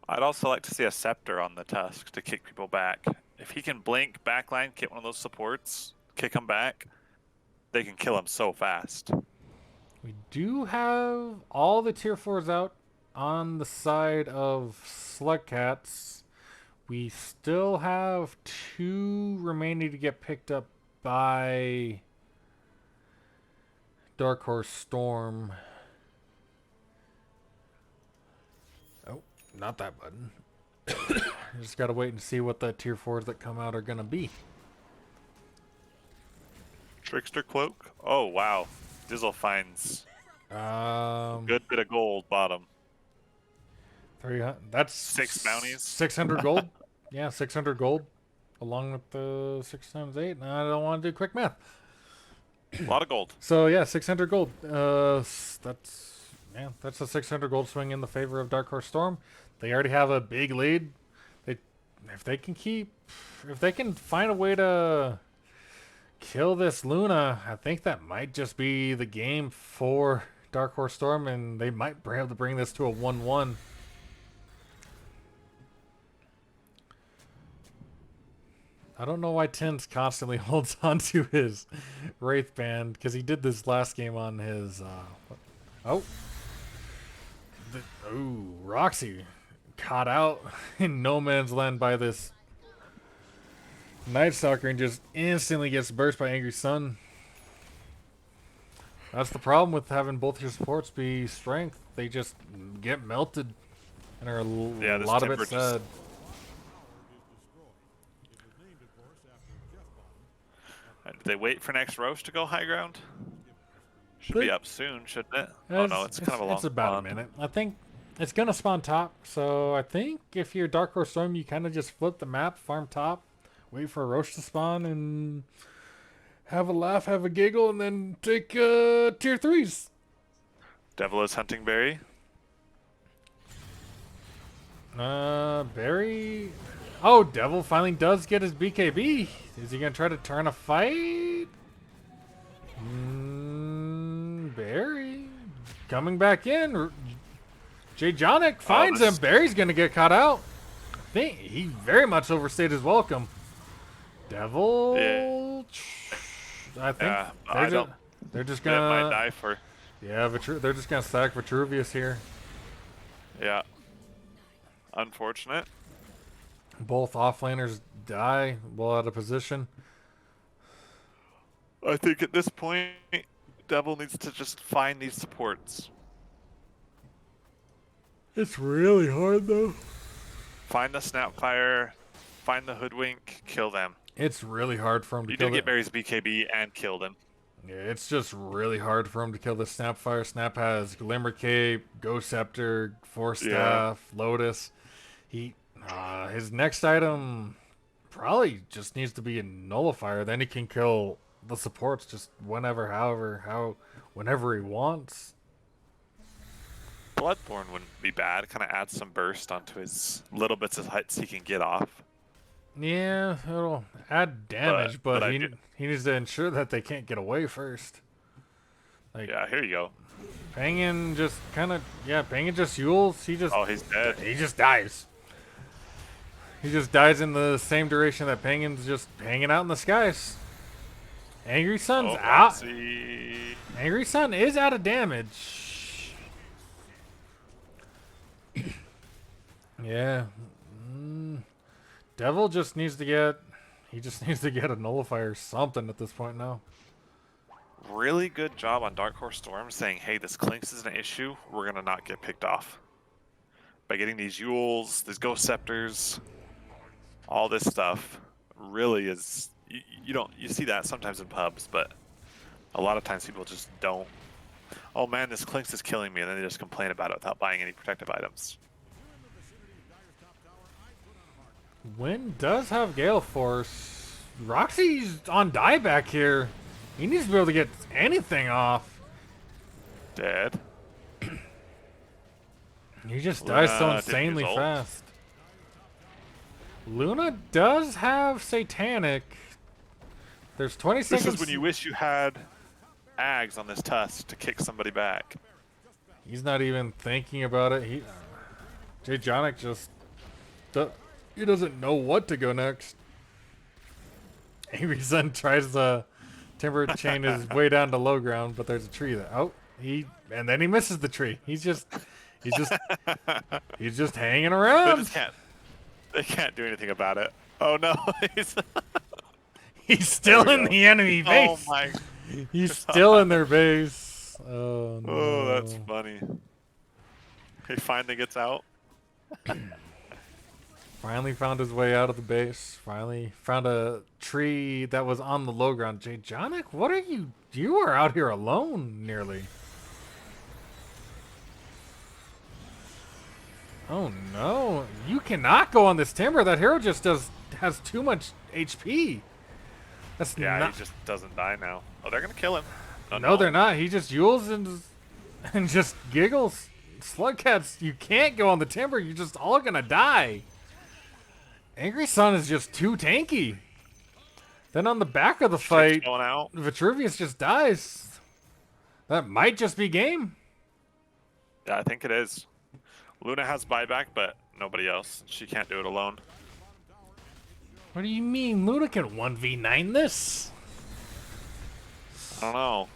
I'd also like to see a Scepter on the Tusk to kick people back. If he can blink, backline, get one of those supports, kick him back, they can kill him so fast. We do have all the tier 4s out on the side of Slugcats. We still have 2 remaining to get picked up by Dark Horse Storm. Oh, not that button. Just gotta wait and see what the tier 4s that come out are gonna be. Trickster Cloak? Oh, wow. Dizzle finds good bit of gold bottom. 300. That's 6 bounties. 600 gold. Yeah, 600 gold, along with the 6 times 8. I don't want to do quick math. A lot of gold. So yeah, 600 gold. That's a 600 gold swing in the favor of Dark Horse Storm. They already have a big lead. If they can find a way to kill this Luna, I think that might just be the game for Dark Horse Storm, and they might be able to bring this to a 1-1. I don't know why Tins constantly holds on to his Wraith Band, because he did this last game on his Roxy caught out in no man's land by this Night Stalker and just instantly gets burst by Angry Sun. That's the problem with having both your supports be strength. They just get melted and are a This lot of Timber it just- sad. Did they wait for next Roche to go high ground? Should be up soon, shouldn't it? Oh no, it's kind of a long It's about spawn. a minute. I think it's gonna spawn top. So I think if you're Dark Horse Storm, you kind of just flip the map, farm top, wait for a Roche to spawn, and have a laugh, have a giggle, and then take tier 3s. Devil is hunting Barry. Barry. Oh, Devil finally does get his BKB. Is he gonna try to turn a fight? Barry coming back in. Jay Jonic finds him. Barry's gonna get caught out. I think he very much overstayed his welcome. Devil. I think Yeah, I don't. they're just That might gonna. die for. Yeah, they're just gonna stack Vitruvius here. Yeah. Unfortunate. Both offlaners die well out of position. I think at this point, Devil needs to just find these supports. It's really hard though. Find the Snapfire, find the Hoodwink, kill them. It's really hard for him to You kill did get Barry's BKB and killed him. Yeah, it's just really hard for him to kill the Snapfire. Snap has Glimmer Cape, Ghost Scepter, Force Staff, Lotus. His next item probably just needs to be a Nullifier. Then he can kill the supports just whenever he wants. Bloodborne wouldn't be bad. Kind of adds some burst onto his little bits of hits he can get off. Yeah, it'll add damage, but but he needs to ensure that they can't get away first. Like, Yeah, here you go. Pangin just Pangin just Yules. Oh, he's dead. He just dies. He just dies in the same duration that Pangin's just hanging out in the skies. Angry Sun's out. See. Angry Sun is out of damage. Yeah. Devil just needs to get a nullifier or something at this point now. Really good job on Dark Horse Storm saying, hey, this Clinks is an issue. We're going to not get picked off. By getting these Yules, these Ghost Scepters, all this stuff really is you see that sometimes in pubs, but a lot of times people just don't. Oh man, this Clinks is killing me, and then they just complain about it without buying any protective items. Wynn does have Gale Force. Roxy's on dieback here. He needs to be able to get anything off. Dead. He just dies so Luna didn't insanely use ult. fast. Luna does have Satanic. There's 20 This seconds. is when you wish you had Ags on this Tusk to kick somebody back. He's not even thinking about it. Jay Jonic just he doesn't know what to go next. Angry Sun tries to timber chain his way down to low ground, but there's a tree there. And then he misses the tree. He's just hanging They around. just can't. They can't do anything about it. Oh no! He's still There we in go. the enemy base. Oh my! He's still in their base. Oh no. Oh, that's funny. He finally gets out. Finally found his way out of the base. Finally found a tree that was on the low ground. Jay Jonic, what are you? You are out here alone, nearly. Oh no! You cannot go on this timber. That hero just has too much HP. That's Yeah, not. he just doesn't die now. Oh, they're gonna kill him. No, they're not. He just yules and just giggles. Slugcats, you can't go on the timber. You're just all gonna die. Angry Sun is just too tanky. Then on the back of the fight, Going out. Vitruvius just dies. That might just be game. Yeah, I think it is. Luna has buyback, but nobody else. She can't do it alone. What do you mean? Luna can 1v9 this? I don't know.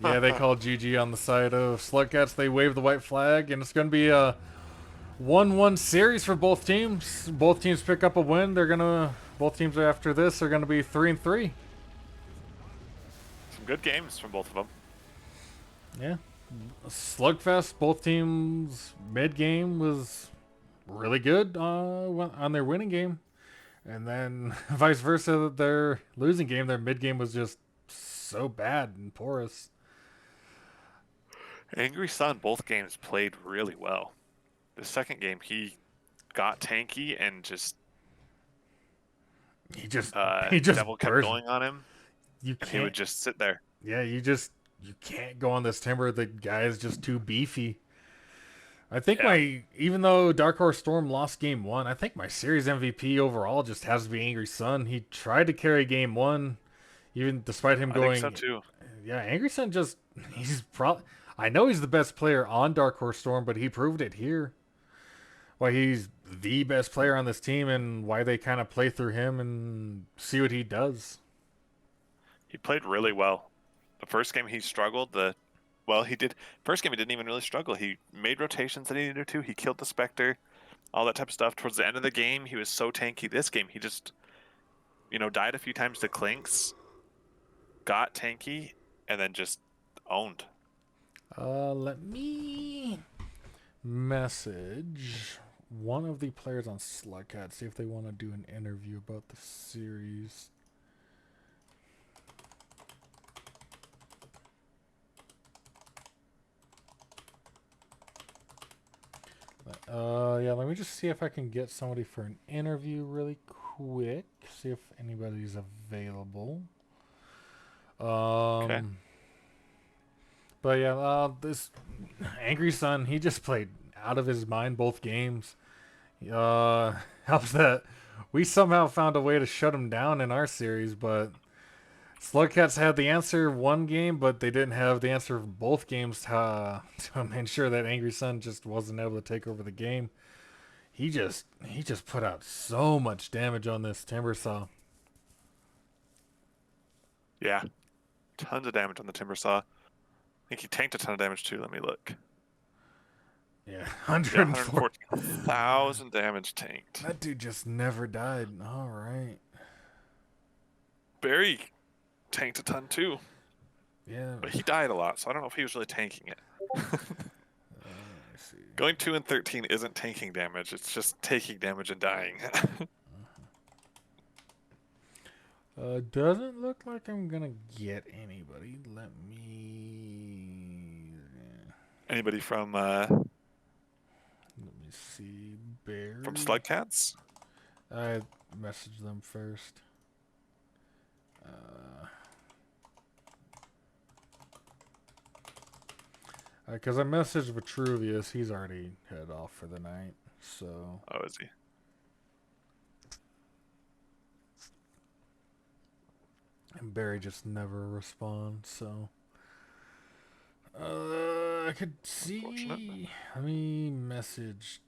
Yeah, they call GG on the side of Slugcats. They wave the white flag, and it's going to be a 1-1 series for both teams. Both teams pick up a win. Both teams after this are going to be 3-3. Some good games from both of them. Yeah. Slugfest, both teams' mid game was really good on their winning game. And then vice versa, their losing game, their mid game was just so bad and porous. Angry Sun, both games played really well. The second game, he got tanky and just He just Devil kept burst. going on him. You And he would can't. just sit there. Yeah, you can't go on this timber. The guy is just too beefy. I think even though Dark Horse Storm lost game 1, I think my series MVP overall just has to be Angry Sun. He tried to carry game 1, even despite him I going. think so too. Yeah, Angry Sun I know he's the best player on Dark Horse Storm, but he proved it here. Why he's the best player on this team and why they kind of play through him and see what he does. He played really well. The first game he struggled. He did. First game he didn't even really struggle. He made rotations that he needed to. He killed the Spectre, all that type of stuff. Towards the end of the game, he was so tanky. This game, he just, died a few times to Clinks, got tanky, and then just owned. Let me message one of the players on Slugcat, see if they want to do an interview about the series. Yeah, let me just see if I can get somebody for an interview really quick. See if anybody's available. Okay. But yeah, this Angry Sun, he just played out of his mind both games. Helps that we somehow found a way to shut him down in our series, but Slugcats had the answer one game, but they didn't have the answer for both games to ensure that Angry Sun just wasn't able to take over the game. He just put out so much damage on this Timber Saw. Yeah. Tons of damage on the Timber Saw. I think he tanked a ton of damage too. Let me look. Yeah, Yeah, 104. 114,000 damage tanked. That dude just never died. All right. Barry tanked a ton too, Yeah. but he died a lot, so I don't know if he was really tanking it. Let me see. Going 2-13 isn't tanking damage. It's just taking damage and dying. Doesn't look like I'm gonna get anybody. Let me. Anybody from Let me see. Barry. Slugcats? I messaged them first. Because I messaged Vitruvius. He's already headed off for the night. So. Oh, is he? And Barry just never responds, so. I could see. Let me message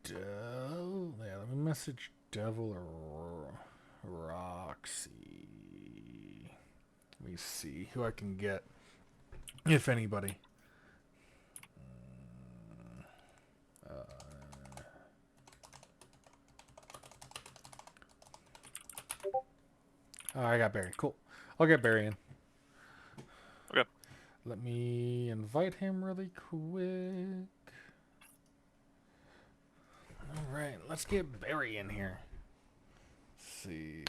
Devil. Yeah, let me message Devil or Roxy. Let me see who I can get, if anybody. Oh, I got Barry. Cool. I'll get Barry in. Okay. Let me invite him really quick. All right, let's get Barry in here. Let's see.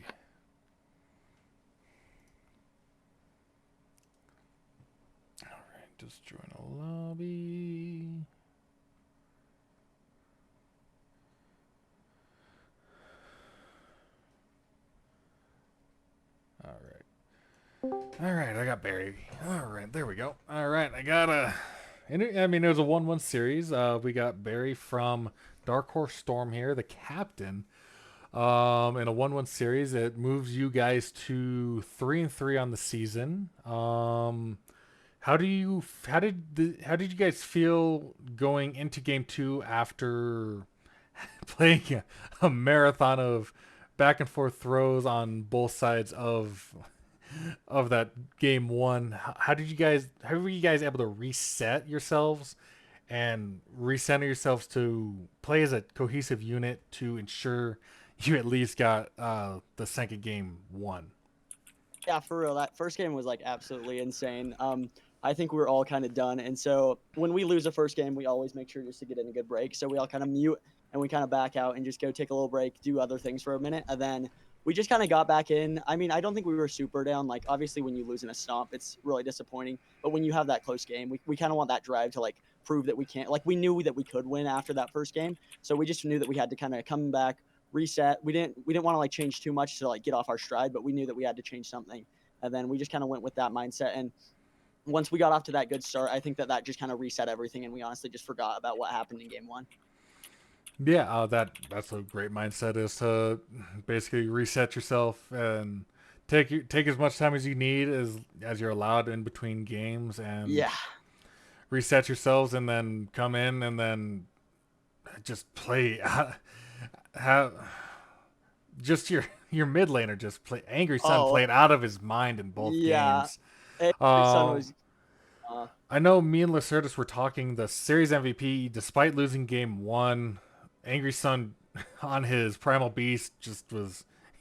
All right, just join a lobby. All right, I got Barry. All right, there we go. All right, I got a. I mean, it was a 1-1 series. We got Barry from Dark Horse Storm here, the captain. In a 1-1 series, it moves you guys to 3-3 on the season. How did you guys feel going into game 2 after playing a marathon of back and forth throws on both sides of that game 1? How were you guys able to reset yourselves and recenter yourselves to play as a cohesive unit to ensure you at least got the second game won? Yeah, for real. That first game was like absolutely insane. I think we were all kind of done. And so when we lose the first game, we always make sure just to get in a good break. So we all kind of mute and we kind of back out and just go take a little break, do other things for a minute. And then we just kind of got back in. I mean, I don't think we were super down. Like, obviously, when you lose in a stomp, it's really disappointing. But when you have that close game, we kind of want that drive to like prove that we can't. Like, we knew that we could win after that first game. So we just knew that we had to kind of come back, reset. We didn't want to like change too much to like get off our stride, but we knew that we had to change something. And then we just kind of went with that mindset. And once we got off to that good start, I think that just kind of reset everything, and we honestly just forgot about what happened in game 1. Yeah, that's a great mindset, is to basically reset yourself and take as much time as you need as you're allowed in between games, and Yeah. reset yourselves, and then come in and then just play. Have just your mid laner just play. Angry Sun played out of his mind in both yeah. games. Son was. I know me and Lacertus were talking the series MVP. Despite losing game 1, Angry Sun on his Primal Beast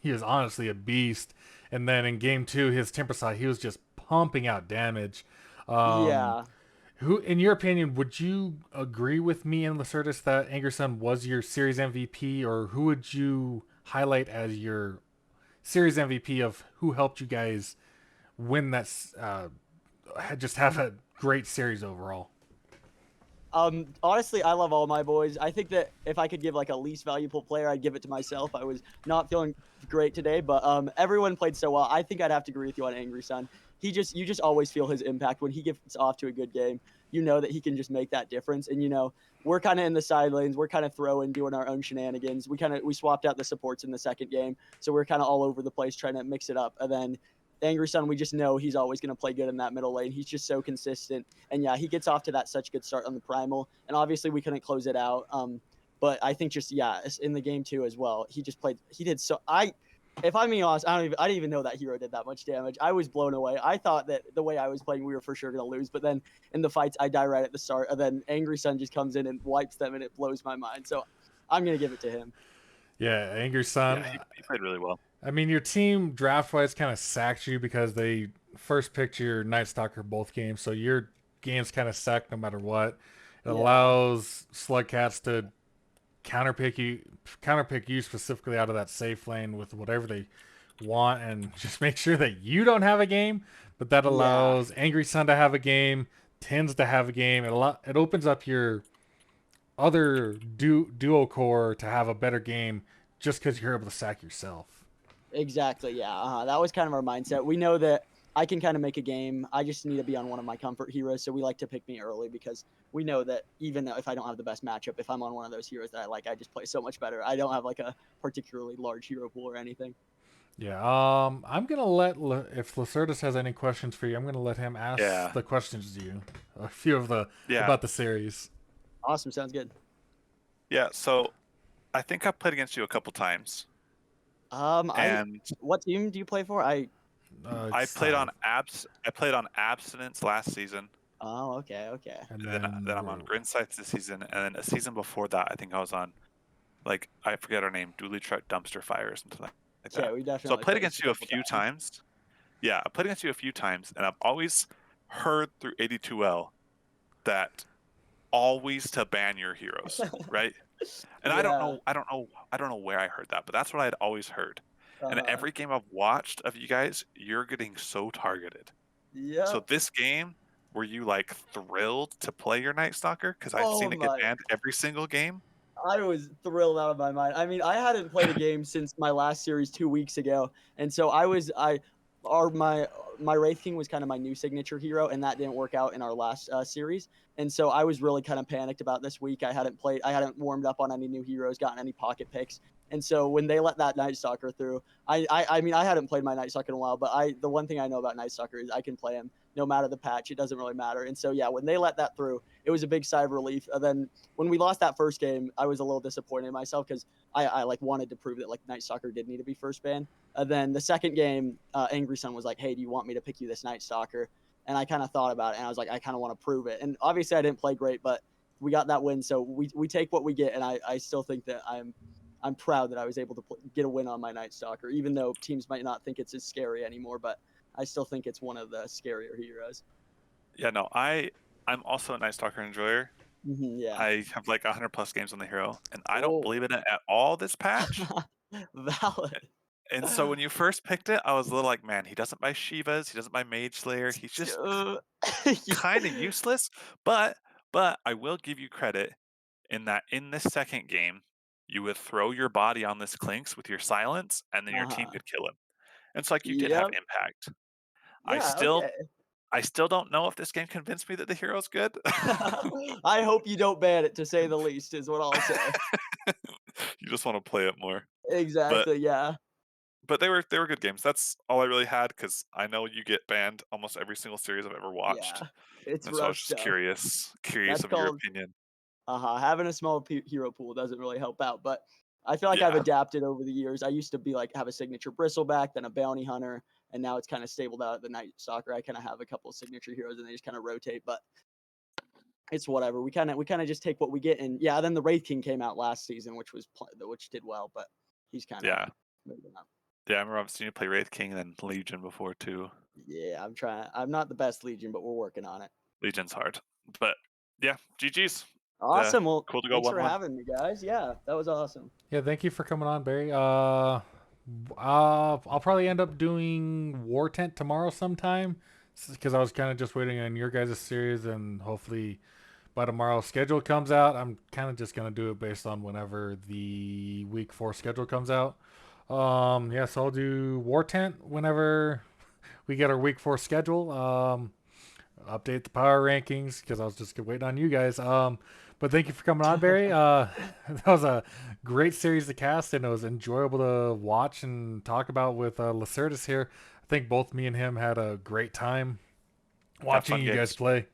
he was honestly a beast. And then in game 2, his Temper side, he was just pumping out damage. Yeah. Who, in your opinion, would you agree with me and Lacertus that Angry Sun was your series MVP, or who would you highlight as your series MVP of who helped you guys win that? Just have a great series overall. Honestly, I love all my boys. I think that if I could give like a least valuable player, I'd give it to myself. I was not feeling great today, but everyone played so well. I think I'd have to agree with you on Angry Sun. You just always feel his impact when he gets off to a good game. You know that he can just make that difference. And we're kind of in the side lanes. We're kind of throwing, doing our own shenanigans. We swapped out the supports in the second game, so we're kind of all over the place trying to mix it up. And then Angry Sun, we just know he's always going to play good in that middle lane. He's just so consistent. And yeah, he gets off to that such good start on the Primal. And obviously we couldn't close it out. But I think just, yeah, in the game 2 as well, he did so. If I'm being honest, I didn't even know that hero did that much damage. I was blown away. I thought that the way I was playing, we were for sure going to lose. But then in the fights, I die right at the start. And then Angry Sun just comes in and wipes them, and it blows my mind. So I'm going to give it to him. Yeah, Angry Sun. Yeah, he played really well. I mean, your team draft-wise kind of sacked you because they first picked your Night Stalker both games, so your games kind of sucked no matter what. It Yeah. allows Slugcats to counterpick you specifically out of that safe lane with whatever they want, and just make sure that you don't have a game. But that allows Angry Sun to have a game, Tins to have a game. It opens up your other duo core to have a better game just because you're able to sack yourself. Exactly. Yeah. That was kind of our mindset. We know that I can kind of make a game. I just need to be on one of my comfort heroes. So we like to pick me early because we know that even if I don't have the best matchup, if I'm on one of those heroes that I like, I just play so much better. I don't have like a particularly large hero pool or anything. Yeah. I'm gonna let if Lacertus has any questions for you, I'm gonna let him ask Yeah. the questions to you. A few of the Yeah. about the series. Awesome. Sounds good. Yeah. So I think I've played against you a couple times, and What team do you play for? I played on Abstinence last season. Oh, okay, okay. And Then I'm on Grinsights this season, and then a season before that, I think I was on, like, I forget her name, Dooley Truck Dumpster Fire or something like Yeah, that. we So I definitely played played against you a couple few times. Yeah, I played against you a few times, and I've always heard through AD2L that always to ban your heroes, right? And I don't know where I heard that, but that's what I had always heard. And every game I've watched of you guys, you're getting so targeted. Yeah. So this game, were you like thrilled to play your Night Stalker? Because I've Oh seen it get my. banned every single game. I was thrilled out of my mind. I mean, I hadn't played a game since my last series 2 weeks ago, and so my Wraith King was kind of my new signature hero, and that didn't work out in our last series. And so I was really kind of panicked about this week. I hadn't warmed up on any new heroes, gotten any pocket picks, and so when they let that Night Stalker through, I mean, I hadn't played my Night Stalker in a while, but the one thing I know about Night Stalker is I can play him no matter the patch. It doesn't really matter. And so yeah, when they let that through, it was a big sigh of relief. And then when we lost that first game, I was a little disappointed in myself because I like wanted to prove that like Night Stalker did need to be first ban. And then the second game, Angry Sun was like, "Hey, do you want me to pick you this Night Stalker?" And I kind of thought about it, and I was like, I kind of want to prove it. And obviously, I didn't play great, but we got that win, so we take what we get. And I still think that I'm proud that I was able to get a win on my Night Stalker, even though teams might not think it's as scary anymore. But I still think it's one of the scarier heroes. Yeah, no, I'm also a Night Stalker enjoyer. Yeah. I have like 100+ games on the hero, and I don't Oh. believe in it at all this patch. Valid. And so when you first picked it, I was a little like, man, he doesn't buy Shivas, he doesn't buy Mage Slayer, he's just kind of useless. But I will give you credit in that in this second game, you would throw your body on this Clinks with your silence, and then your team could kill him. And so like you did have Yep. impact. Yeah. Okay. I still don't know if this game convinced me that the hero's good. I hope you don't ban it, to say the least, is what I'll say. You just want to play it more. Exactly. Yeah. But they were good games. That's all I really had because I know you get banned almost every single series I've ever watched. Yeah. It's And so I rough was just stuff. curious That's of your called opinion. having a small hero pool doesn't really help out, but I feel like I've Yeah. adapted over the years. I used to be like have a signature bristleback, then a bounty hunter, and now it's kind of stabled out at the Night Stalker. I kind of have a couple of signature heroes, and they just kind of rotate. But it's whatever. We kind of just take what we get, and yeah. Then the Wraith King came out last season, which did well, but he's kind of Yeah. moving up. Yeah, I remember I've seen you play Wraith King and then Legion before too. Yeah, I'm trying. I'm not the best Legion, but we're working on it. Legion's hard. But yeah, GG's. Awesome. Well, cool to go thanks for 1-1. having me, guys. Yeah, that was awesome. Yeah, thank you for coming on, Barry. I'll probably end up doing War Tent tomorrow sometime because I was kind of just waiting on your guys' series, and hopefully by tomorrow schedule comes out. I'm kind of just gonna do it based on whenever the week 4 schedule comes out. Yeah, so I'll do War Tent whenever we get our week 4 schedule. Update the power rankings because I was just waiting on you guys. But thank you for coming on, Barry. That was a great series to cast, and it was enjoyable to watch and talk about with Lacertus here. I think both me and him had a great time watching you guys play.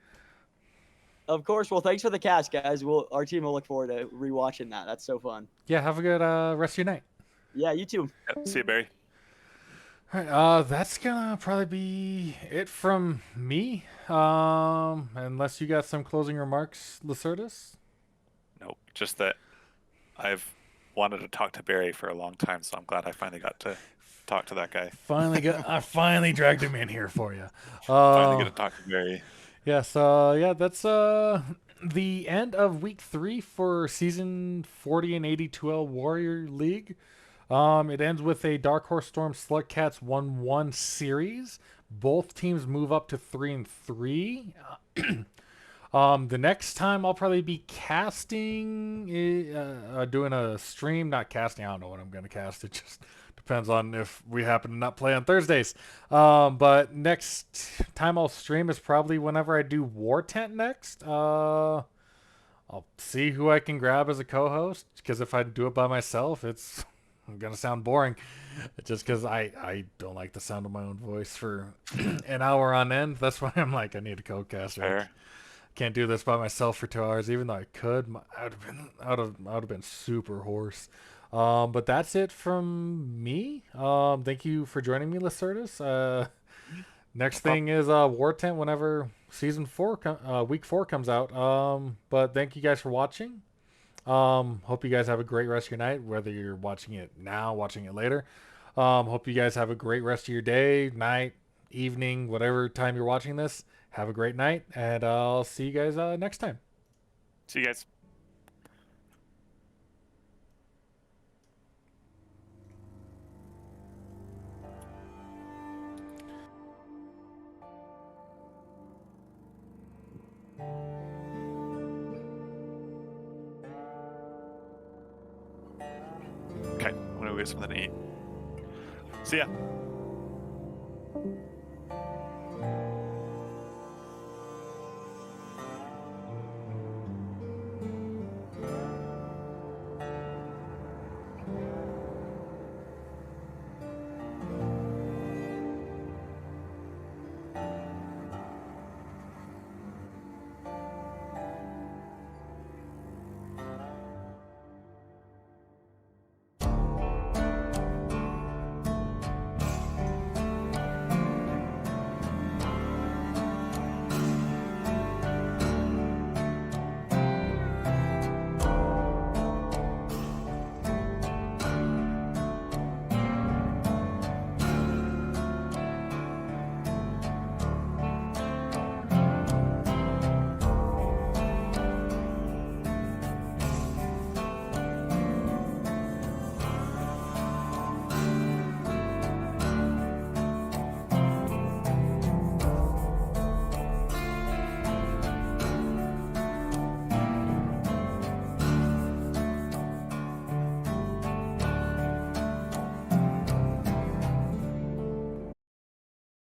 Of course. Well, thanks for the cast, guys. Our team will look forward to rewatching that. That's so fun. Yeah, have a good rest of your night. Yeah, you too. Yep. See you, Barry. All right, that's gonna probably be it from me. Unless you got some closing remarks, Lacertus. Nope. Just that I've wanted to talk to Barry for a long time, so I'm glad I finally got to talk to that guy. I finally dragged him in here for you. Finally get to talk to Barry. Yeah, so yeah, that's the end of week 3 for season 40 and AD2L Warrior League. It ends with a Dark Horse Storm Slugcats 1-1 series. Both teams move up to 3-3. The next time I'll probably be casting, doing a stream, not casting. I don't know when I'm going to cast. It just depends on if we happen to not play on Thursdays. But next time I'll stream is probably whenever I do War Tent next. I'll see who I can grab as a co-host, because if I do it by myself, it's going to sound boring. Just because I don't like the sound of my own voice for an hour on end. That's why I'm like, I need a co-caster. Fair. Can't do this by myself for 2 hours, even though I could. I would have been super hoarse. But that's it from me. Thank you for joining me, Lacertus. Next thing is War Tent whenever season 4 week 4 comes out. But thank you guys for watching. Hope you guys have a great rest of your night, whether you're watching it now, watching it later. Hope you guys have a great rest of your day, night, evening, whatever time you're watching this. Have a great night, and I'll see you guys next time. See you guys. Okay, I'm gonna go get something to eat. See ya.